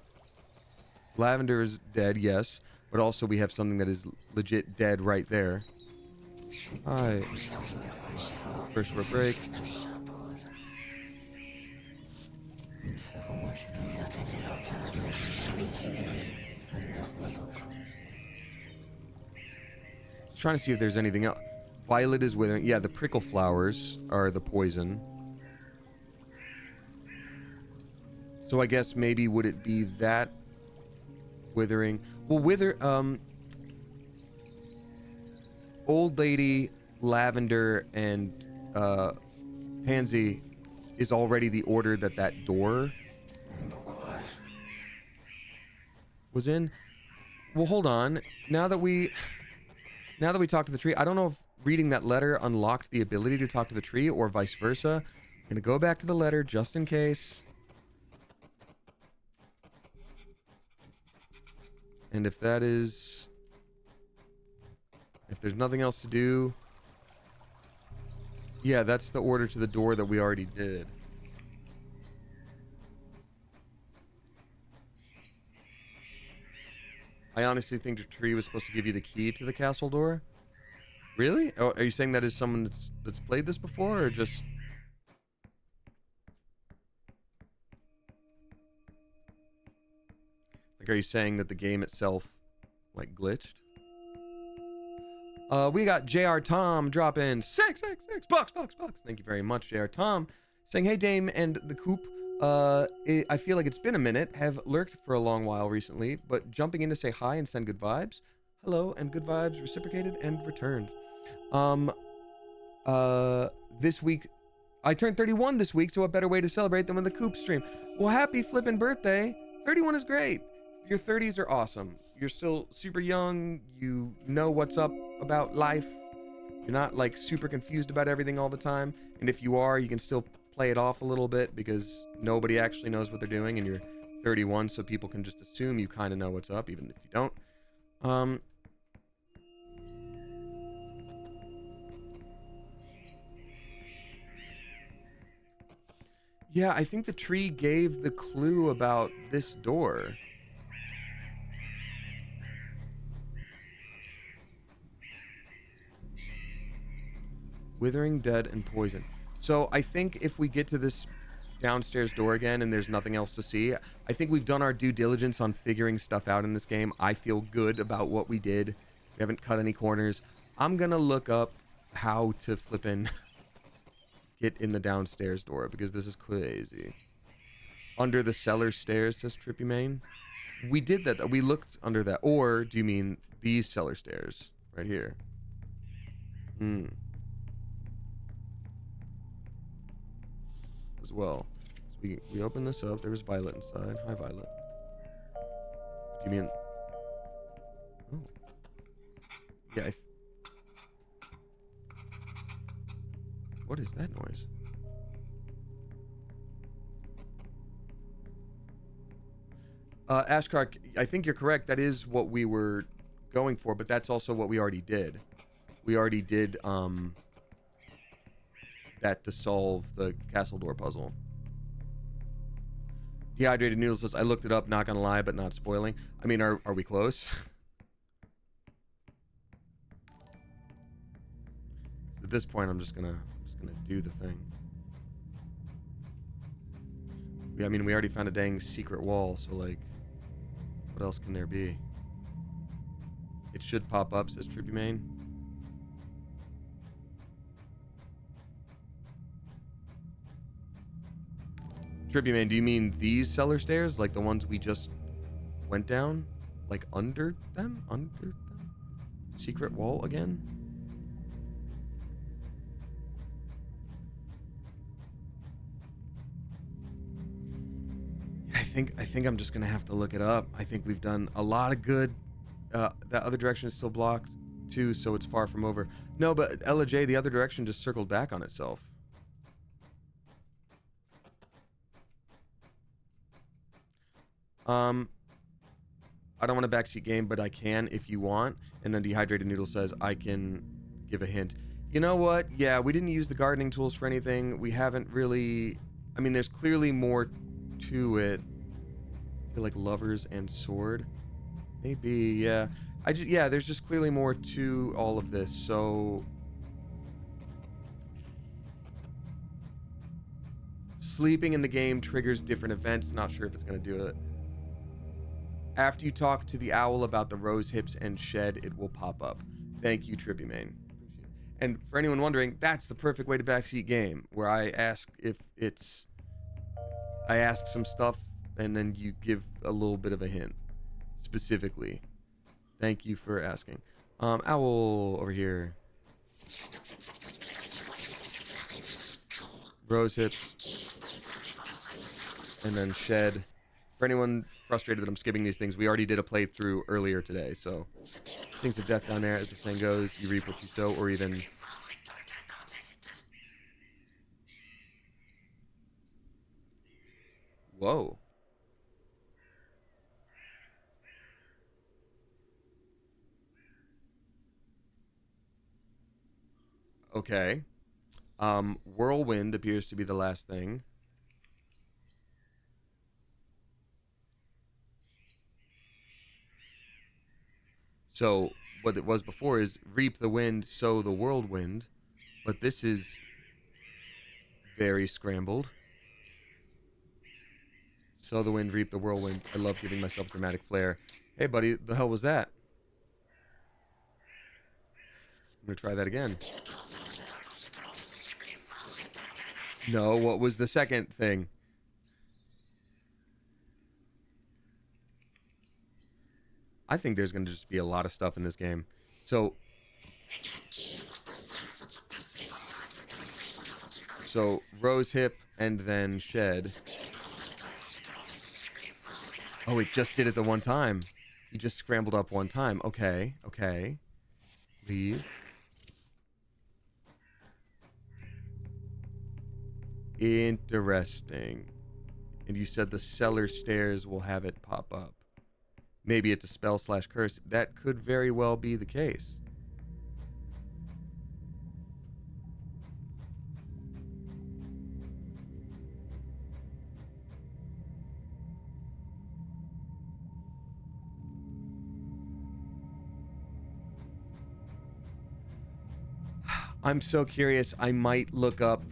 Lavender is dead, yes. But also we have something that is legit dead right there. Hi. First short break. Just trying to see if there's anything else. Violet is withering. Yeah, the prickle flowers are the poison. So I guess maybe would it be that withering? Well, old lady, lavender, and pansy is already the order that door was in. Well, hold on. Now that we talked to the tree, I don't know if reading that letter unlocked the ability to talk to the tree or vice versa. I'm gonna go back to the letter just in case. And if there's nothing else to do, yeah, that's the order to the door that we already did. I honestly think the tree was supposed to give you the key to the castle door. Really? Oh, are you saying that is someone that's played this before, or just... Like, are you saying that the game itself, like, glitched? We got JR Tom drop in 666 bucks. Thank you very much, JR Tom. Saying, hey, Dame and the Coop. I feel like it's been a minute. Have lurked for a long while recently, but jumping in to say hi and send good vibes. Hello, and good vibes reciprocated and returned. This week, I turned 31 this week, so what better way to celebrate than with the Coop stream? Well, happy flippin' birthday. 31 is great. Your 30s are awesome. You're still super young. You know what's up about life. You're not like super confused about everything all the time. And if you are, you can still play it off a little bit because nobody actually knows what they're doing, and you're 31, so people can just assume you kind of know what's up, even if you don't. Yeah, I think the tree gave the clue about this door. Withering, dead, and poison. So I think if we get to this downstairs door again and there's nothing else to see, I think we've done our due diligence on figuring stuff out in this game. I feel good about what we did. We haven't cut any corners. I'm gonna look up how to flippin' get in the downstairs door because this is crazy. Under the cellar stairs, says Trippy Main. We did that. We looked under that. Or do you mean these cellar stairs right here? As well. So we open this up. There was Violet inside. Hi, Violet. Do you mean... Oh. Yeah, what is that noise? Ashkar, I think you're correct. That is what we were going for, but that's also what we already did. We already did that to solve the castle door puzzle. Dehydrated Noodle says, I looked it up, not gonna lie, but not spoiling. I mean, are we close? So at this point, I'm just gonna do the thing. Yeah, I mean, we already found a dang secret wall, so like, what else can there be? It should pop up, says Trippy Main. Trippy Man, do you mean these cellar stairs? Like the ones we just went down? Like under them? Under them? Secret wall again? I think I'm just gonna have to look it up. I think we've done a lot of good. That other direction is still blocked too, so it's far from over. No, but Ella J, the other direction just circled back on itself. I don't want a backseat game, but I can if you want. And then Dehydrated Noodle says, I can give a hint. You know what? Yeah, we didn't use the gardening tools for anything. We haven't really... I mean, there's clearly more to it. I feel like lovers and sword. Maybe, yeah. Yeah, there's just clearly more to all of this, so... Sleeping in the game triggers different events. Not sure if it's going to do it. After you talk to the owl about the rose hips and shed, it will pop up. Thank you, Trippy Main. And for anyone wondering, that's the perfect way to backseat game, where I ask if it's... I ask some stuff, and then you give a little bit of a hint, specifically. Thank you for asking. Owl over here. Rose hips. And then shed. For anyone frustrated that I'm skipping these things, we already did a playthrough earlier today, so... Stings of death down there, as the saying goes, you reap what you sow, or even... Whoa. Okay. Whirlwind appears to be the last thing. So, what it was before is reap the wind, sow the whirlwind. But this is very scrambled. Sow the wind, reap the whirlwind. I love giving myself dramatic flair. Hey, buddy, the hell was that? I'm gonna try that again. No, what was the second thing? I think there's going to just be a lot of stuff in this game. So rose hip and then shed. Oh, it just did it the one time. You just scrambled up one time. Okay, okay. Leave. Interesting. And you said the cellar stairs will have it pop up. Maybe it's a spell / curse. That could very well be the case. I'm so curious. I might look up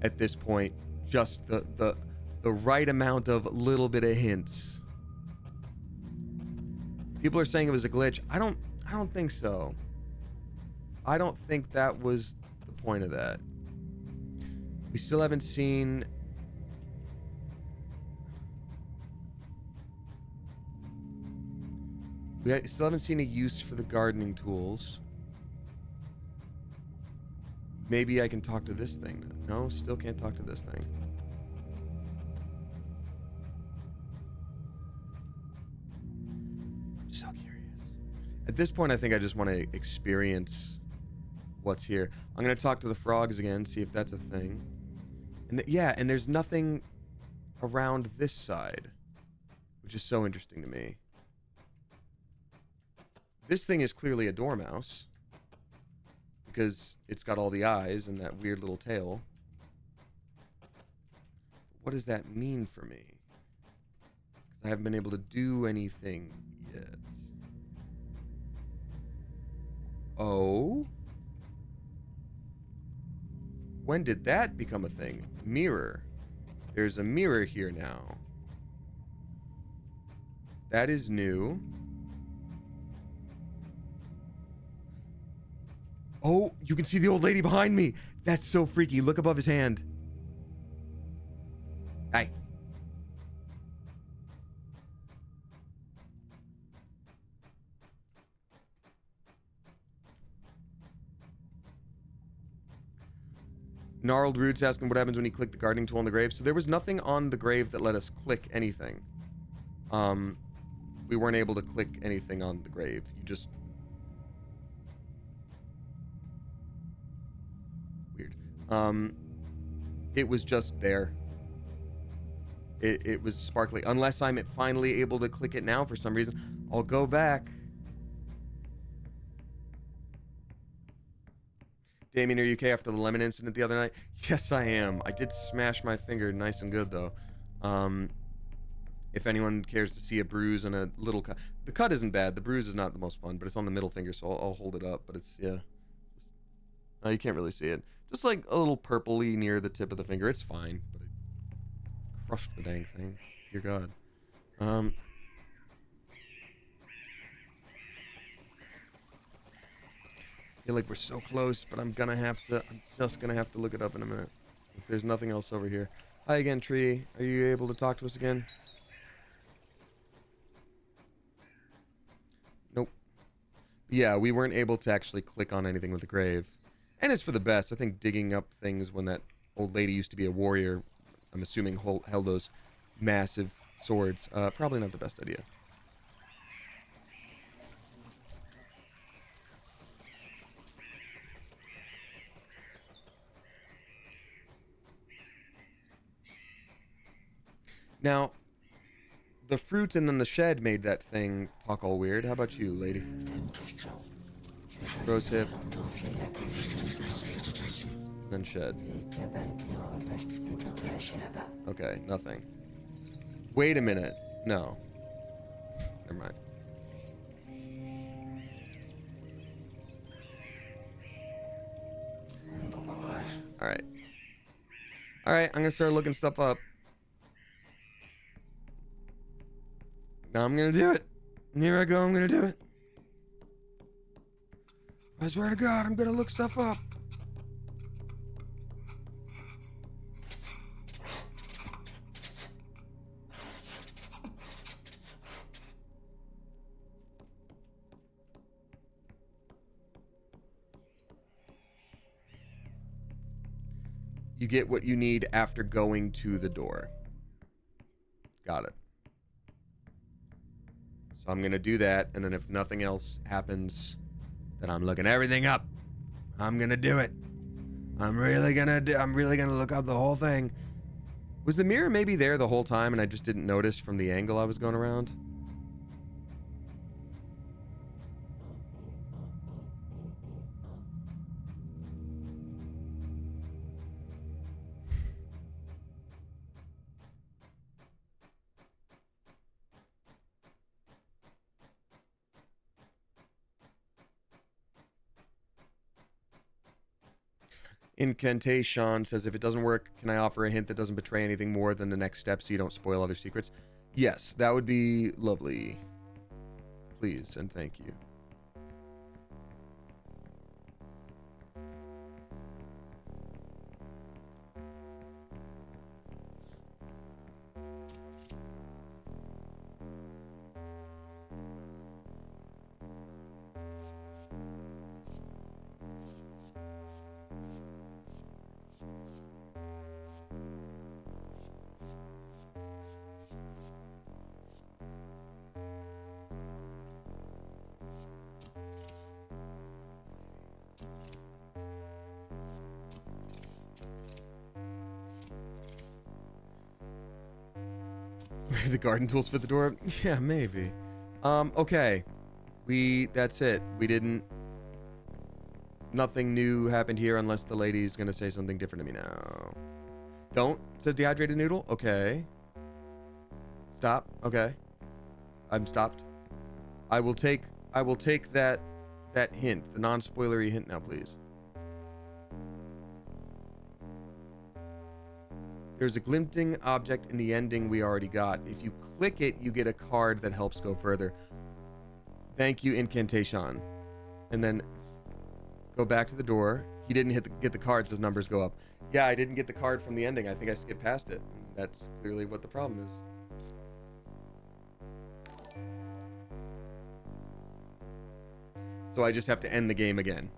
at this point just the right amount of little bit of hints. People are saying it was a glitch. I don't think so. I don't think that was the point of that. We still haven't seen... We still haven't seen a use for the gardening tools. Maybe I can talk to this thing. No, still can't talk to this thing. I'm so curious. At this point, I think I just want to experience what's here. I'm going to talk to the frogs again, see if that's a thing. And yeah, and there's nothing around this side, which is so interesting to me. This thing is clearly a dormouse because it's got all the eyes and that weird little tail. What does that mean for me? Because I haven't been able to do anything yet. Oh? When did that become a thing? Mirror. There's a mirror here now. That is new. Oh, you can see the old lady behind me. That's so freaky. Look above his hand. Hey. Gnarled Roots asking what happens when you click the gardening tool on the grave. So there was nothing on the grave that let us click anything. We weren't able to click anything on the grave. You just... Weird. It was just there. It was sparkly. Unless I'm finally able to click it now for some reason. I'll go back. Damien, are you okay after the lemon incident the other night? Yes, I am. I did smash my finger nice and good, though. If anyone cares to see a bruise and a little cut. The cut isn't bad. The bruise is not the most fun, but it's on the middle finger, so I'll hold it up. But it's, yeah. No, you can't really see it. Just like a little purpley near the tip of the finger. It's fine, but I crushed the dang thing. Dear God. I feel like we're so close, but I'm just gonna have to look it up in a minute. If there's nothing else over here. Hi again, Tree. Are you able to talk to us again? Nope. Yeah, we weren't able to actually click on anything with the grave. And it's for the best. I think digging up things when that old lady used to be a warrior, I'm assuming held those massive swords, probably not the best idea. Now, the fruit and then the shed made that thing talk all weird. How about you, lady? Rose hip. Then shed. Okay, nothing. Wait a minute. No. Never mind. Alright. Alright, I'm gonna start looking stuff up. Now I'm gonna do it. Here I go, I'm gonna do it. I swear to God, I'm gonna look stuff up. You get what you need after going to the door. Got it. So I'm gonna do that, and then if nothing else happens, then I'm looking everything up. I'm gonna do it. I'm really gonna look up the whole thing. Was the mirror maybe there the whole time and I just didn't notice from the angle I was going around? Incantation says, if it doesn't work, can I offer a hint that doesn't betray anything more than the next step so you don't spoil other secrets? Yes, that would be lovely. Please and thank you. The garden tools fit the door? Yeah, maybe. Okay. That's it. We didn't... Nothing new happened here unless the lady's gonna say something different to me now. Don't, says dehydrated noodle. Okay. Stop. Okay. I'm stopped. I will take that hint, the non-spoilery hint now, please. There's a glinting object in the ending we already got. If you click it, you get a card that helps go further. Thank you, incantation. And then go back to the door. He didn't get the cards, his numbers go up. Yeah, I didn't get the card from the ending. I think I skipped past it. That's clearly what the problem is. So I just have to end the game again.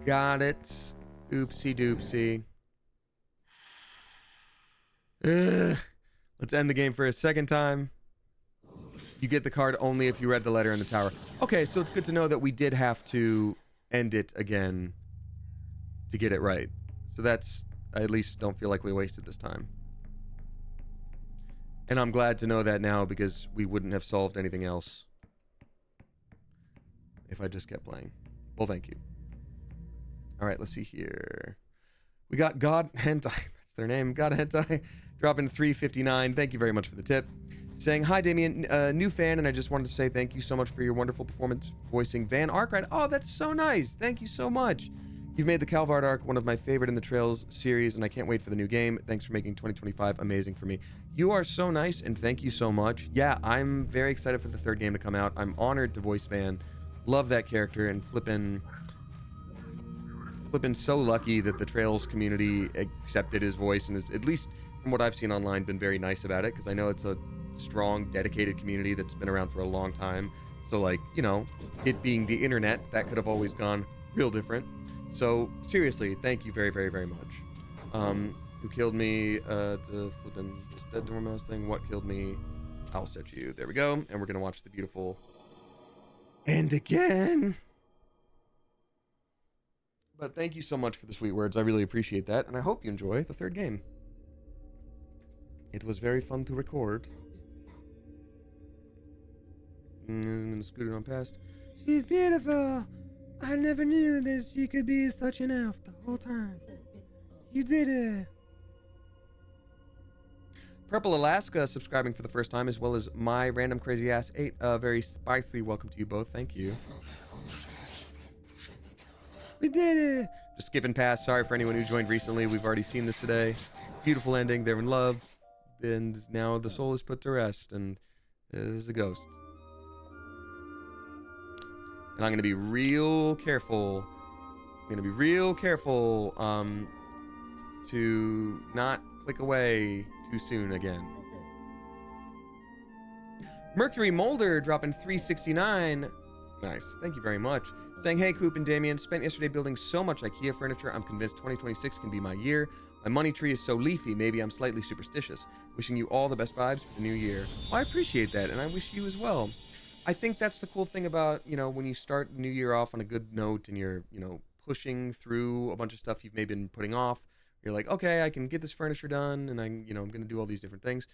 Got it. Oopsie doopsie. Let's end the game for a second time. You get the card only if you read the letter in the tower. Okay, so it's good to know that we did have to end it again to get it right. So that's... I at least don't feel like we wasted this time. And I'm glad to know that now because we wouldn't have solved anything else if I just kept playing. Well, thank you. All right, let's see here. We got God Hentai. That's their name. God Hentai. Dropping 359. Thank you very much for the tip. Saying, hi, Damien. New fan, and I just wanted to say thank you so much for your wonderful performance voicing Van Arkwright. Oh, that's so nice. Thank you so much. You've made the Calvard arc one of my favorite in the Trails series, and I can't wait for the new game. Thanks for making 2025 amazing for me. You are so nice, and thank you so much. Yeah, I'm very excited for the third game to come out. I'm honored to voice Van. Love that character, and flippin' so lucky that the Trails community accepted his voice, and is, at least from what I've seen online, been very nice about it, because I know it's a strong, dedicated community that's been around for a long time. So, like, you know, it being the internet, that could have always gone real different. So, seriously, thank you very, very, very much. Who killed me? The flippin' this dead dormouse thing. What killed me? I'll set you. There we go. And we're gonna watch the beautiful end again. But thank you so much for the sweet words. I really appreciate that, and I hope you enjoy the third game. It was very fun to record. And scooted on past. She's beautiful. I never knew that she could be such an elf the whole time. You did it. Purple Alaska subscribing for the first time, as well as my random crazy ass 8. Very spicy. Welcome to you both. Thank you. We did it. Just skipping past. Sorry for anyone who joined recently. We've already seen this today. Beautiful ending. They're in love. And now the soul is put to rest. And this is a ghost. And I'm going to be real careful. To not click away too soon again. Mercury Molder dropping 369. Nice. Thank you very much. Saying, hey, Coop and Damien, spent yesterday building so much IKEA furniture, I'm convinced 2026 can be my year. My money tree is so leafy, maybe I'm slightly superstitious. Wishing you all the best vibes for the new year. Well, I appreciate that, and I wish you as well. I think that's the cool thing about, you know, when you start the new year off on a good note and you're, you know, pushing through a bunch of stuff you've maybe been putting off. You're like, okay, I can get this furniture done, and I'm going to do all these different things.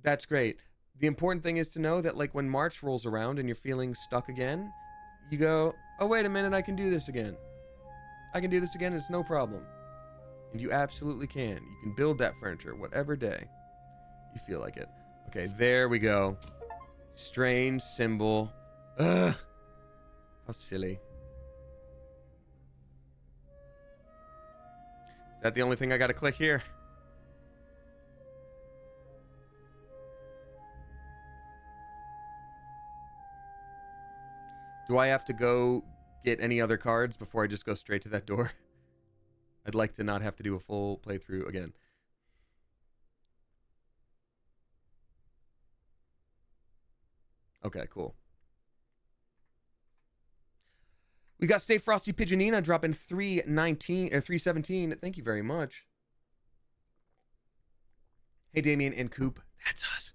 That's great. The important thing is to know that, like, when March rolls around and you're feeling stuck again, you go, oh, wait a minute, I can do this again. It's no problem. And you absolutely can. You can build that furniture whatever day you feel like it. Okay, there we go. Strange symbol. Ugh. How silly. Is that the only thing I gotta click here? Do I have to go get any other cards before I just go straight to that door? I'd like to not have to do a full playthrough again. Okay, cool. We got Stay Frosty Pigeonina dropping 317. Thank you very much. Hey, Damien and Coop. That's us.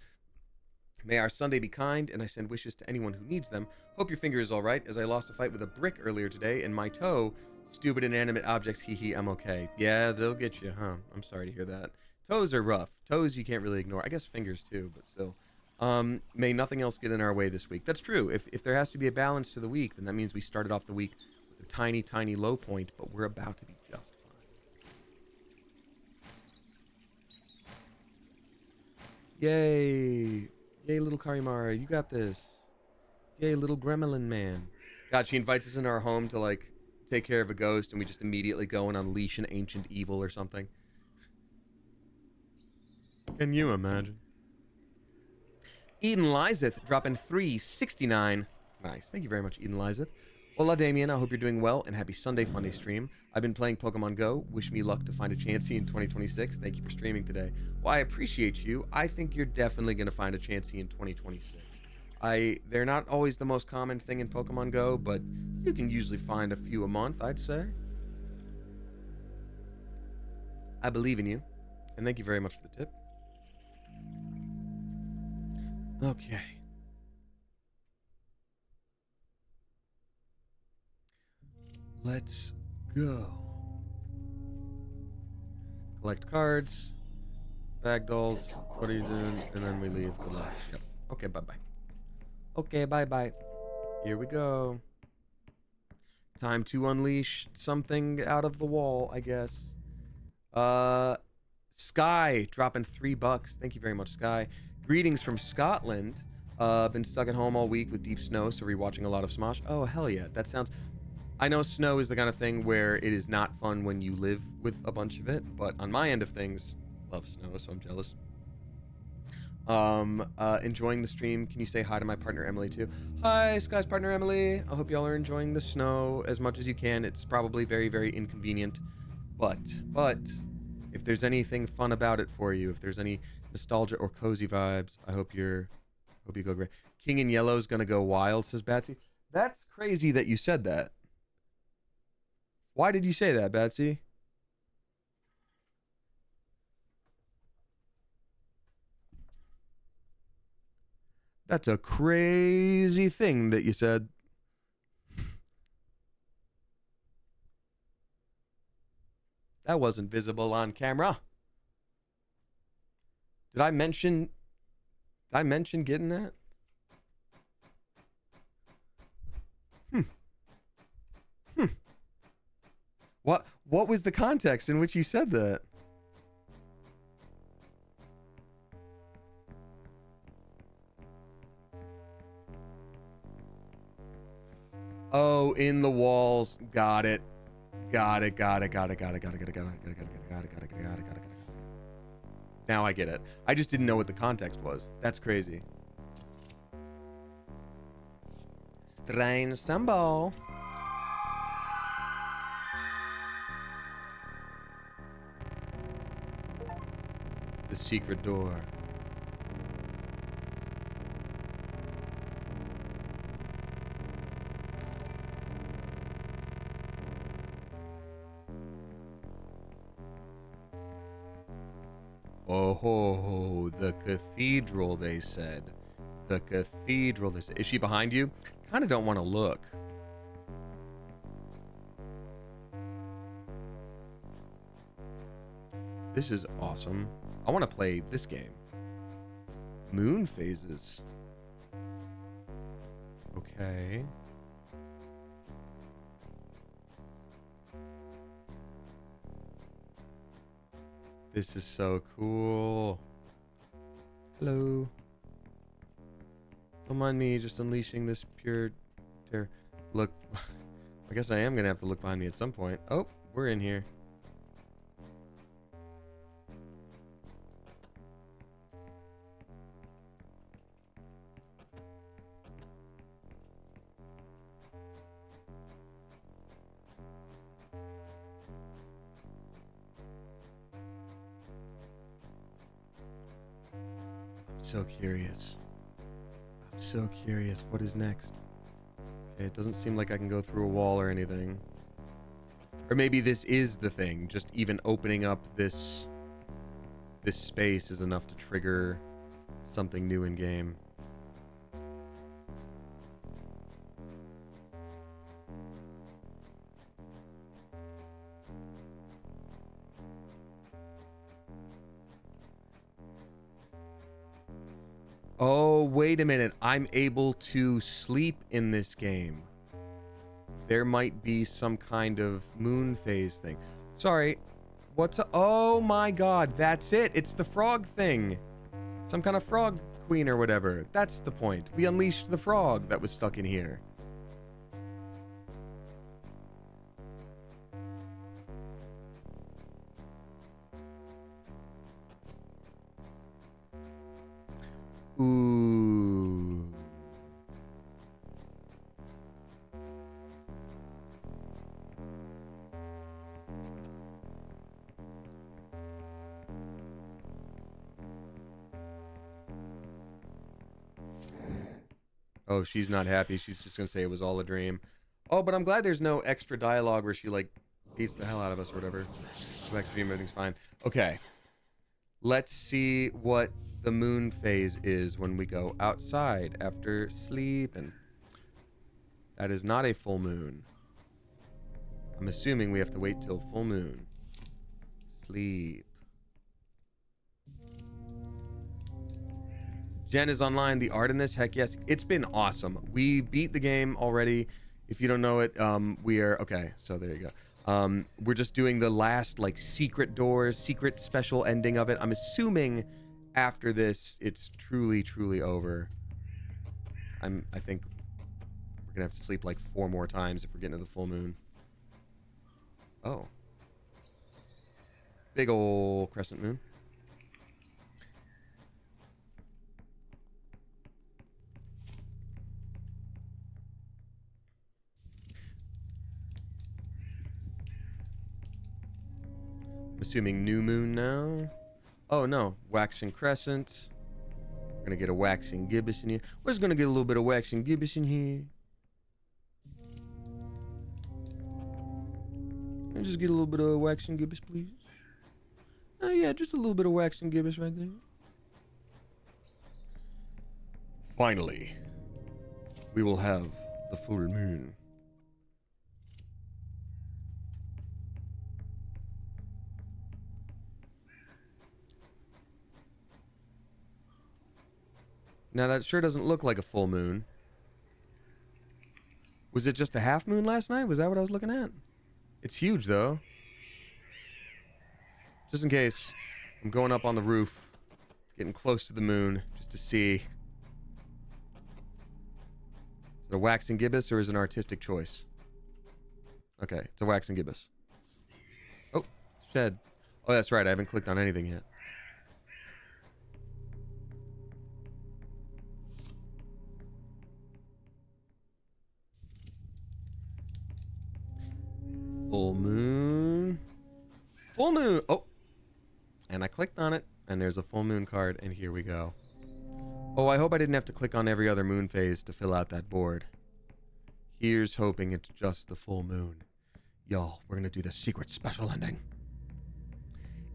May our Sunday be kind, and I send wishes to anyone who needs them. Hope your finger is all right, as I lost a fight with a brick earlier today, and my toe. Stupid inanimate objects, hee hee, I'm okay. Yeah, they'll get you, huh? I'm sorry to hear that. Toes are rough. Toes you can't really ignore. I guess fingers too, but still. May nothing else get in our way this week. That's true. If there has to be a balance to the week, then that means we started off the week with a tiny, tiny low point, but we're about to be just fine. Yay. Yay, little CARIMARA. You got this. Yay, little gremlin man. God, she invites us into our home to, like, take care of a ghost, and we just immediately go and unleash an ancient evil or something. Can you imagine? Eden Lizeth dropping 369. Nice. Thank you very much, Eden Lizeth. Hola, Damien. I hope you're doing well, and happy Sunday Funday stream. I've been playing Pokemon Go. Wish me luck to find a Chansey in 2026. Thank you for streaming today. Well, I appreciate you. I think you're definitely going to find a Chansey in 2026. They're not always the most common thing in Pokemon Go, but you can usually find a few a month, I'd say. I believe in you, and thank you very much for the tip. Okay. Let's go. Collect cards. Bag dolls. What are you doing? And then we leave. Good luck. Yep. Okay, bye-bye. Okay, bye-bye. Here we go. Time to unleash something out of the wall, I guess. Sky dropping $3. Thank you very much, Sky. Greetings from Scotland. Been stuck at home all week with deep snow, so rewatching a lot of Smosh. Oh, hell yeah. That sounds... I know snow is the kind of thing where it is not fun when you live with a bunch of it, but on my end of things, love snow, so I'm jealous. Enjoying the stream. Can you say hi to my partner Emily too? Hi, Sky's partner Emily. I hope y'all are enjoying the snow as much as you can. It's probably very, very inconvenient, but if there's anything fun about it for you, if there's any nostalgia or cozy vibes, I hope you go great. King in Yellow's gonna go wild, says Batsy. That's crazy that you said that. Why did you say that, Batsy? That's a crazy thing that you said. That wasn't visible on camera. Did I mention getting that? What was the context in which you said that? Oh, in the walls. Got it. Got it. Now I get it. I just didn't know what the context was. That's crazy. Strange symbol. The secret door. Oh, the cathedral, they said. The cathedral, they said. Is she behind you? Kind of don't want to look. This is awesome. I want to play this game. Moon phases. Okay. This is so cool. Hello. Don't mind me just unleashing this pure terror. Look, I guess I am going to have to look behind me at some point. Oh, we're in here. So curious. I'm so curious. What is next? Okay, it doesn't seem like I can go through a wall or anything. Or maybe this is the thing. Just even opening up this space is enough to trigger something new in game. wait a minute. I'm able to sleep in this game. There might be some kind of moon phase thing. Sorry. Oh my god, that's it. It's the frog thing. Some kind of frog queen or whatever. That's the point. We unleashed the frog that was stuck in here. Ooh. Oh, she's not happy. She's just gonna say it was all a dream. Oh, but I'm glad there's no extra dialogue where she, like, beats the hell out of us or whatever. Go back to dream, everything's fine. Okay. Let's see what the moon phase is when we go outside after sleeping. That is not a full moon. I'm assuming we have to wait till full moon. Sleep. Jen is online. The art in this, heck yes. It's been awesome. We beat the game already. If you don't know it, we are... Okay, so there you go. We're just doing the last, like, secret doors, secret special ending of it. I'm assuming after this, it's truly, truly over. I think we're gonna have to sleep, like, 4 more times if we're getting to the full moon. Oh. Big ol' crescent moon. I'm assuming new moon now. Oh no, waxing crescent. We're gonna get a waxing gibbous in here. We're just gonna get a little bit of waxing gibbous in here. And just get a little bit of waxing gibbous, please. Oh yeah, just a little bit of waxing gibbous right there. Finally, we will have the full moon. Now that sure doesn't look like a full moon. Was it just a half moon last night? Was that what I was looking at? It's huge though. Just in case, I'm going up on the roof, getting close to the moon, just to see. Is it a waxing gibbous or is it an artistic choice? Okay, it's a waxing gibbous. Oh, shed. Oh, that's right, I haven't clicked on anything yet. Full moon. Full moon. Oh. And I clicked on it, and there's a full moon card, and here we go. Oh, I hope I didn't have to click on every other moon phase to fill out that board. Here's hoping it's just the full moon. Y'all, we're gonna do the secret special ending.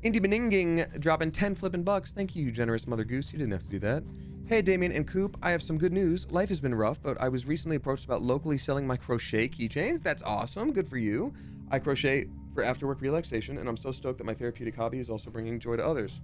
Indie Beninging dropping 10 flippin' bucks. Thank you, generous Mother Goose. You didn't have to do that. Hey, Damien and Coop, I have some good news. Life has been rough, but I was recently approached about locally selling my crochet keychains. That's awesome. Good for you. I crochet for after-work relaxation, and I'm so stoked that my therapeutic hobby is also bringing joy to others.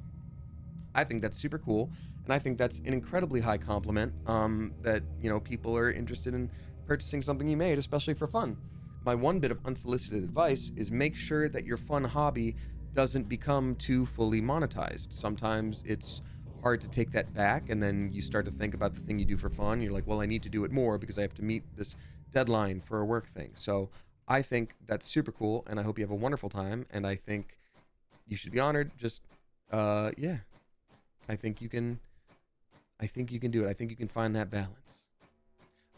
I think that's super cool, and I think that's an incredibly high compliment that, you know, people are interested in purchasing something you made, especially for fun. My one bit of unsolicited advice is make sure that your fun hobby doesn't become too fully monetized. Sometimes it's hard to take that back, and then you start to think about the thing you do for fun. You're like, well, I need to do it more because I have to meet this deadline for a work thing. So I think that's super cool, and I hope you have a wonderful time, and I think you should be honored. Just, yeah. I think you can do it. I think you can find that balance.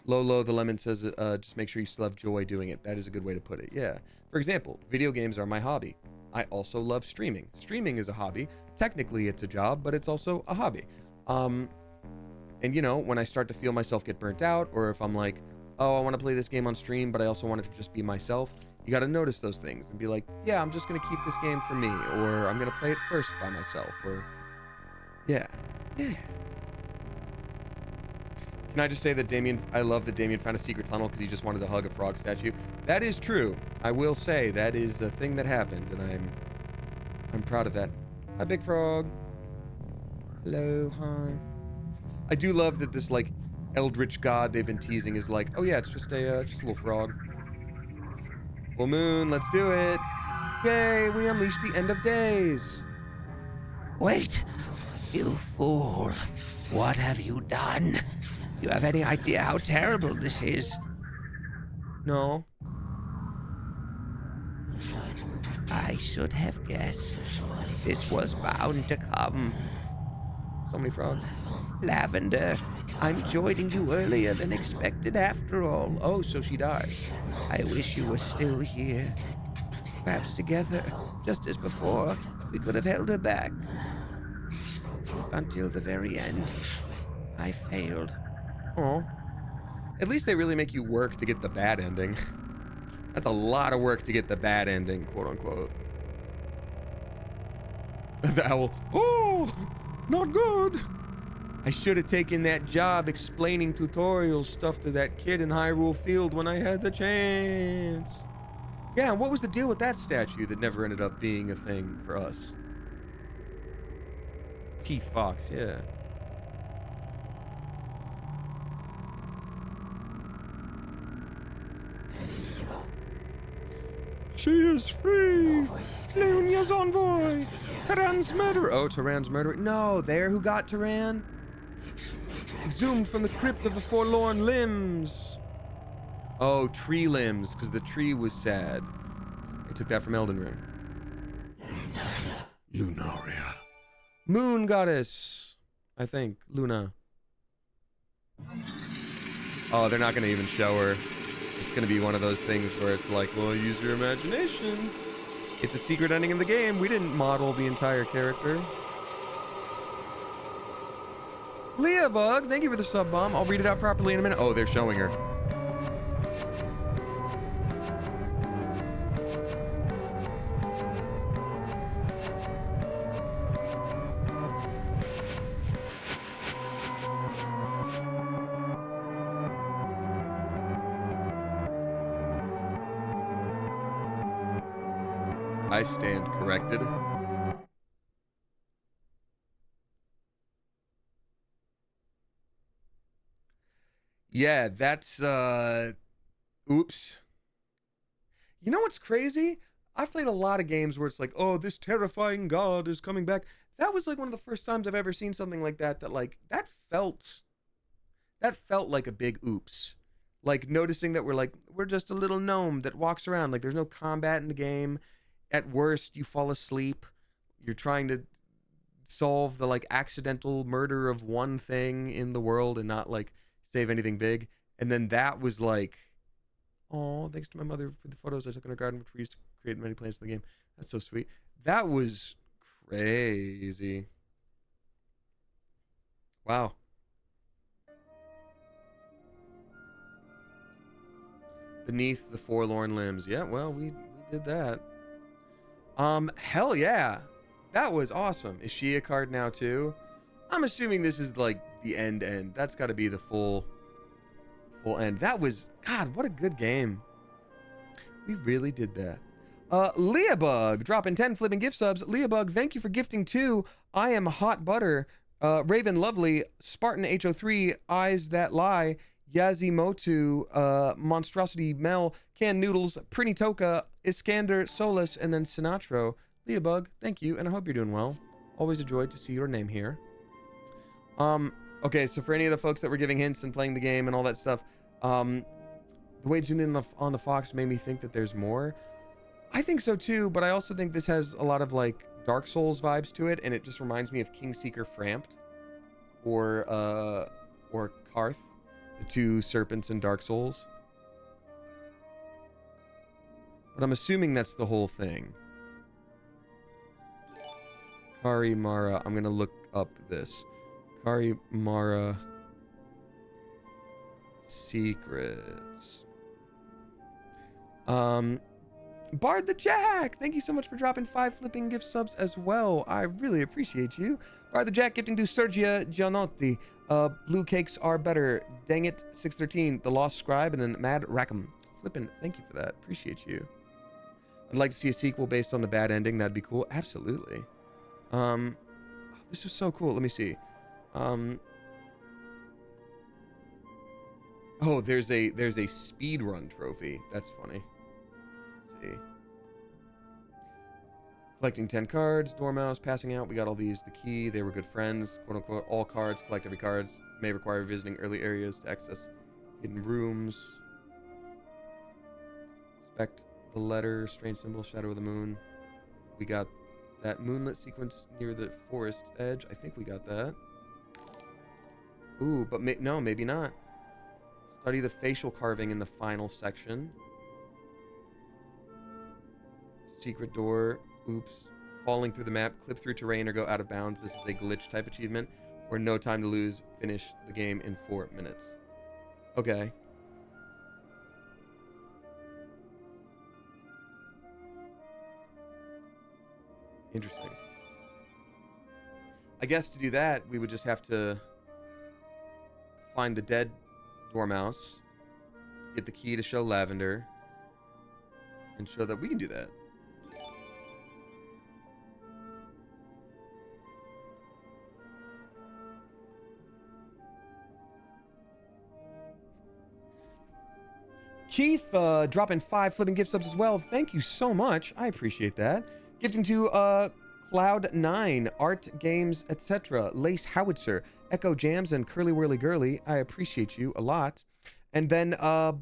Lolo the Lemon says, just make sure you still have joy doing it. That is a good way to put it, yeah. For example, video games are my hobby. I also love streaming. Streaming is a hobby. Technically, it's a job, but it's also a hobby. And, you know, when I start to feel myself get burnt out, or if I'm like, oh, I want to play this game on stream, but I also want it to just be myself, you got to notice those things and be like, yeah, I'm just going to keep this game for me, or I'm going to play it first by myself, or, yeah. Can I just say that I love that Damien found a secret tunnel because he just wanted to hug a frog statue. That is true. I will say that is a thing that happened, and I'm proud of that. Hi, Big Frog. Hello, hi. I do love that this like eldritch god they've been teasing is like, oh yeah, it's just a little frog. Full moon, let's do it. Yay, we unleashed the end of days. Wait, you fool. What have you done? You have any idea how terrible this is? No. I should have guessed. This was bound to come. So many frogs. Lavender, I'm joining you earlier than expected after all. Oh, so she died. I wish you were still here. Perhaps together, just as before, we could have held her back. Until the very end, I failed. Oh. At least they really make you work to get the bad ending. That's a lot of work to get the bad ending, quote unquote. The owl. Oh, not good. I should have taken that job explaining tutorial stuff to that kid in Hyrule Field when I had the chance. Yeah, and what was the deal with that statue that never ended up being a thing for us? Teeth Fox, yeah. She is free! Lunya's envoy! Terran's murderer! Oh, Terran's murderer. No, there who got Terran? Exhumed from the crypt of the forlorn limbs. Oh, tree limbs, because the tree was sad. They took that from Elden Ring. Lunaria. Moon goddess, I think. Luna. Oh, they're not going to even show her. It's going to be one of those things where it's like, well, use your imagination. It's a secret ending in the game. We didn't model the entire character. Leah Bug, thank you for the sub bomb. I'll read it out properly in a minute. Oh, they're showing her. I stand corrected. Yeah, that's oops. You know what's crazy? I've played a lot of games where it's like, oh, this terrifying god is coming back. That was like one of the first times I've ever seen something like that that felt like a big oops. Like noticing that we're just a little gnome that walks around, like there's no combat in the game. At worst, you fall asleep. You're trying to solve the like accidental murder of one thing in the world and not like save anything big. And then that was like, oh, thanks to my mother for the photos I took in her garden, which we used to create many plants in the game. That's so sweet. That was crazy. Wow. Beneath the forlorn limbs. Yeah, well, we did that. Hell yeah. That was awesome. Is she a card now too? I'm assuming this is like the end. That's got to be the full end. That was, God, what a good game. We really did that. Leahbug dropping 10 flipping gift subs. Leahbug, thank you for gifting 2. I am hot butter. Raven Lovely, Spartan HO3, Eyes That Lie, Yazimotu, Monstrosity Mel, Canned Noodles, Pretty Toka, Iskander, Solus, and then Sinatro. Leahbug, thank you, and I hope you're doing well. Always a joy to see your name here. Okay, so for any of the folks that were giving hints and playing the game and all that stuff, the way tuned in on the Fox made me think that there's more. I think so too, but I also think this has a lot of like Dark Souls vibes to it, and it just reminds me of Kingseeker Framped or Karth, the 2 serpents in Dark Souls. But I'm assuming that's the whole thing. CARIMARA. I'm gonna look up this. CARIMARA secrets. Bard the Jack, thank you so much for dropping 5 flipping gift subs as well. I really appreciate you. Bard the Jack gifting to Sergia Gianotti. Blue cakes are better. Dang it, 613. The Lost Scribe, and then Mad Rackham. Flippin', thank you for that. Appreciate you. I'd like to see a sequel based on the bad ending. That'd be cool. Absolutely. This was so cool. Let me see. Oh, there's a speed run trophy. That's funny. Let's see. Collecting 10 cards, Dormouse, passing out. We got all these. The key, they were good friends, quote unquote. All cards, collect every cards. May require visiting early areas to access hidden rooms. Inspect the letter, strange symbol, shadow of the moon. We got that moonlit sequence near the forest edge. I think we got that. Ooh, but no, maybe not. Study the facial carving in the final section. Secret door. Oops. Falling through the map, clip through terrain, or go out of bounds. This is a glitch type achievement. Or no time to lose. Finish the game in 4 minutes. Okay. Interesting. I guess to do that, we would just have to find the dead Dormouse, get the key to show Lavender, and show that we can do that. Keith, dropping 5 flipping gift subs as well. Thank you so much. I appreciate that. Gifting to Cloud9, Art Games, etc. Lace Howitzer, Echo Jams, and Curly Whirly Girly. I appreciate you a lot. And then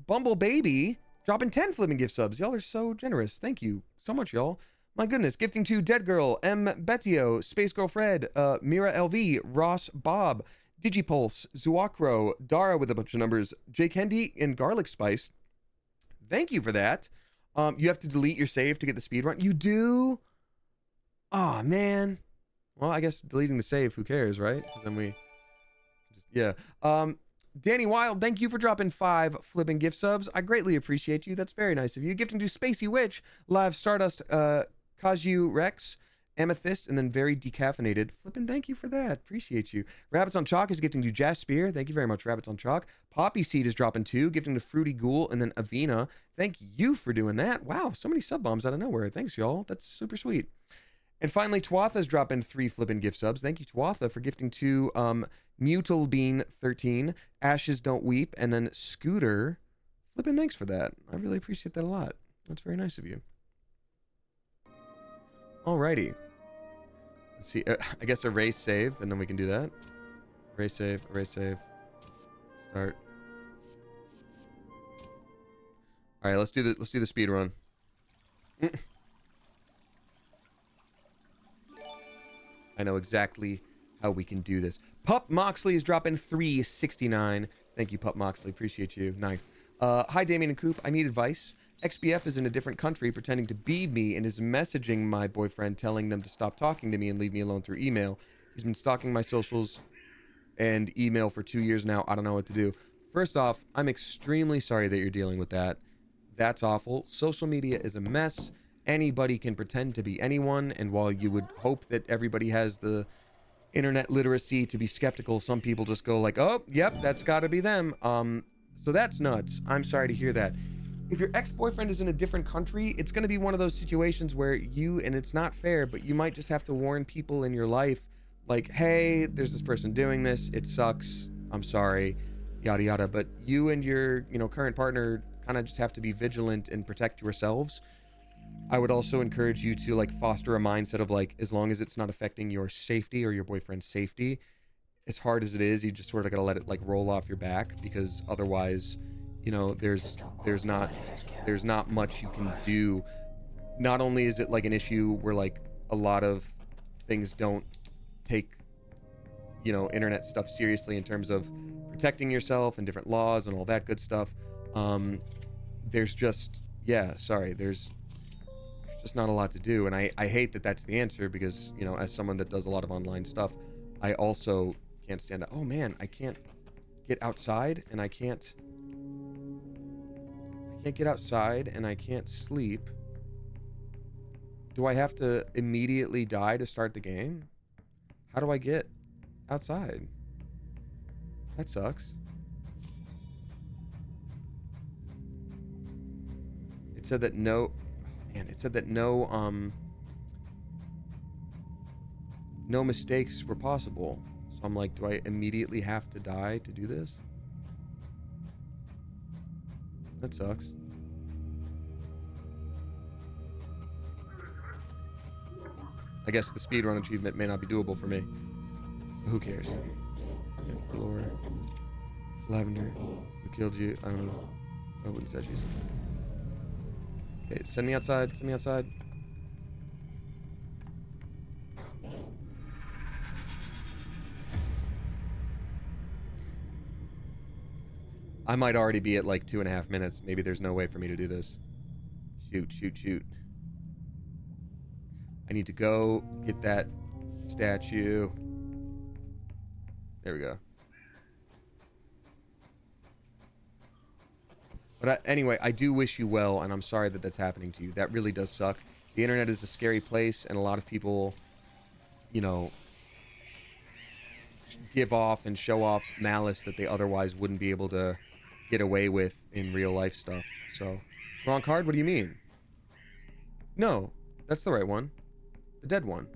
Bumble Baby dropping 10 flipping gift subs. Y'all are so generous. Thank you so much, y'all. My goodness. Gifting to Dead Girl, M. Betio, Space Girl Fred, Mira LV, Ross Bob, Digipulse, Zuakro, Dara with a bunch of numbers, Jake Hendy, and Garlic Spice. Thank you for that. You have to delete your save to get the speed run. You do? Oh, man. Well, I guess deleting the save, who cares, right? Because then we just, yeah. Danny Wild, thank you for dropping 5 flipping gift subs. I greatly appreciate you. That's very nice of you. Gifting to Spacey Witch, Live Stardust, Kaju Rex, Amethyst, and then very decaffeinated. Flippin', thank you for that. Appreciate you. Rabbits on Chalk is gifting to Jasper. Thank you very much, Rabbits on Chalk. Poppy Seed is dropping 2, gifting to Fruity Ghoul, and then Avena. Thank you for doing that. Wow, so many sub bombs out of nowhere. Thanks, y'all. That's super sweet. And finally, Twatha's dropping 3 flippin' gift subs. Thank you, Twatha, for gifting to Mutalbean 13, Ashes Don't Weep, and then Scooter. Flippin', thanks for that. I really appreciate that a lot. That's very nice of you. Alrighty. Let's see. I guess erase save, and then we can do that. Erase save. Erase save. Start. All right. Let's do the speed run. I know exactly how we can do this. Pup Moxley is dropping 369. Thank you, Pup Moxley. Appreciate you. Nice. Hi, Damien and Coop. I need advice. XBF is in a different country pretending to be me and is messaging my boyfriend telling them to stop talking to me and leave me alone through email. He's been stalking my socials and email for 2 years now. I don't know what to do. First off, I'm extremely sorry that you're dealing with that. That's awful. Social media is a mess. Anybody can pretend to be anyone, and while you would hope that everybody has the internet literacy to be skeptical, some people just go like, oh, yep, that's gotta be them. So that's nuts. I'm sorry to hear that. If your ex-boyfriend is in a different country, it's going to be one of those situations where and it's not fair, but you might just have to warn people in your life, like, hey, there's this person doing this. It sucks. I'm sorry, yada, yada. But you and your, current partner kind of just have to be vigilant and protect yourselves. I would also encourage you to, foster a mindset of, as long as it's not affecting your safety or your boyfriend's safety, as hard as it is, you just sort of got to let it, roll off your back, because otherwise, there's not much you can do. Not only is it an issue where a lot of things don't take internet stuff seriously in terms of protecting yourself and different laws and all that good stuff. There's just there's just not a lot to do, and I hate that that's the answer, because as someone that does a lot of online stuff, I also can't stand it. Oh man, I can't get outside, and I can't get outside, and I can't sleep. Do I have to immediately die to start the game? How do I get outside? That sucks. It said that no mistakes were possible. So I'm like, do I immediately have to die to do this? That sucks. I guess the speedrun achievement may not be doable for me. But who cares? Yeah, Floor. Lavender. Who killed you? I don't know. Oh, wooden statues. Okay, send me outside. Send me outside. I might already be at like 2.5 minutes. Maybe there's no way for me to do this. Shoot, shoot, shoot. I need to go get that statue. There we go. But anyway, I do wish you well, and I'm sorry that that's happening to you. That really does suck. The internet is a scary place, and a lot of people, you know, give off and show off malice that they otherwise wouldn't be able to get away with in real life stuff. So, wrong card? What do you mean? No, that's the right one. The dead one.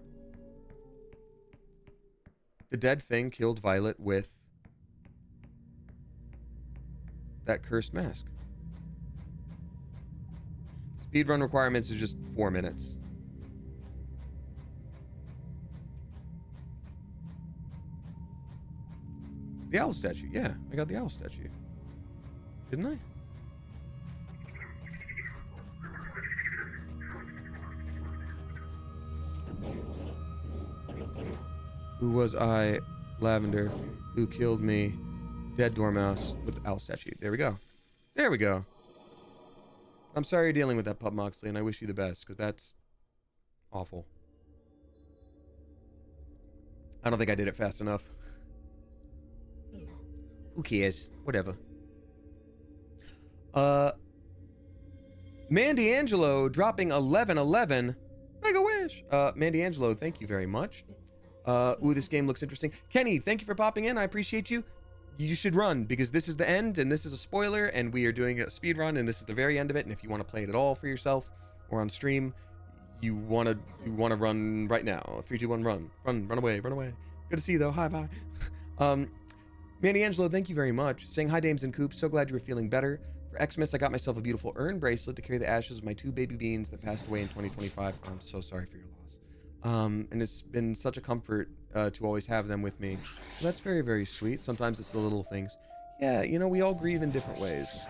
The dead thing killed Violet with that cursed mask. Speedrun requirements is just 4 minutes. The owl statue. Yeah, I got the owl statue. Didn't I? Who was I? Lavender. Who killed me? Dead Dormouse with owl statue. There we go. There we go. I'm sorry you're dealing with that, Pup Moxley, and I wish you the best, because that's awful. I don't think I did it fast enough. Who cares? Whatever. Mandy Angelo dropping 1111. Make a wish. Mandy Angelo, thank you very much. Ooh, this game looks interesting. Kenny, thank you for popping in. I appreciate you. You should run, because this is the end, and this is a spoiler, and we are doing a speed run, and this is the very end of it. And if you want to play it at all for yourself or on stream, you want to run right now. 3, 2, 1, run. Run away, run away. Good to see you, though. Hi, bye. Mandy Angelo, thank you very much. Saying hi, Dames and Coops. So glad you were feeling better. For Xmas, I got myself a beautiful urn bracelet to carry the ashes of my 2 baby beans that passed away in 2025. I'm so sorry for your loss. And it's been such a comfort to always have them with me. So that's very, very sweet. Sometimes it's the little things. Yeah, you know, we all grieve in different ways.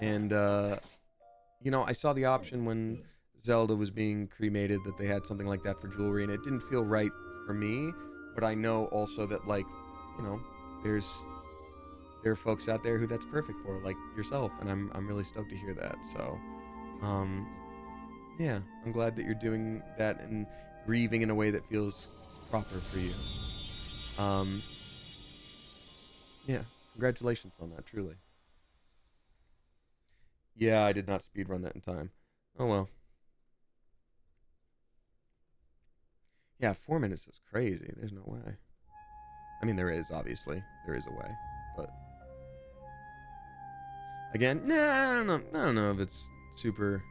You know, I saw the option when Zelda was being cremated that they had something like that for jewelry, and it didn't feel right for me. But I know also that, like, you know, there are folks out there who that's perfect for, like yourself, and I'm really stoked to hear that. So, yeah, I'm glad that you're doing that and grieving in a way that feels proper for you. Yeah, congratulations on that, truly. Yeah, I did not speedrun that in time. Oh well. Yeah, 4 minutes is crazy. There's no way. I mean, there is, obviously. There is a way, but... Again, nah, I don't know. I don't know if it's super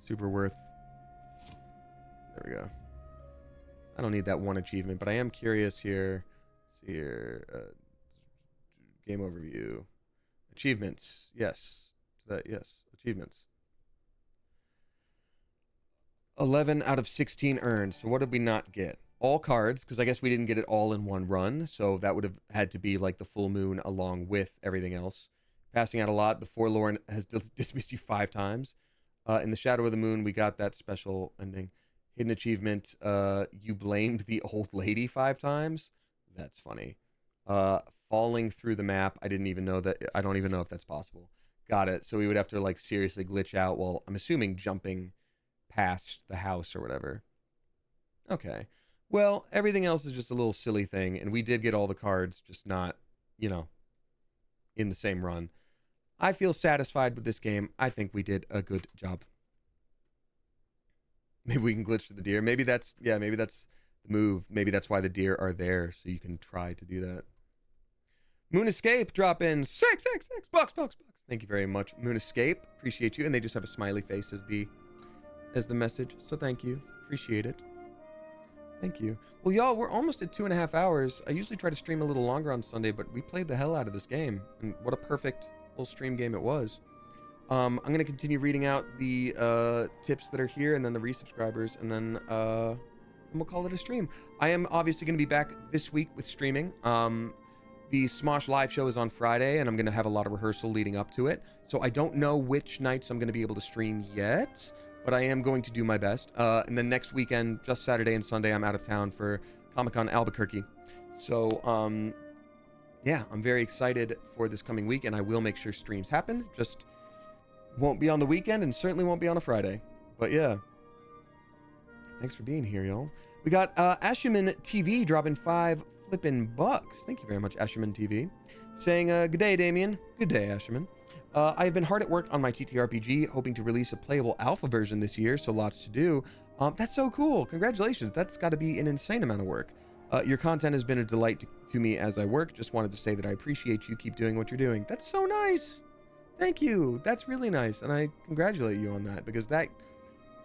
worth... There we go. I don't need that one achievement, but I am curious here. Let's see here. Game overview. Achievements. Yes. Yes. Achievements. 11 out of 16 earned. So what did we not get? All cards, because I guess we didn't get it all in one run. So that would have had to be like the full moon along with everything else. Passing out a lot. The Forlorn has dismissed you 5 times. In the Shadow of the Moon, we got that special ending. Hidden achievement. You blamed the old lady 5 times. That's funny. Falling through the map. I didn't even know that. I don't even know if that's possible. Got it. So we would have to like seriously glitch out while I'm assuming jumping past the house or whatever. Okay. Well, everything else is just a little silly thing, and we did get all the cards, just not, you know, in the same run. I feel satisfied with this game. I think we did a good job. Maybe we can glitch to the deer. Maybe that's, yeah, maybe that's the move. Maybe that's why the deer are there, so you can try to do that. Moon Escape, drop in 6 bucks. Thank you very much, Moon Escape. Appreciate you. And they just have a smiley face as the message. So thank you. Appreciate it. Thank you. Well, y'all, we're almost at 2.5 hours. I usually try to stream a little longer on Sunday, but we played the hell out of this game. And what a perfect full stream game it was. I'm going to continue reading out the tips that are here and then the resubscribers, and then we'll call it a stream. I am obviously going to be back this week with streaming. The Smosh live show is on Friday, and I'm going to have a lot of rehearsal leading up to it. So I don't know which nights I'm going to be able to stream yet, but I am going to do my best. And then next weekend, just Saturday and Sunday, I'm out of town for Comic-Con Albuquerque. So, yeah, I'm very excited for this coming week, and I will make sure streams happen. Just won't be on the weekend, and certainly won't be on a Friday. But yeah, thanks for being here, y'all. We got Asherman TV dropping 5 flippin' bucks. Thank you very much, Asherman TV. Saying, good day, Damien. Good day, Asherman. I've been hard at work on my TTRPG, hoping to release a playable alpha version this year, so lots to do. That's so cool. Congratulations. That's got to be an insane amount of work. Your content has been a delight to me as I work. Just wanted to say that I appreciate you. Keep doing what you're doing. That's so nice. Thank you. That's really nice. And I congratulate you on that, because that,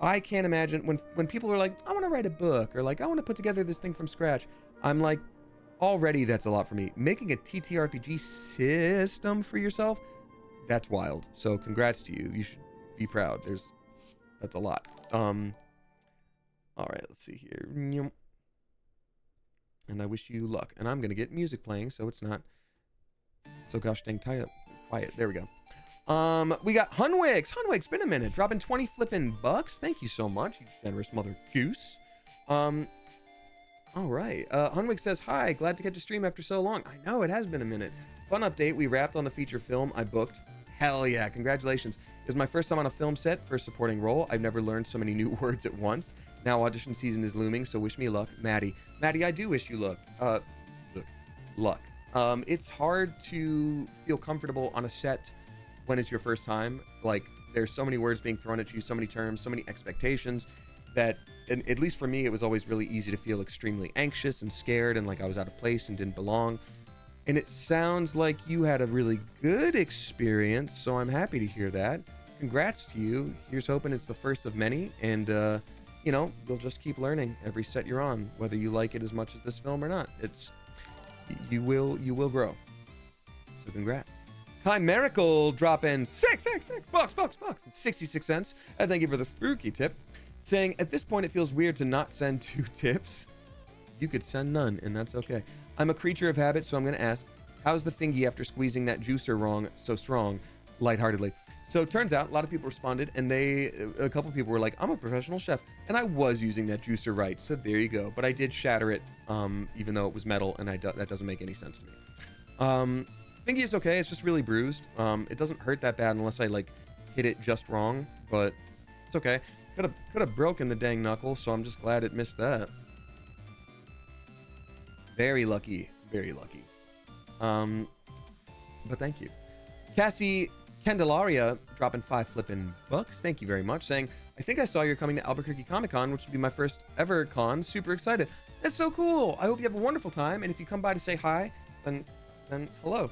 I can't imagine when people are like, I want to write a book, or like, I want to put together this thing from scratch. I'm like, already that's a lot for me. Making a TTRPG system for yourself, that's wild. So congrats to you. You should be proud. That's a lot. All right, let's see here. And I wish you luck. And I'm going to get music playing so it's not so gosh dang quiet. There we go. We got Hunwix. Hunwix, been a minute. Dropping 20 flippin' bucks. Thank you so much, you generous mother goose. All right. Hunwix says, hi, glad to get to stream after so long. I know, it has been a minute. Fun update, we wrapped on the feature film I booked. Hell yeah, congratulations. It was my first time on a film set for a supporting role. I've never learned so many new words at once. Now audition season is looming, so wish me luck. Maddie. Maddie, I do wish you luck. Luck. It's hard to feel comfortable on a set when it's your first time. Like, there's so many words being thrown at you, so many terms, so many expectations that, and at least for me, it was always really easy to feel extremely anxious and scared and like I was out of place and didn't belong. And it sounds like you had a really good experience, so I'm happy to hear that. Congrats to you. Here's hoping it's the first of many, and you know, you'll just keep learning every set you're on, whether you like it as much as this film or not. You will grow. So congrats. Chimerical dropping 6 bucks, 66 cents. And thank you for the spooky tip. Saying, at this point, it feels weird to not send 2 tips. You could send none, and that's okay. I'm a creature of habit, so I'm going to ask, how's the thingy after squeezing that juicer wrong so strong, lightheartedly? So it turns out a lot of people responded, and a couple people were like, I'm a professional chef, and I was using that juicer right, so there you go. But I did shatter it, even though it was metal, and that doesn't make any sense to me. Thingy is okay, it's just really bruised. It doesn't hurt that bad unless I like hit it just wrong, but it's okay. Could have broken the dang knuckle, so I'm just glad it missed that. Very lucky, very lucky. But thank you. Cassie Candelaria dropping 5 flippin' bucks. Thank you very much. Saying, I think I saw you're coming to Albuquerque Comic Con, which would be my first ever con. Super excited. That's so cool. I hope you have a wonderful time. And if you come by to say hi, then hello.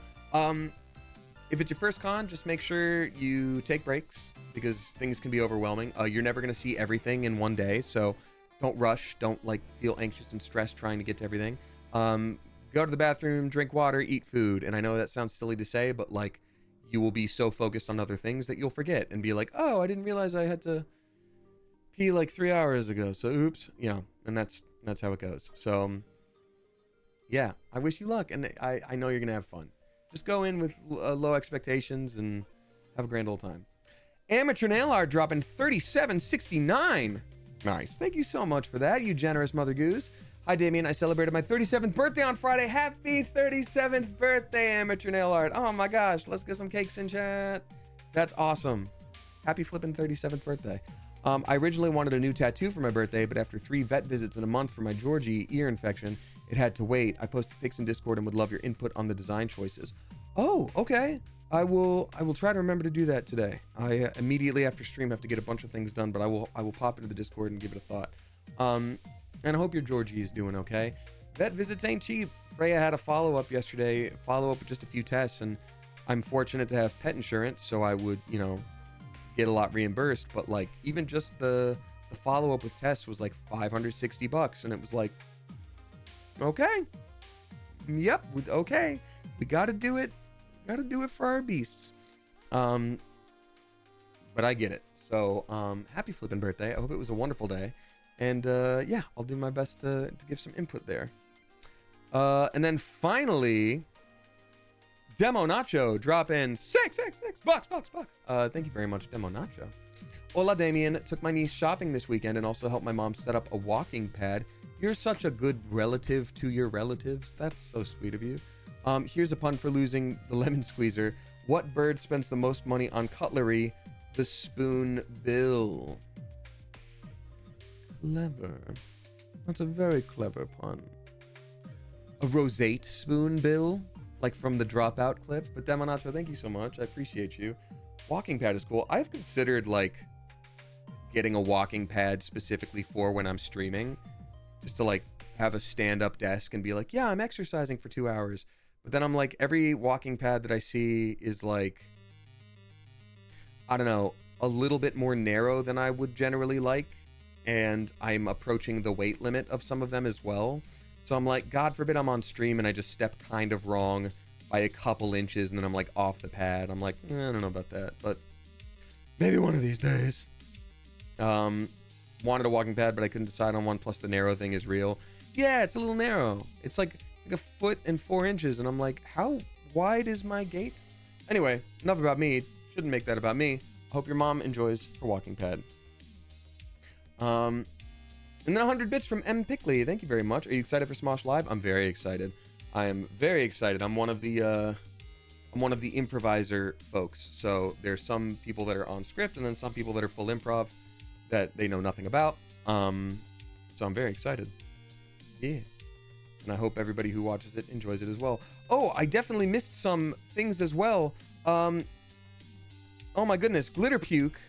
If it's your first con, just make sure you take breaks because things can be overwhelming. You're never going to see everything in one day. So don't rush. Don't like feel anxious and stressed trying to get to everything. Go to the bathroom, drink water, eat food. And I know that sounds silly to say, but like you will be so focused on other things that you'll forget and be like, oh, I didn't realize I had to pee like 3 hours ago. So oops, you know, and that's how it goes. So yeah, I wish you luck. And I know you're going to have fun. Just go in with low expectations and have a grand old time. Amateur nail art dropping $37.69. Nice. Thank you so much for that, you generous mother goose. Hi, Damien. I celebrated my 37th birthday on Friday. Happy 37th birthday, Amateur Nail Art. Oh, my gosh. Let's get some cakes in chat. That's awesome. Happy flipping 37th birthday. I originally wanted a new tattoo for my birthday, but after 3 vet visits in a month for my Georgie ear infection, it had to wait. I posted pics in Discord and would love your input on the design choices. Oh, okay. I will try to remember to do that today. I immediately after stream have to get a bunch of things done, but I will pop into the Discord and give it a thought. And I hope your Georgie is doing okay. Vet visits ain't cheap. Freya had a follow-up yesterday, with just a few tests, and I'm fortunate to have pet insurance, so I would, you know, get a lot reimbursed. But like, even just the follow-up with tests was like $560, and it was like, okay, yep, okay, we gotta do it for our beasts. But I get it. So happy flipping birthday. I hope it was a wonderful day. And yeah, I'll do my best to give some input there. And then finally, Demo Nacho drop in $6 bucks. Thank you very much, Demo Nacho. Hola, Damien. Took my niece shopping this weekend and also helped my mom set up a walking pad. You're such a good relative to your relatives. That's so sweet of you. Here's a pun for losing the lemon squeezer. What bird spends the most money on cutlery? The spoonbill. Clever. That's a very clever pun. A rosate spoonbill, like from the Dropout clip. But Demonacho, thank you so much. I appreciate you. Walking pad is cool. I've considered like getting a walking pad specifically for when I'm streaming, just to like have a stand-up desk and be like, yeah, I'm exercising for 2 hours. But then I'm like, every walking pad that I see is like, I don't know, a little bit more narrow than I would generally like. And I'm approaching the weight limit of some of them as well. So I'm like, God forbid I'm on stream and I just step kind of wrong by a couple inches and then I'm like off the pad. I'm like, I don't know about that, but maybe one of these days. Wanted a walking pad, but I couldn't decide on one, plus the narrow thing is real. Yeah, it's a little narrow. It's like 1 foot and 4 inches, and I'm like, how wide is my gate? Anyway, enough about me. Shouldn't make that about me. I hope your mom enjoys her walking pad. And then 100 bits from M. Pickley. Thank you very much. Are you excited for Smosh Live? I'm very excited. I am very excited. I'm one of the improviser folks. So there's some people that are on script, and then some people that are full improv that they know nothing about. So I'm very excited. Yeah. And I hope everybody who watches it enjoys it as well. Oh, I definitely missed some things as well. Oh my goodness, Glitter Puke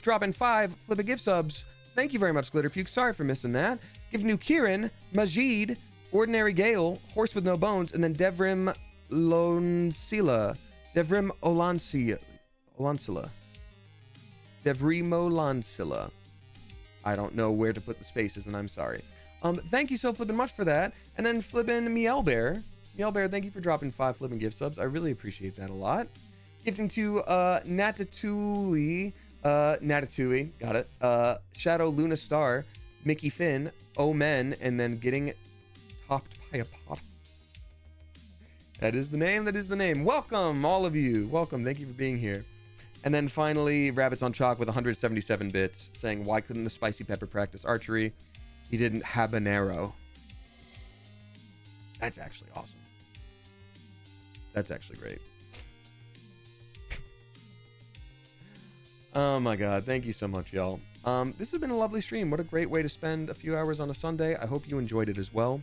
dropping 5 flip a gift subs. Thank you very much, Glitter Puke. Sorry for missing that. Give New Kieran, Majid, Ordinary Gale, Horse with No Bones, and then Devrim Olansila. Devrimo I don't know where to put the spaces, and I'm sorry. Thank you so flippin' much for that. And then flippin' Mielbear. Mielbear, thank you for dropping 5 flippin' gift subs. I really appreciate that a lot. Gifting to Natatui, got it. Shadow Luna Star, Mickey Finn, Omen, and then getting topped by a pot. That is the name. Welcome, all of you. Welcome. Thank you for being here. And then finally, Rabbits on Chalk with 177 bits, saying, why couldn't the Spicy Pepper practice archery? He didn't habanero. That's actually awesome. That's actually great. Oh my God. Thank you so much, y'all. This has been a lovely stream. What a great way to spend a few hours on a Sunday. I hope you enjoyed it as well.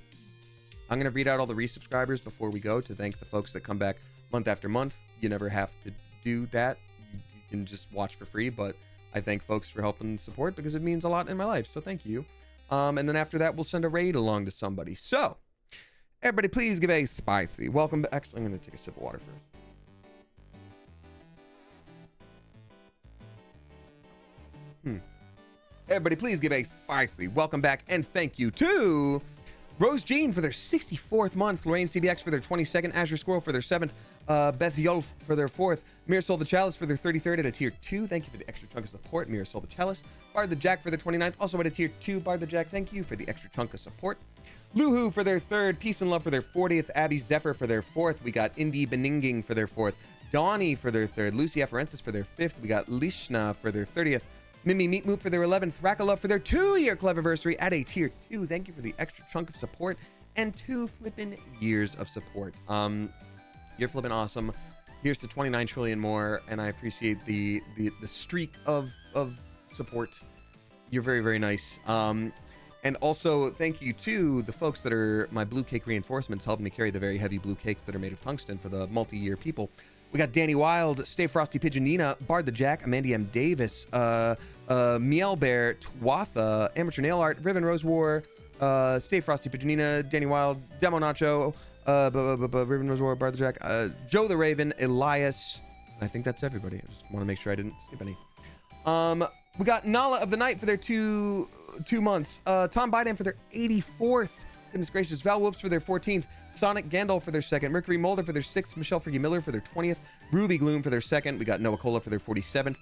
I'm going to read out all the resubscribers before we go to thank the folks that come back month after month. You never have to do that. You can just watch for free, but I thank folks for helping support because it means a lot in my life. So thank you. And then after that, we'll send a raid along to somebody. So everybody, please give a spicy welcome back. Actually, I'm going to take a sip of water first. Everybody, please give a spicy welcome back and thank you to Rose Jean for their 64th month, Lorraine CBX for their 22nd, Azure Squirrel for their 7th, Beth Yolf for their 4th, Mirasol the Chalice for their 33rd at a tier 2. Thank you for the extra chunk of support, Mirasol the Chalice. Bard the Jack for their 29th, also at a tier 2. Bard the Jack, thank you for the extra chunk of support. Luhu for their 3rd, Peace and Love for their 40th, Abby Zephyr for their 4th. We got Indy Beninging for their 4th, Donnie for their 3rd, Lucy Afarensis for their 5th. We got Lishna for their 30th. Mimi Meat Moot for their 11th, Rakalove for their 2-year Cleviversary at a tier 2. Thank you for the extra chunk of support and 2 flippin' years of support. You're flippin' awesome. Here's to 29 trillion more, and I appreciate the streak of support. You're very, very nice. And also, thank you to the folks that are my blue cake reinforcements, helping me carry the very heavy blue cakes that are made of tungsten for the multi-year people. We got Danny Wild, Stay Frosty Pigeonina, Bard the Jack, Amanda M. Davis, Miel Bear, Twatha, Amateur Nail Art, Ribbon Rose War, Stay Frosty Pigeonina, Danny Wild, Demo Nacho, Ribbon Rose War, Bard the Jack, Joe the Raven, Elias. I think that's everybody. I just want to make sure I didn't skip any. We got Nala of the Night for their two months, Tom Biden for their 84th. Goodness gracious. Val Whoops for their 14th. Sonic Gandalf for their 2nd, Mercury Mulder for their 6th, Michelle Fergie Miller for their 20th, Ruby Gloom for their 2nd, we got Noah Cola for their 47th,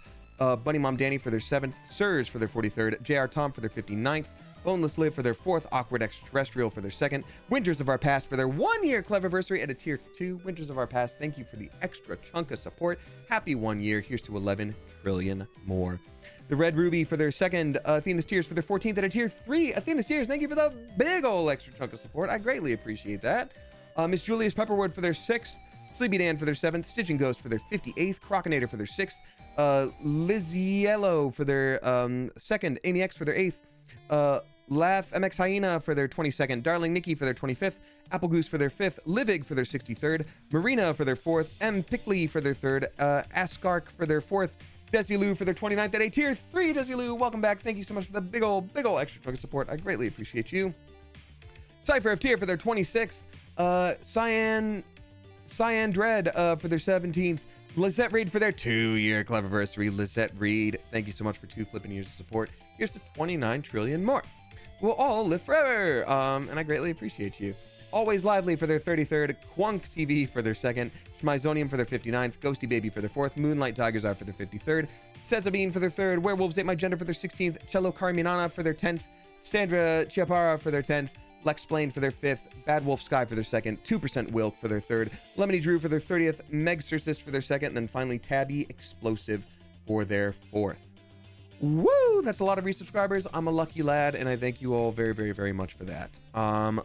Bunny Mom Danny for their 7th, Surge for their 43rd, JR Tom for their 59th, Boneless Live for their 4th, Awkward Extraterrestrial for their 2nd, Winters of Our Past for their 1-year Cleviversary at a tier 2. Winters of Our Past, thank you for the extra chunk of support. Happy 1 year. Here's to 11 trillion more. The Red Ruby for their 2nd, Athena's Tears for their 14th at a tier 3. Athena's Tears, thank you for the big ol' extra chunk of support. I greatly appreciate that. Miss Julia's Pepperwood for their 6th, Sleepy Dan for their 7th, Stitching Ghost for their 58th, Crocinator for their 6th, Liziello for their 2nd, Amy X for their 8th, Laugh MX Hyena for their 22nd, Darling Nikki for their 25th, Apple Goose for their 5th, Livig for their 63rd, Marina for their 4th, M. Pickley for their 3rd, Askark for their 4th, Desilu for their 29th at a tier 3. Desilu, welcome back. Thank you so much for the big ol' extra chunk of support. I greatly appreciate you. Cypher of Tier for their 26th, Cyan Dread for their 17th, Lizette Reed for their 2-year Cleviversary. Lizette Reed, thank you so much for 2 flipping years of support. Here's to 29 trillion more. We'll all live forever, and I greatly appreciate you. Always Lively for their 33rd, Quunk TV for their 2nd, Schmizonium for their 59th, Ghosty Baby for their 4th, Moonlight Tigers Eye for their 53rd, Sezabine for their 3rd, Werewolves Ate My Gender for their 16th, Cello Carminana for their 10th, Sandra Chiapara for their 10th, Lex Blaine for their 5th, Bad Wolf Sky for their 2nd, 2% Wilk for their 3rd, Lemony Drew for their 30th, Meg Circist for their 2nd, and then finally Tabby Explosive for their 4th. Woo! That's a lot of resubscribers. I'm a lucky lad, and I thank you all very, very, very much for that.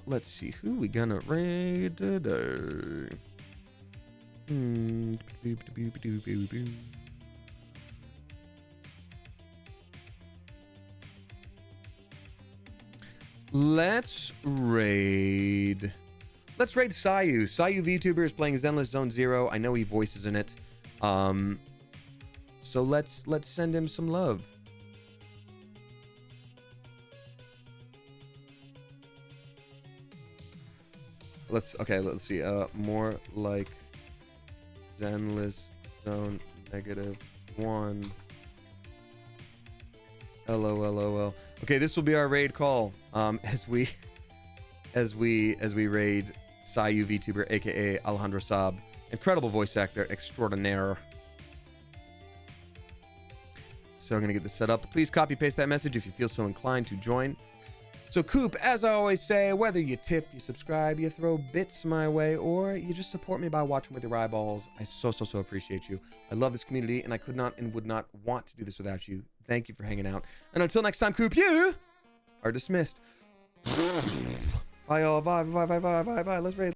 Let's see. Who we gonna raid today? Let's raid Sayu. Sayu VTuber is playing Zenless Zone Zero. I know he voices in it. So let's send him some love. Let's see. More like Zenless Zone -1. LOL. Okay, this will be our raid call. As we raid Sayu VTuber, aka Alejandro Saab, incredible voice actor extraordinaire. So I'm gonna get this set up. Please copy paste that message if you feel so inclined to join. So Coop, as I always say, whether you tip, you subscribe, you throw bits my way, or you just support me by watching with your eyeballs, I so appreciate you. I love this community, and I could not and would not want to do this without you. Thank you for hanging out. And until next time, Coop, you are dismissed. Bye, y'all. Bye. Let's raid.